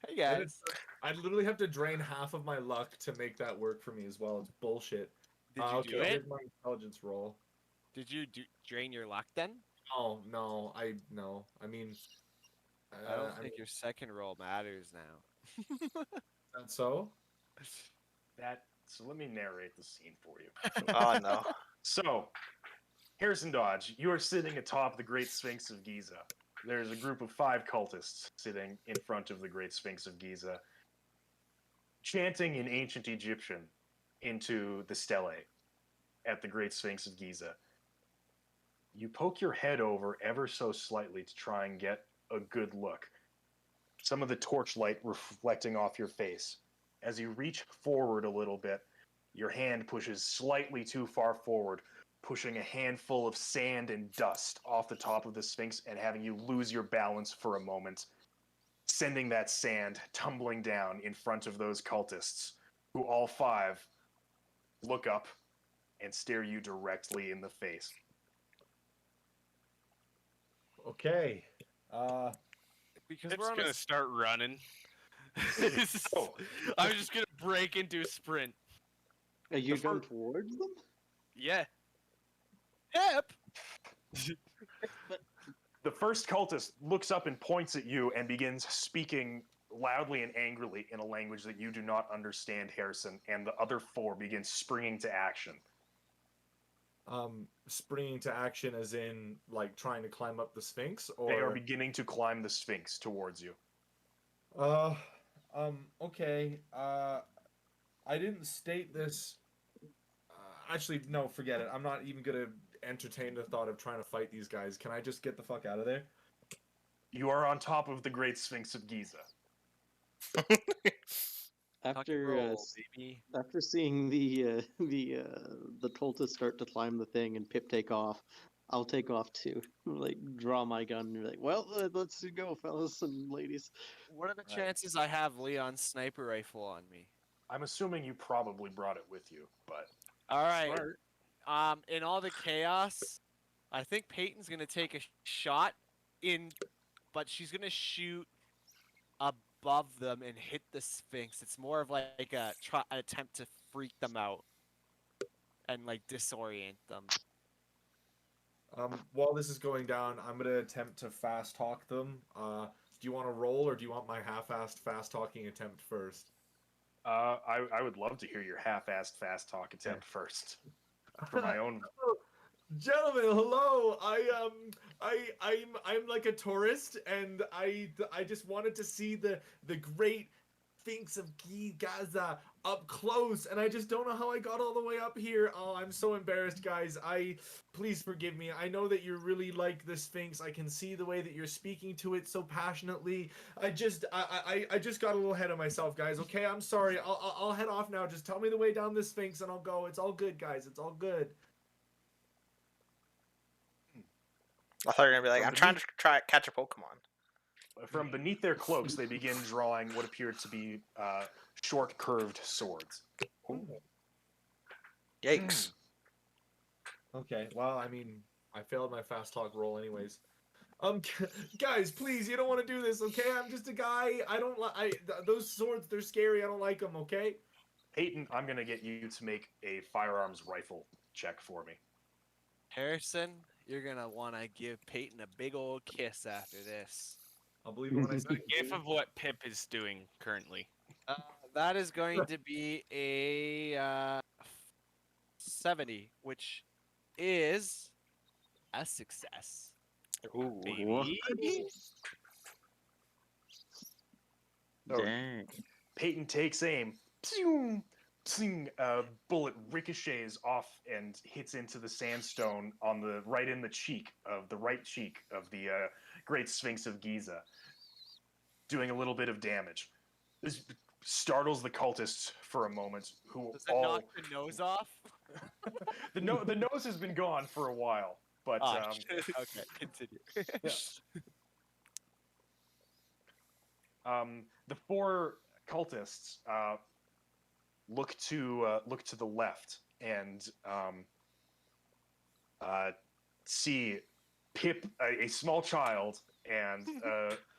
And guys, I literally have to drain half of my luck to make that work for me as well. It's bullshit. did you Okay, do it? here's my intelligence roll. Did you drain your luck then? Oh no, no. I mean, I don't think your second roll matters now. that's so. So let me narrate the scene for you. Oh no. So, Harrison Dodge, you are sitting atop the Great Sphinx of Giza. There's a group of 5 cultists sitting in front of the Great Sphinx of Giza, chanting in ancient Egyptian into the stele at the Great Sphinx of Giza. You poke your head over ever so slightly to try and get a good look. Some of the torchlight reflecting off your face. As you reach forward a little bit, your hand pushes slightly too far forward, pushing a handful of sand and dust off the top of the Sphinx and having you lose your balance for a moment, sending that sand tumbling down in front of those cultists, who all 5 look up and stare you directly in the face. Okay. Because It's we're on gonna a start running. Oh. I'm just gonna break into a sprint. Are you The going fir- towards them? Yeah. Yep. The first cultist looks up and points at you and begins speaking loudly and angrily in a language that you do not understand, Harrison, and the other 4 begin springing to action. Springing to action as in like trying to climb up the Sphinx, or They are beginning to climb the Sphinx towards you. Okay. I didn't state this. Actually, no, forget it. I'm not even gonna entertain the thought of trying to fight these guys. Can I just get the fuck out of there? You are on top of the Great Sphinx of Giza. Baby. After seeing the cultists start to climb the thing and Pip take off, I'll take off too. Like draw my gun and be like, "Well, let's go, fellas and ladies." What are the Right. chances I have Leon's sniper rifle on me? I'm assuming you probably brought it with you, but All right. Smart. In all the chaos, I think Peyton's gonna take a shot but she's gonna shoot above them and hit the Sphinx. It's more of like an attempt to freak them out and like disorient them. While this is going down, I'm gonna attempt to fast talk them. Do you want to roll, or do you want my half-assed fast talking attempt first? I would love to hear your half-assed fast talk attempt first for my own. Gentlemen, hello. I'm like a tourist, and I just wanted to see the great Sphinx of Giza up close, and I just don't know how I got all the way up here. Oh, I'm so embarrassed, guys. Please forgive me. I know that you really like the Sphinx. I can see the way that you're speaking to it so passionately. I just got a little ahead of myself, guys. Okay, I'm sorry. I'll head off now. Just tell me the way down the Sphinx, and I'll go. It's all good, guys. It's all good. I thought you were gonna be like, From I'm trying to catch a Pokemon. From beneath their cloaks, they begin drawing what appear to be short, curved swords. Yikes! Okay. Well, I mean, I failed my fast talk roll, anyways. Guys, please, you don't want to do this, okay? I'm just a guy. I don't like those swords. They're scary. I don't like them. Okay. Peyton, I'm gonna get you to make a firearms rifle check for me. Harrison, you're gonna want to give Peyton a big old kiss after this. I'll believe it when I see A gif of what Pip is doing currently. That is going to be a 70, which is a success. Ooh. Baby. Oh, Dang. Peyton takes aim. Psing, psing, a bullet ricochets off and hits into the sandstone on the right cheek of the Great Sphinx of Giza, doing a little bit of damage. This startles the cultists for a moment, who Does it all knock the nose off? the nose has been gone for a while, but Oh, shit. Okay, continue. the four cultists look to the left and see Pip, a small child, and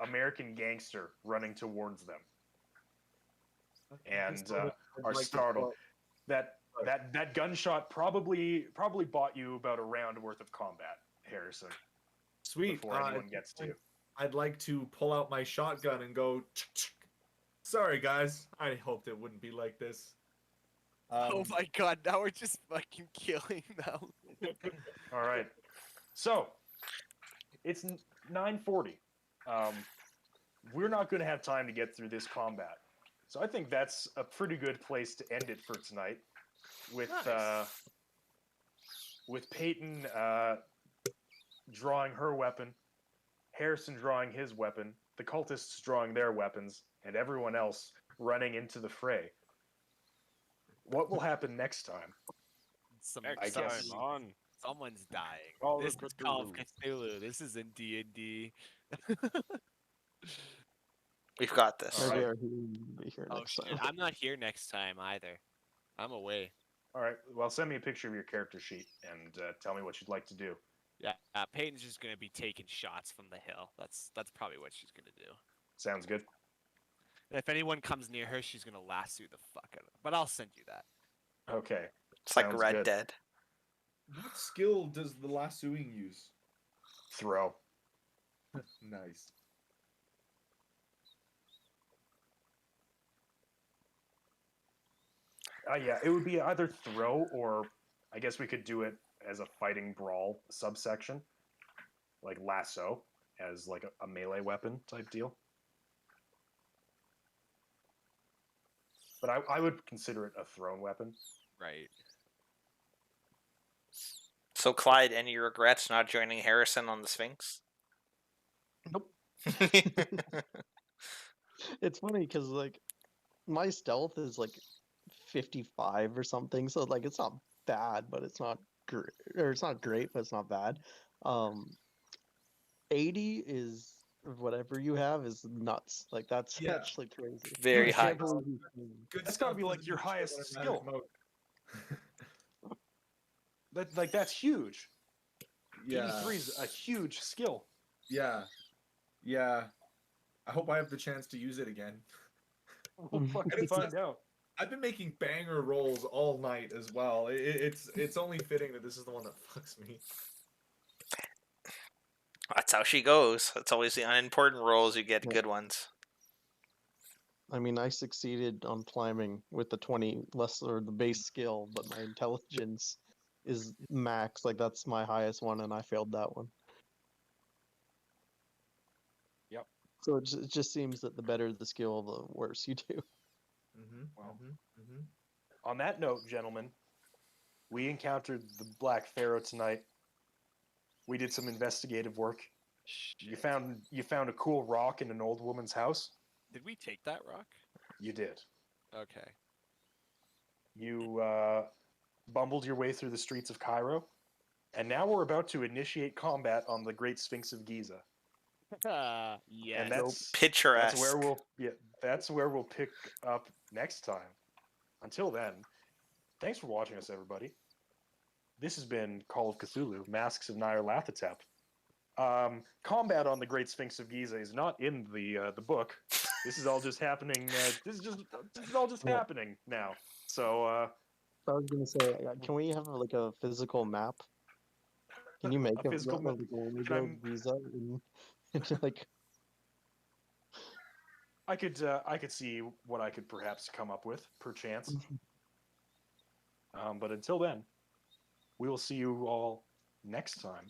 American gangster running towards them, and are startled. That gunshot probably bought you about a round worth of combat, Harrison. Sweet. Before anyone gets to you. I'd like to pull out my shotgun and go. Sorry, guys. I hoped it wouldn't be like this. Oh my god, now we're just fucking killing them. All right. So it's 9:40. We're not going to have time to get through this combat. So I think that's a pretty good place to end it for tonight. With Peyton drawing her weapon, Harrison drawing his weapon, the cultists drawing their weapons, and everyone else running into the fray. What will happen next time? Next I guess- time on. Someone's dying. Call This of is Call of Cthulhu. Cthulhu. This isn't D&D. We've got this. All Maybe right. our hero will be here Oh next shit, time. I'm not here next time either. I'm away. All right. Well, send me a picture of your character sheet and tell me what you'd like to do. Yeah, Peyton's just gonna be taking shots from the hill. That's probably what she's gonna do. Sounds good. And if anyone comes near her, she's gonna lasso the fuck out of them. But I'll send you that. Okay. It's like Sounds Red good. Dead. What skill does the lassoing use? Throw. Nice. Yeah, it would be either throw or I guess we could do it as a fighting brawl subsection, like lasso as like a melee weapon type deal. But I would consider it a thrown weapon. Right. So, Clyde, any regrets not joining Harrison on the Sphinx? Nope. It's funny because like my stealth is like 55 or something, so like it's not bad, but it's not great, or it's not great, but it's not bad. 80 is whatever you have is nuts. Like that's Yeah. actually crazy. Very I high. can't believe you- Good That's gotta stuff be, like, doesn't your mean shit highest when it skill. matters most. That's huge. Yeah. 83 is a huge skill. Yeah. Yeah. I hope I have the chance to use it again. We'll fucking It's find out. I've been making banger rolls all night as well. It's only fitting that this is the one that fucks me. That's how she goes. It's always the unimportant roles you get Yeah. good ones. I mean, I succeeded on climbing with the 20 less or the base skill, but my intelligence is max. Like that's my highest one, and I failed that one. Yep. So it just seems that the better the skill, the worse you do. Well. Mm-hmm. On that note, gentlemen, we encountered the Black Pharaoh tonight. We did some investigative work. You Shit. found a cool rock in an old woman's house. Did we take that rock? You did. Okay. You bumbled your way through the streets of Cairo, and now we're about to initiate combat on the Great Sphinx of Giza. Yes. And that's Picturesque. that's where we'll pick up next time. Until then, thanks for watching us, everybody. This has been Call of Cthulhu: Masks of Nyarlathotep. Combat on the Great Sphinx of Giza is not in the book. This is all just happening. This is all just Yeah. happening now. So I was gonna say, can we have like a physical map? Can you make a physical map. like a Can Lego Giza and like I could see what I could perhaps come up with, perchance. But until then, we will see you all next time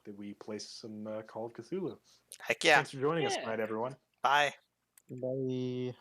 that we place some Call of Cthulhu. Heck yeah. Thanks for joining us tonight, everyone. Bye. by